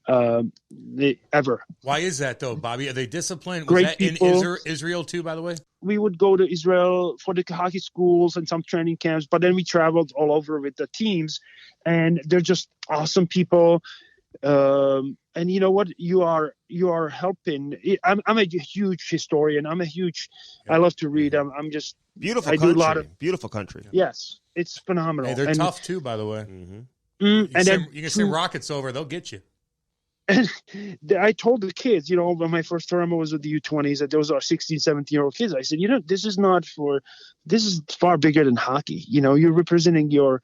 Ever. Why is that though, Bobby? Are they disciplined? Great was that people. in Israel too, by the way? We would go to Israel for the hockey schools and some training camps, but then we traveled all over with the teams, and they're just awesome people. And you know what? You are helping. I'm a huge historian. I love to read. I'm just beautiful. I country. do a lot of beautiful country. Yes, it's phenomenal. Hey, they're tough too, by the way. You can send rockets over; they'll get you. And I told the kids, you know, when my first term was with the U20s, that those are 16, 17-year-old kids. I said, you know, this is far bigger than hockey. You know, you're representing your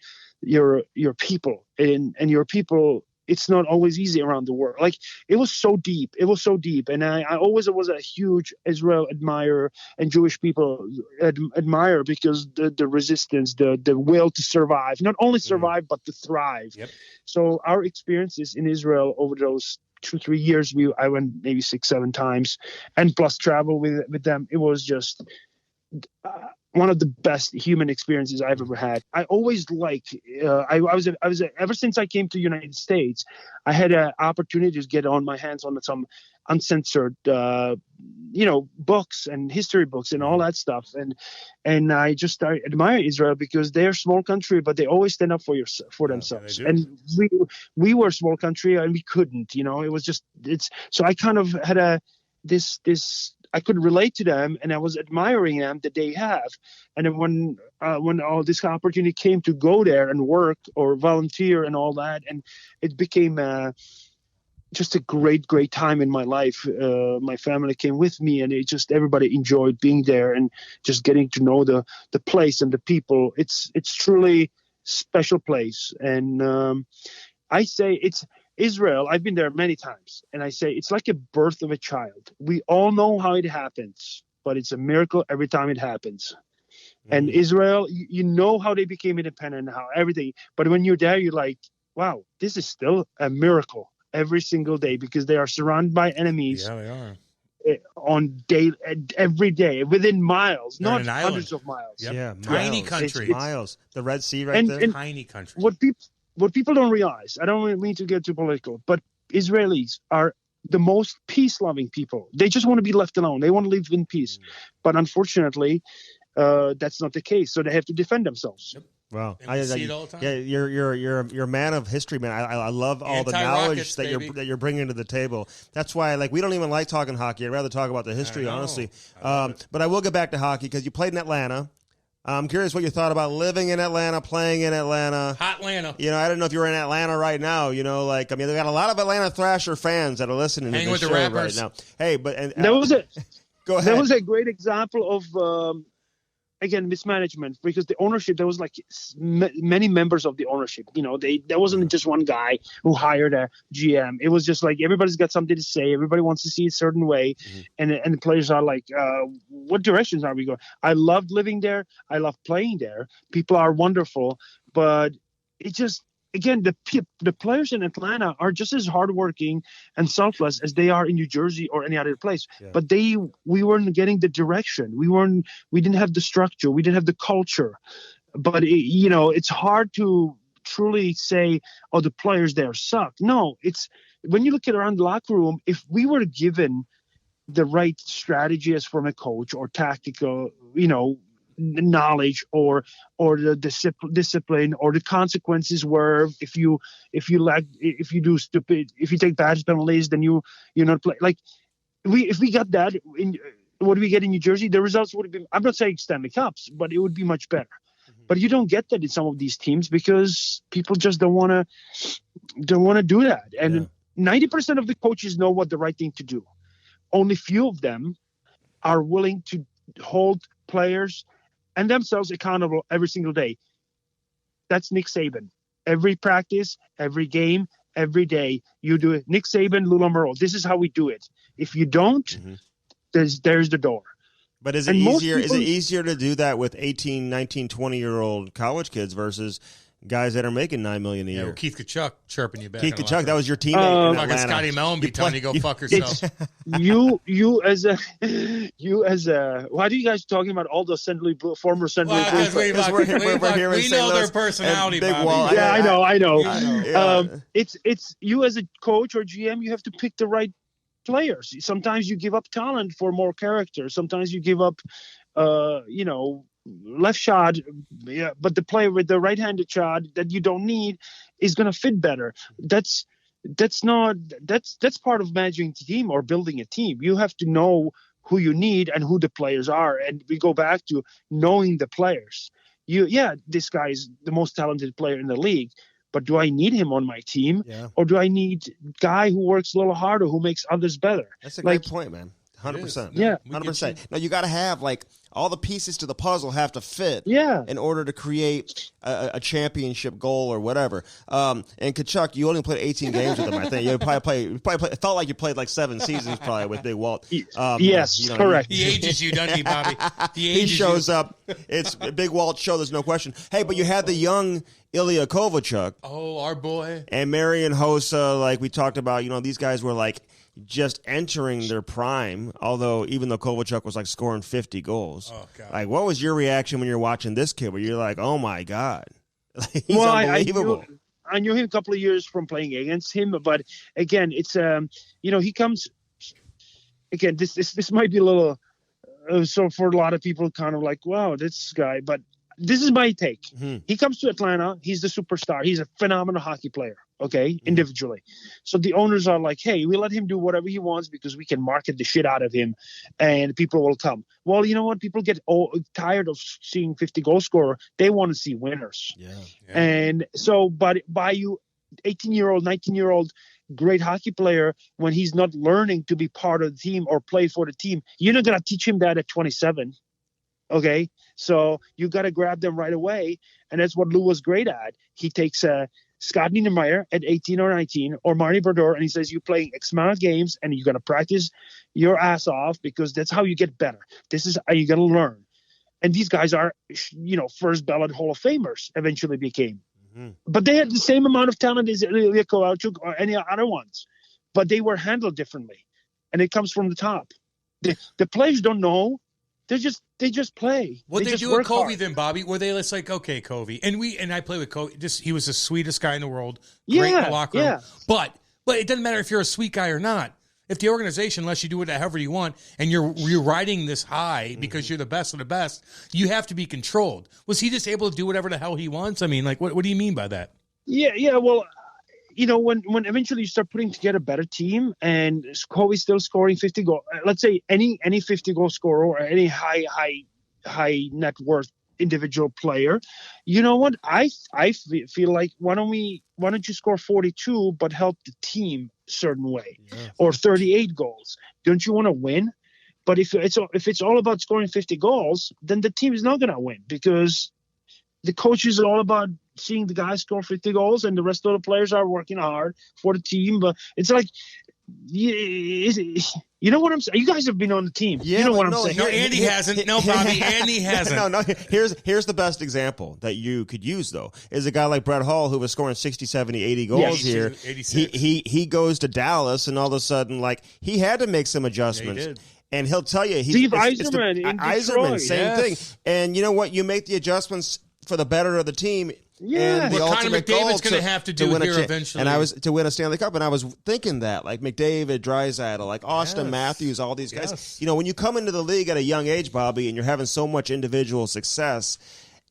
people, and your people. It's not always easy around the world. Like, it was so deep. And I always was a huge Israel admirer and Jewish people admire because the resistance, the will to survive, not only survive, but to thrive. Yep. So our experiences in Israel over those 2-3 years, I went maybe 6-7 times, and plus travel with them. It was just one of the best human experiences I've ever had. I always liked. I was ever since I came to the United States, I had an opportunity to get on my hands on some uncensored, books and history books and all that stuff. And I just admire Israel because they're a small country, but they always stand up for themselves. And we were a small country and we couldn't. You know, it was just So I kind of had this. I could relate to them, and I was admiring them that they have. And then when all this opportunity came to go there and work or volunteer and all that, and it became just a great time in my life. My family came with me, and everybody enjoyed being there and just getting to know the place and the people. It's truly special place, and I say it's. Israel, I've been there many times, and I say it's like a birth of a child. We all know how it happens, but it's a miracle every time it happens. And Israel, you know how they became independent, how everything. But when you're there, you're like, wow, this is still a miracle every single day because they are surrounded by enemies. Yeah, they are. Every day, within miles, They're not hundreds of miles. Yep. Yeah, tiny country. Miles. The Red Sea right there. Tiny country. What people don't realize, I don't mean to get too political, but Israelis are the most peace-loving people. They just want to be left alone. They want to live in peace. But unfortunately, that's not the case. So they have to defend themselves. Yep. Wow, I see it all the time. Yeah, you're a man of history, man. I love all the knowledge that you're bringing to the table. That's why, we don't even like talking hockey. I'd rather talk about the history, honestly. But I will get back to hockey because you played in Atlanta. I'm curious what you thought about living in Atlanta, playing in Atlanta. Hot Atlanta. You know, I don't know if you're in Atlanta right now. You know, they've got a lot of Atlanta Thrasher fans that are listening to this show right now. Hey, but go ahead. That was a great example of again, mismanagement, because the ownership, there was many members of the ownership. You know, there wasn't just one guy who hired a GM. It was just like everybody's got something to say. Everybody wants to see it a certain way. And the players are like, what directions are we going? I loved living there. I loved playing there. People are wonderful, but it just again, the players in Atlanta are just as hardworking and selfless as they are in New Jersey or any other place. Yeah. But we weren't getting the direction. We didn't have the structure. We didn't have the culture. But it's hard to truly say, oh, the players there suck. No, it's when you look at around the locker room, if we were given the right strategy as from a coach or tactical, knowledge or the discipline or the consequences where if you take bad penalties, then you're not play. Like if we got that in what do we get in New Jersey, the results would have been, I'm not saying Stanley Cups, but it would be much better. But you don't get that in some of these teams because people just don't want to do that. And 90% of the coaches know what the right thing to do. Only few of them are willing to hold players and themselves accountable every single day. That's Nick Saban. Every practice, every game, every day, you do it. Nick Saban, Lou Lamoriello. This is how we do it. If you don't, there's the door. But is it easier? Is it easier to do that with 18, 19, 20-year-old college kids versus guys that are making $9 million a year? Well, Keith Kachuk chirping you back. Keith Kachuk, that was your teammate in Atlanta. Scotty Mellon be telling you go fuck yourself. You as a why are you guys talking about all the former St. Louis Blues? We know their personality, Big Bobby. Wall. Yeah, I know. Yeah. It's you as a coach or GM, you have to pick the right players. Sometimes you give up talent for more character. Sometimes you give up, left shot, but the player with the right-handed shot that you don't need is going to fit better. That's part of managing the team or building a team. You have to know who you need and who the players are. And we go back to knowing the players. This guy is the most talented player in the league, but do I need him on my team? Yeah. Or do I need a guy who works a little harder, who makes others better? That's a great point, man. 100%. Yeah. 100%. No, you got to have all the pieces to the puzzle have to fit in order to create a championship goal or whatever. And Kachuk, you only played 18 games with him, I think. You probably it felt like you played like 7 seasons probably with Big Walt. Yes, correct. He ages you, doesn't he, Bobby? He shows up. It's Big Walt show, there's no question. Hey, but you had the young Ilya Kovalchuk. Oh, our boy. And Marian Hossa, like we talked about, these guys were just entering their prime, even though Kovalchuk was scoring 50 goals. Oh, God. What was your reaction when you're watching this kid where you're like, oh my God, he's unbelievable? I knew him a couple of years from playing against him, but again, it's, he comes, again, this might be a little, so for a lot of people kind of like, wow, this guy, but this is my take. Mm-hmm. He comes to Atlanta. He's the superstar. He's a phenomenal hockey player, individually. So the owners are like, hey, we let him do whatever he wants because we can market the shit out of him and people will come. Well, you know what? People get tired of seeing 50 goal scorer. They want to see winners. Yeah. And so, but by you 18-year-old, 19-year-old great hockey player, when he's not learning to be part of the team or play for the team, you're not going to teach him that at 27. Okay, so you got to grab them right away, and that's what Lou was great at. He takes Scott Niedermayer at 18 or 19, or Marty Brodeur, and he says, "You playing X amount of games, and you're going to practice your ass off because that's how you get better. This is how you got to learn." And these guys are, first ballot Hall of Famers. Eventually became, but they had the same amount of talent as Ilya Kovalchuk or any other ones, but they were handled differently, and it comes from the top. The players don't know. They just play. What they do with Covey hard. then, Bobby, were they just like, okay, Covey, and I play with Covey. He was the sweetest guy in the world. Great in the locker room. But it doesn't matter if you're a sweet guy or not. If the organization lets you do it however you want, and you're riding this high because you're the best of the best, you have to be controlled. Was he just able to do whatever the hell he wants? I mean, what do you mean by that? Yeah. Well, when eventually you start putting together a better team and Covey's still scoring 50 goals, let's say any 50 goal scorer or any high net worth individual player, you know what? I feel like why don't you score 42 but help the team a certain way, or 38 goals? Don't you want to win? But if it's all about scoring 50 goals, then the team is not going to win because the coach is all about seeing the guys score 50 goals and the rest of the players are working hard for the team. But it's like, You know what I'm saying? You guys have been on the team. Yeah, you know what I'm no, saying? No, Andy hasn't. No, Bobby, Andy hasn't. No. Here's the best example that you could use, though, is a guy like Brett Hull, who was scoring 60, 70, 80 goals here. 86. He goes to Dallas, and all of a sudden, like, he had to make some adjustments. Yeah, he did. And he'll tell you, Steve Yzerman in Detroit. Same thing. And you know what? You make the adjustments for the better of the team. Yeah. And the What Connor ultimate goal McDavid's going to have to do win here a eventually. And I was to win a Stanley Cup, and I was thinking that, like McDavid, Draisaitl, like Austin Yes. Matthews, all these guys. Yes. You know, when you come into the league at a young age, Bobby, and you're having so much individual success,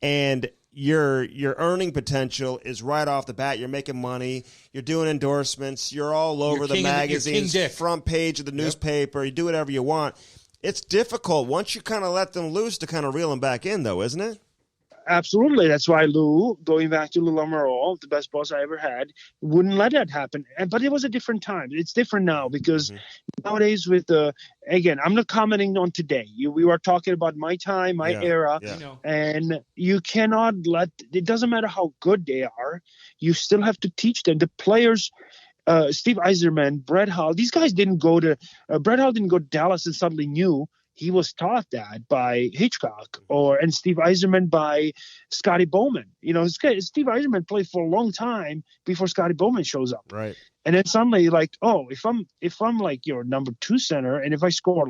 and your earning potential is right off the bat. You're making money. You're doing endorsements. You're all over the magazines, front page of the newspaper. You do whatever you want. It's difficult once you kind of let them loose to kind of reel them back in, though, isn't it? Absolutely. That's why Lou, going back to Lou Lamoriello, the best boss I ever had, wouldn't let that happen. But it was a different time. It's different now because nowadays with again, I'm not commenting on today. We were talking about my time, my era, and you cannot it doesn't matter how good they are. You still have to teach them. The players, Steve Yzerman, Brett Hull, these guys didn't go to Brett Hull didn't go to Dallas and suddenly knew. He was taught that by Hitchcock and Steve Yzerman by Scotty Bowman. You know, Steve Yzerman played for a long time before Scotty Bowman shows up. Right. And then suddenly, like, oh, if I'm like your number 2 center, and if I score,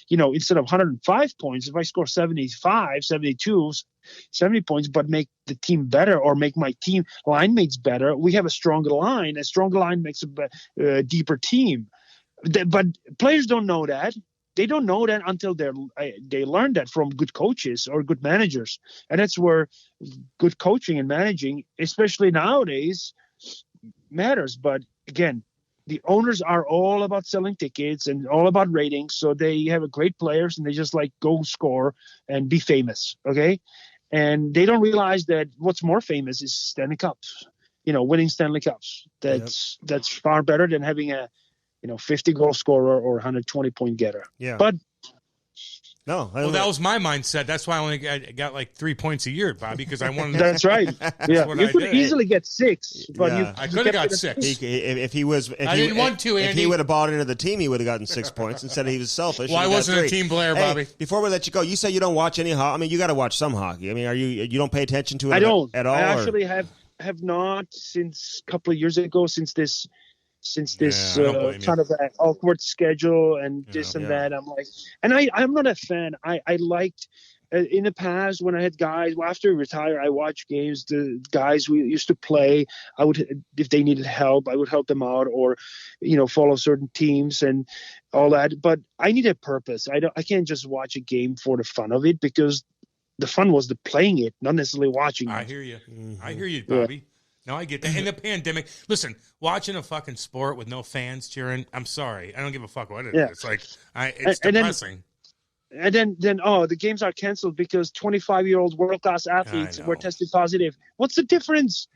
instead of 105 points, if I score 75, 72, 70 points, but make the team better or make my team line mates better, we have a stronger line. A stronger line makes a deeper team. But players don't know that. They don't know that until they learn that from good coaches or good managers. And that's where good coaching and managing, especially nowadays, matters. But again, the owners are all about selling tickets and all about ratings. So they have great players and they just like go score and be famous. Okay. And they don't realize that what's more famous is Stanley Cups, winning Stanley Cups. That's far better than having a 50 goal scorer or 120 point getter. Yeah. But no, well, that was my mindset. That's why I only got like 3 points a year, Bobby, because I wanted. That's right. Yeah, you could easily get 6, but I could have got 6. If he was, I didn't want to. Andy. If he would have bought into the team, he would have gotten 6 points instead of he was selfish. Well, I wasn't a team player, Bobby. Before we let you go, you say you don't watch any hockey. I mean, you got to watch some hockey. I mean, you don't pay attention to it? I don't at all. I actually have not since a couple of years ago. Since this kind of an awkward schedule and this and that, I'm like, and I'm not a fan. I liked in the past when I had guys. Well, after I retired, I watched games. The guys we used to play, I would, if they needed help, I would help them out, or follow certain teams and all that. But I need a purpose. I can't just watch a game for the fun of it, because the fun was the playing it, not necessarily watching it. I hear you. I hear you, Bobby. Yeah. No, I get that. In the pandemic, listen, watching a fucking sport with no fans cheering, I'm sorry. I don't give a fuck what it is. It's like, it's depressing. And then, the games are canceled because 25-year-old world-class athletes were tested positive. What's the difference?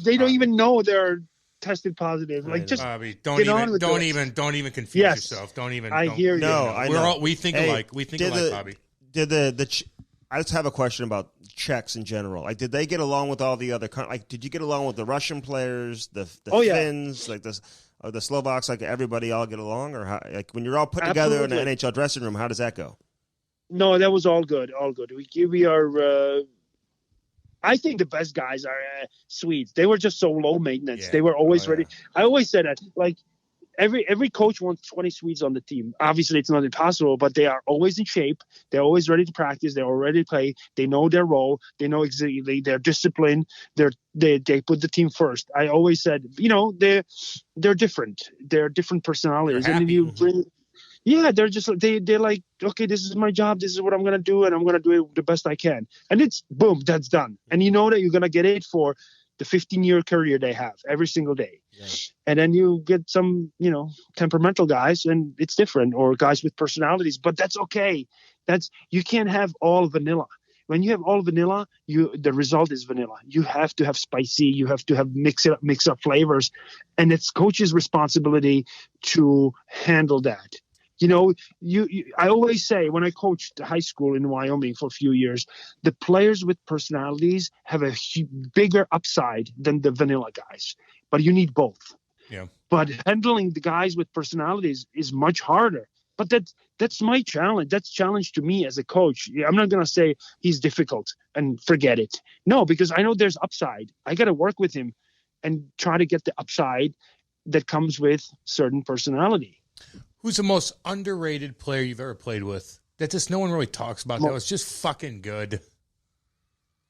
They don't even know they're tested positive. Like, just Bobby, don't even confuse yourself. Don't even. I hear you. No, I know. We think alike. We think alike, Bobby. I just have a question about Czechs in general. Like, did they get along with all the other? Like, did you get along with the Russian players, the Finns, like the Slovaks? Like, everybody all get along, or how, like when you're all put together in an NHL dressing room, how does that go? No, that was all good. All good. We are. I think the best guys are Swedes. They were just so low maintenance. Yeah. They were always ready. I always said that. Like, every coach wants 20 Swedes on the team. Obviously, it's not impossible, but they are always in shape. They're always ready to practice. They're all ready to play. They know their role. They know exactly. They're disciplined. They put the team first. I always said, they're different. They're different personalities. And if you bring, they're just they're like, okay, this is my job. This is what I'm gonna do, and I'm gonna do it the best I can. And it's boom, that's done. And you know that you're gonna get it for the 15-year career they have every single day. Yeah. And then you get some, temperamental guys, and it's different, or guys with personalities, but that's okay. You can't have all vanilla. When you have all vanilla, the result is vanilla. You have to have spicy. You have to have mix up flavors, and it's coach's responsibility to handle that. I always say, when I coached high school in Wyoming for a few years, the players with personalities have a bigger upside than the vanilla guys, but you need both. Yeah. But handling the guys with personalities is much harder but that's my challenge. That's challenge to me as a coach. I'm not gonna say he's difficult and forget it. No, because I know there's upside. I got to work with him and try to get the upside that comes with certain personality. Who's the most underrated player you've ever played with that just no one really talks about? That was just fucking good.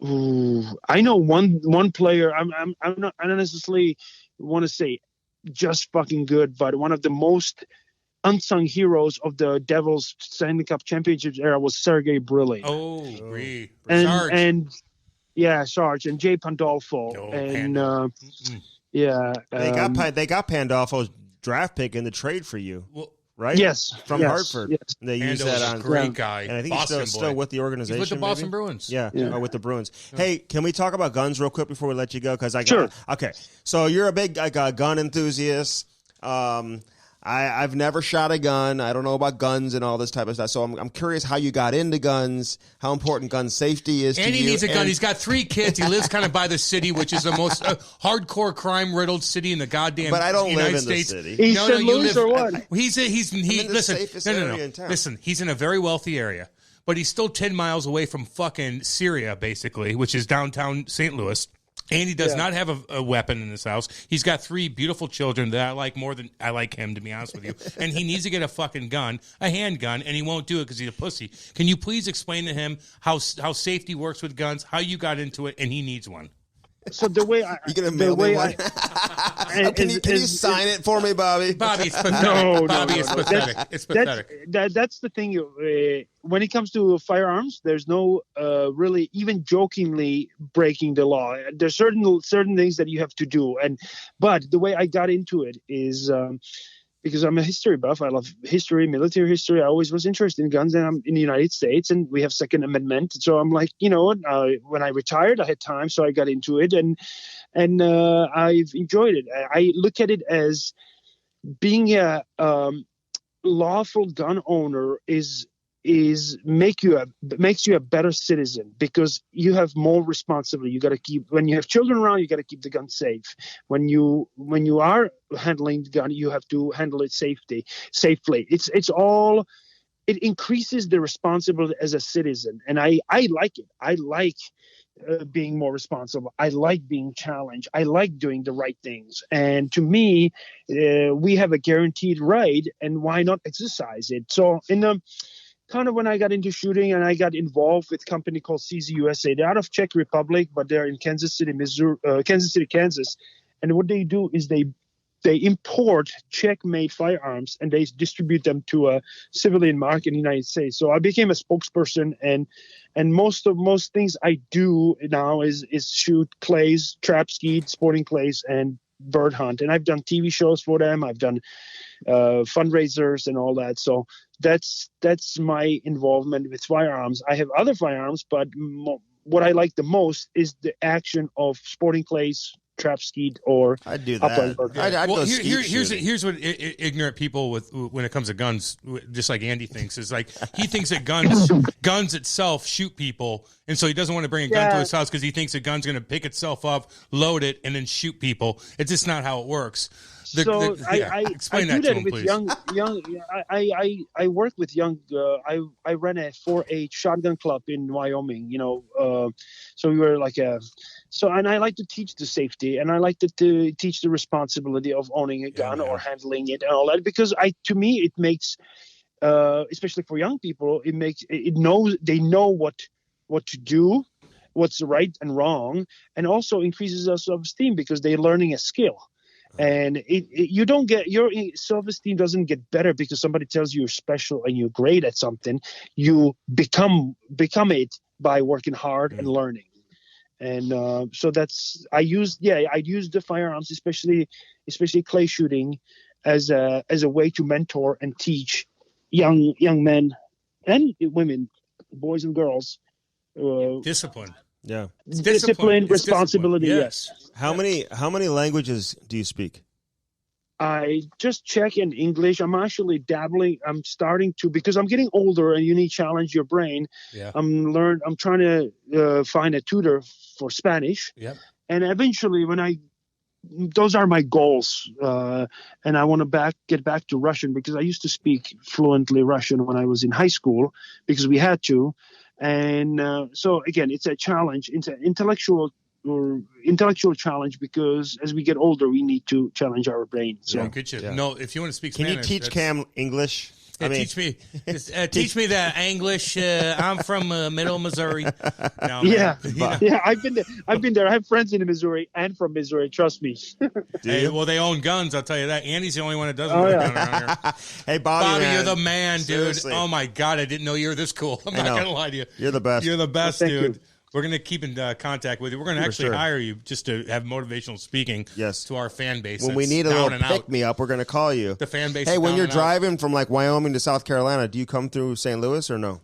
Ooh, I know one player. I don't necessarily want to say just fucking good, but one of the most unsung heroes of the Devils Stanley Cup Championships era was Sergei Bure. Sarge and Jay Pandolfo they got Pandolfo's draft pick in the trade for you. Well, right? Yes. From Hartford. Yes. They use that on. Great guy. And I think Boston he's still with the organization. He's with the Boston maybe? Bruins. Yeah. Yeah. With the Bruins. Hey, can we talk about guns real quick before we let you go? Because Sure. Okay. So you're a big gun enthusiast. I've never shot a gun. I don't know about guns and all this type of stuff. So I'm curious how you got into guns, how important gun safety is to you. And he needs a gun. He's got 3 kids. He lives kind of by the city, which is the most hardcore crime-riddled city in the goddamn But I don't United live in States. the city. He's St. Louis or what? Listen, he's in a very wealthy area, but he's still 10 miles away from fucking Syria, basically, which is downtown St. Louis. And he does not have a weapon in his house. He's got 3 beautiful children that I like more than I like him, to be honest with you. And he needs to get a fucking gun, a handgun, and he won't do it because he's a pussy. Can you please explain to him how safety works with guns, how you got into it, and he needs one? So the way I, you gonna mail me one? Can you sign it for me, Bobby? Bobby, it's pathetic. It's pathetic. It's pathetic. That's the thing. When it comes to firearms, there's no really even jokingly breaking the law. There's certain things that you have to do, but the way I got into it is because I'm a history buff. I love history, military history. I always was interested in guns, and I'm in the United States, and we have Second Amendment. So I'm like, when I retired, I had time, so I got into it, and I've enjoyed it. I look at it as being a lawful gun owner makes you a better citizen because you have more responsibility. You got to keep, when you have children around, you got to keep the gun safe. When you are handling the gun, you have to handle it safely. It increases the responsibility as a citizen, and I like it. I like being more responsible. I like being challenged. I like doing the right things. And to me, we have a guaranteed right, and why not exercise it? So kind of when I got into shooting and I got involved with a company called CZ USA. They're out of Czech Republic, but they're in Kansas City, Kansas. And what they do is they import Czech-made firearms and they distribute them to a civilian market in the United States. So I became a spokesperson, and most things I do now is shoot clays, trap skeet, sporting clays, and bird hunt. And I've done TV shows for them. I've done fundraisers and all that. So that's my involvement with firearms. I have other firearms, but what I like the most is the action of sporting clays, trap skeet, or I'd do that. Here's what ignorant people when it comes to guns, just like Andy thinks, is like he thinks that guns itself shoot people, and so he doesn't want to bring a gun to his house because he thinks a gun's going to pick itself up, load it, and then shoot people. It's just not how it works. Explain that to him, please. I work with young. I ran a 4-H shotgun club in Wyoming. So we were like and I like to teach the safety, and I like to teach the responsibility of owning a gun or handling it and all that, because to me it makes, especially for young people, they know what to do, what's right and wrong, and also increases their self-esteem because they're learning a skill. And you don't get, your self-esteem doesn't get better because somebody tells you you're special and you're great at something. You become it by working hard and learning. And so I use the firearms, especially clay shooting, as a way to mentor and teach young men and women, boys and girls, discipline. Yeah, discipline, responsibility. Yes. How many languages do you speak? I just check in English. I'm actually dabbling. I'm starting to, because I'm getting older and you need to challenge your brain. Yeah. I'm trying to find a tutor for Spanish. Yep. And eventually, when I those are my goals, and I want to get back to Russian because I used to speak fluently Russian when I was in high school because we had to, and so again, it's a challenge. It's an intellectual challenge because as we get older, we need to challenge our brain. So, No, if you want to speak Can Spanish, you teach Cam English? teach me the English. I'm from Middle Missouri. No, yeah, man. yeah. I've been there. I have friends in Missouri and from Missouri. Trust me. Hey, well, they own guns. I'll tell you that. Andy's the only one that doesn't. Oh, own yeah. a gun around here. Hey, Bobby, you're the man, dude. Seriously. Oh my God, I didn't know you were this cool. I'm not gonna lie to you. You're the best. You're the best, Thank dude. you. We're going to keep in contact with you. We're going to actually hire you just to have motivational speaking to our fan base. When we need a little pick-me-up, we're going to call you. The fan base. Hey, when you're driving from like Wyoming to South Carolina, do you come through St. Louis or no?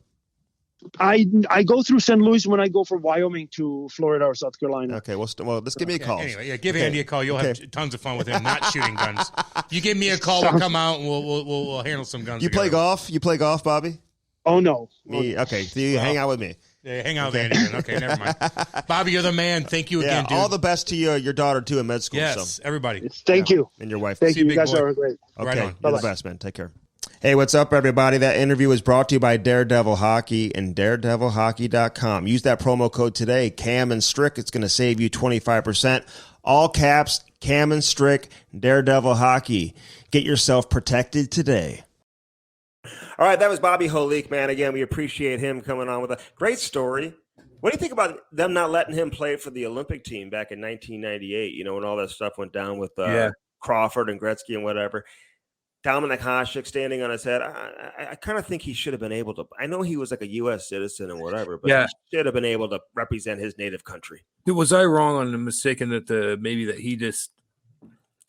I go through St. Louis when I go from Wyoming to Florida or South Carolina. Okay, well, just give me a call. Anyway, give Andy a call. You'll have tons of fun with him not shooting guns. You give me a call, we'll come out and we'll handle some guns. You play golf? You play golf, Bobby? Oh, no. Me? Okay, so you hang out with me. Yeah, hang out with Andy then. Okay, never mind. Bobby, you're the man. Thank you again, dude. All the best to your daughter, too, in med school. Yes, everybody. Thank you. And your wife. Thank you. You big guys boy. are great. Okay, Right on. you're the best, man. Take care. Hey, what's up, everybody? That interview was brought to you by Daredevil Hockey and daredevilhockey.com. Use that promo code today, Cam and Strick. It's going to save you 25%. All caps, Cam and Strick, Daredevil Hockey. Get yourself protected today. All right, that was Bobby Holik, man. Again, we appreciate him coming on with a great story. What do you think about them not letting him play for the Olympic team back in 1998, you know, when all that stuff went down with Crawford and Gretzky and whatever? Dominic Hasek standing on his head. I kind of think he should have been able to. I know he was like a U.S. citizen and whatever, but he should have been able to represent his native country. Dude, was I wrong on the mistaken that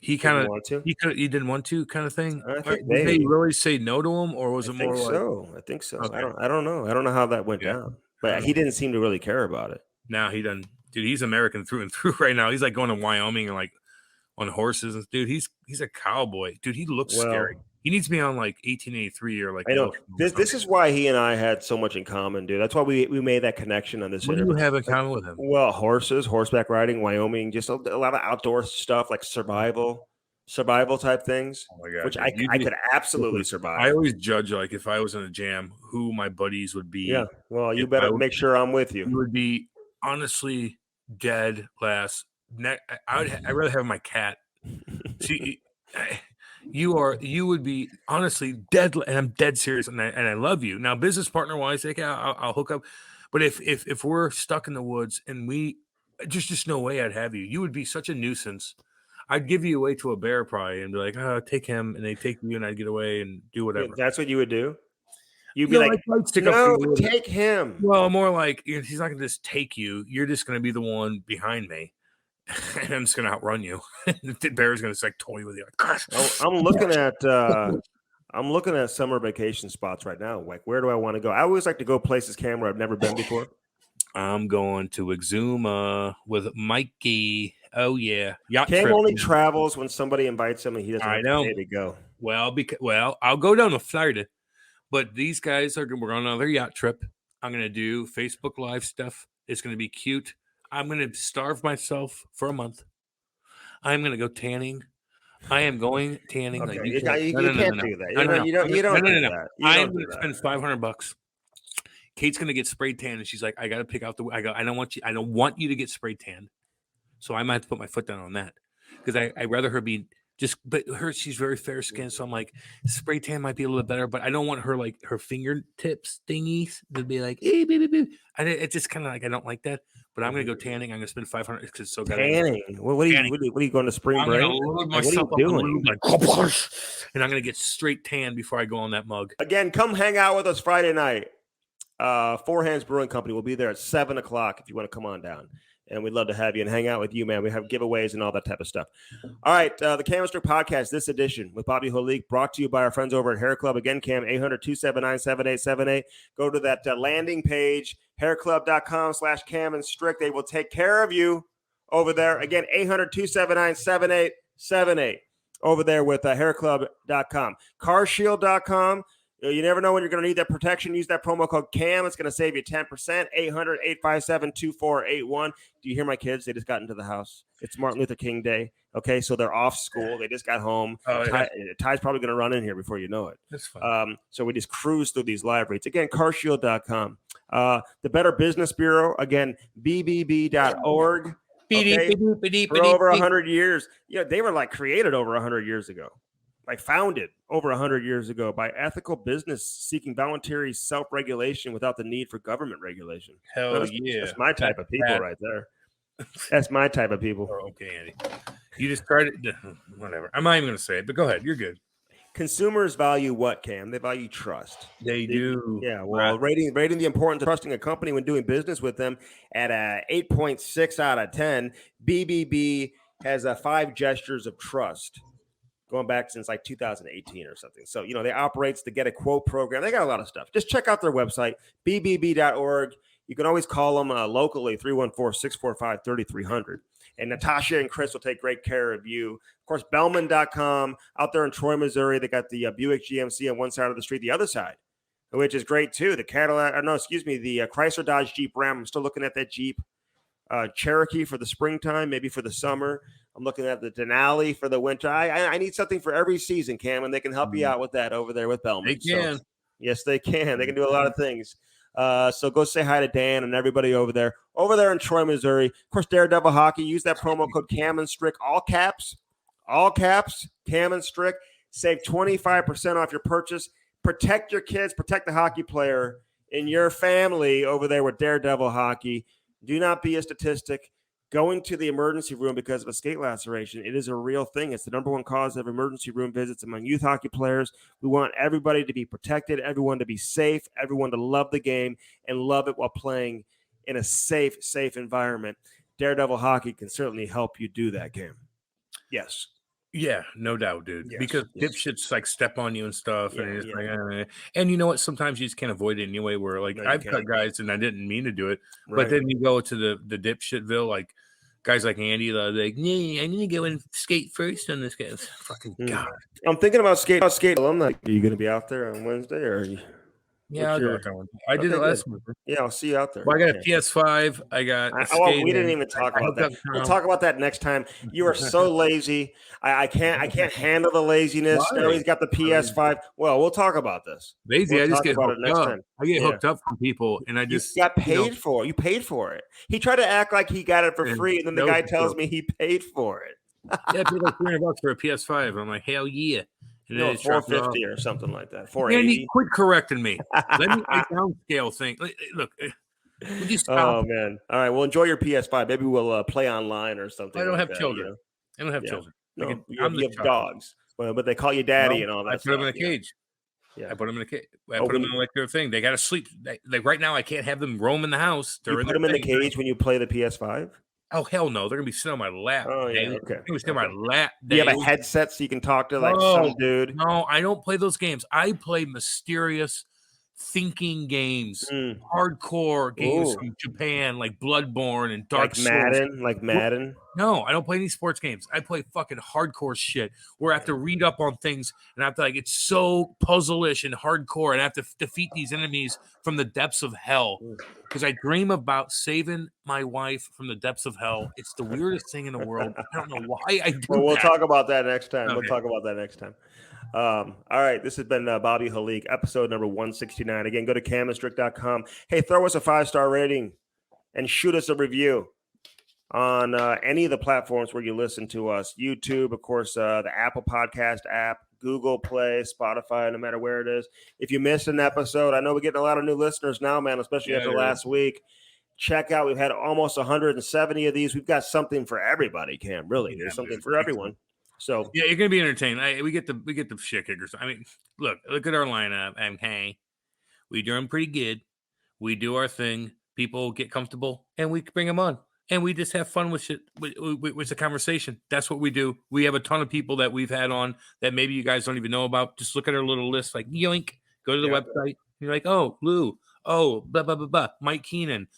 he kind of he didn't want to kind of thing? Did they really say no to him, or was it more like? I think so. Okay. I don't know. I don't know how that went down, but he didn't seem to really care about it. Now he doesn't. Dude, he's American through and through right now. He's like going to Wyoming and like on horses. And dude, he's a cowboy. Dude, he looks scary. He needs to be on like 1883 or like. I know. This is why he and I had so much in common, dude. That's why we made that connection on this interview. What do you have in common with him? Well, horses, horseback riding, Wyoming, just a lot of outdoor stuff like survival type things, oh my God, which I could absolutely survive. I always judge, like, if I was in a jam, who my buddies would be. Yeah, well, you better make sure I'm with you. You would be honestly dead last. I'd rather have my cat. See, you would be honestly dead, and I'm dead serious, and I love you. Now, business partner wise, like, I'll hook up, but if we're stuck in the woods and we just no way I'd have you. You would be such a nuisance. I'd give you away to a bear probably and be like, oh, take him, and they take you, and I'd get away and do whatever. That's what you would do? You'd be like, no, take him. Well, more like, he's not going to just take you. You're just going to be the one behind me, and I'm just going to outrun you. The bear's going to like toy with you. Like, I'm looking at summer vacation spots right now. Like, where do I want to go? I always like to go places, Cam, where I've never been before. I'm going to Exuma with Mikey. Oh yeah, yacht Cam trip. Only travels when somebody invites him, and he doesn't have to pay to go. Well, I'll go down to Florida, but these guys we're going on another yacht trip. I'm going to do Facebook Live stuff. It's going to be cute. I'm going to starve myself for a month. I'm going to go tanning. I am going tanning. Okay. Like you can't do that. You don't do that. I'm going to spend $500. Kate's going to get sprayed tan, and she's like, I got to pick out the. I don't want you to get sprayed tan. So I might have to put my foot down on that because I'd rather her be but she's very fair skinned. So I'm like, spray tan might be a little bit better, but I don't want her like her fingertips thingies to be like, beep, beep, beep. It's just kind of like, I don't like that, but I'm going to go tanning. I'm going to spend $500 because it's so good. Tanning. What are you going to spring break? What are you doing? And I'm going to get straight tan before I go on that mug. Again, come hang out with us Friday night. Four Hands Brewing Company will be there at 7:00 if you want to come on down. And we'd love to have you and hang out with you, man. We have giveaways and all that type of stuff. All right, the Cam Strick Podcast, this edition with Bobby Holik, brought to you by our friends over at Hair Club. Again, Cam, 800-279-7878. Go to that landing page, hairclub.com/Cam and Strick. They will take care of you over there. Again, 800-279-7878 over there with hairclub.com. Carshield.com. You never know when you're going to need that protection. Use that promo code CAM. It's going to save you 10%. 800-857-2481. Do you hear my kids? They just got into the house. It's Martin Luther King Day. Okay, so they're off school. They just got home. Ty's probably going to run in here before you know it. That's fine. So we just cruise through these live reads. Again, carshield.com. The Better Business Bureau, again, bbb.org. Okay? For over 100 years. They were like created over 100 years ago. Like founded over 100 years ago by ethical business seeking voluntary self-regulation without the need for government regulation. Hell yeah. That's my type of people right there. That's my type of people. Oh, okay, Andy. You just started, whatever. I'm not even going to say it, but go ahead. You're good. Consumers value what, Cam? They value trust. They do. Yeah, well, rating the importance of trusting a company when doing business with them at a 8.6 out of 10. BBB has 5 gestures of trust. Going back since like 2018 or something. So, they operate the Get a Quote program. They got a lot of stuff. Just check out their website, bbb.org. You can always call them locally, 314-645-3300. And Natasha and Chris will take great care of you. Of course, Bellman.com out there in Troy, Missouri. They got the Buick GMC on one side of the street, the other side, which is great too. The Chrysler Dodge Jeep Ram. I'm still looking at that Jeep Cherokee for the springtime, maybe for the summer. I'm looking at the Denali for the winter. I need something for every season, Cam, and they can help you out with that over there with Bellman. They can. So, yes, they can. They can do a lot of things. So go say hi to Dan and everybody over there in Troy, Missouri. Of course, Daredevil Hockey. Use that promo code Cam Strick, all caps, Cam Strick. Save 25% off your purchase. Protect your kids. Protect the hockey player in your family over there with Daredevil Hockey. Do not be a statistic. Going to the emergency room because of a skate laceration, it is a real thing. It's the number one cause of emergency room visits among youth hockey players. We want everybody to be protected, everyone to be safe, everyone to love the game and love it while playing in a safe environment. Daredevil Hockey can certainly help you do that, Cam. Yes. Yeah, no doubt, dude. Yes, because dipshits like step on you and stuff, and you know what? Sometimes you just can't avoid it anyway. Where like I've cut guys and I didn't mean to do it, but then you go to the dipshitville, like guys like Andy, like, I need to go and skate first on this guy. Fucking God. I'm thinking about skate. I'm like, are you going to be out there on Wednesday or? Yeah, I did it last month. Yeah, I'll see you out there. Well, I got a PS5. I got. We didn't even talk about that. We'll talk about that next time. You are so lazy. I can't handle the laziness. He's got the PS5. Well, we'll talk about this. Lazy. I just get hooked up. I get hooked up from people, and I just got paid for it. You paid for it. He tried to act like he got it for free, and then the guy tells me he paid for it. Yeah, I paid like $300 for a PS5. I'm like, hell yeah. No, $450 or something like that. $480. Andy, quit correcting me. Let me downscale thing. Look, would you stop? Oh man! All right, well, enjoy your PS5. Maybe we'll play online or something. I don't have children. I don't have children. No, you have dogs, but they call you daddy and all that. I put them in a cage. Yeah, I put them in a cage. I put them in like their thing. They got to sleep. Like right now, I can't have them roam in the house. You put them in the cage when you play the PS5. Oh hell no! They're gonna be sitting on my lap. Oh yeah, okay. They're gonna be sitting on my lap. Do you have a headset so you can talk to some dude? No, I don't play those games. I play mysterious thinking games, hardcore games from Japan, like Bloodborne and Dark Souls. Like Madden. No, I don't play any sports games. I play fucking hardcore shit where I have to read up on things and I have to it's so puzzle-ish and hardcore and I have to defeat these enemies from the depths of hell because I dream about saving my wife from the depths of hell. It's the weirdest thing in the world. I don't know why I do we'll talk about that next time. Okay. We'll talk about that next time. All right, this has been Bobby Holik, episode number 169. Again, go to camandstrick.com. Hey, throw us a 5-star rating and shoot us a review on any of the platforms where you listen to us. YouTube, of course, the Apple Podcast app, Google Play, Spotify, no matter where it is. If you missed an episode, I know we're getting a lot of new listeners now, man, especially after last week. Check out, we've had almost 170 of these. We've got something for everybody, Cam, really. There's something for everyone. So yeah, you're gonna be entertained. We get the shit kickers. I mean, look at our lineup. Okay, we do them pretty good. We do our thing. People get comfortable, and we bring them on, and we just have fun with shit. With the conversation. That's what we do. We have a ton of people that we've had on that maybe you guys don't even know about. Just look at our little list. Like yoink, go to the website. You're like, oh, Lou, oh, blah blah blah blah. Mike Keenan,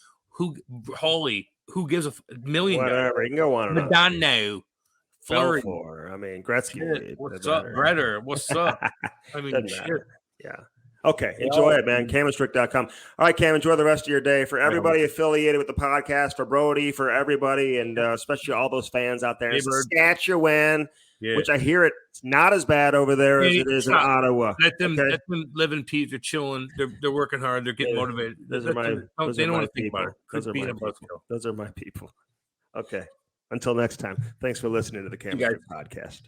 Holly, who gives a million? Whatever, you can go on. Madonna. Flurry. I mean, Gretzky. What's up, Breder? What's up? I mean, shit. Yeah. Okay, enjoy it, man. CamAndStrick.com. All right, Cam, enjoy the rest of your day. For everybody affiliated with the podcast, for Brody, for everybody, and especially all those fans out there in Saskatchewan, which I hear it's not as bad over there as it is in Ottawa. Let them live in peace. They're chilling. They're working hard. They're getting motivated. They don't want to think about it. Those are my people. Okay. Until next time, thanks for listening to the Cam Strick Podcast.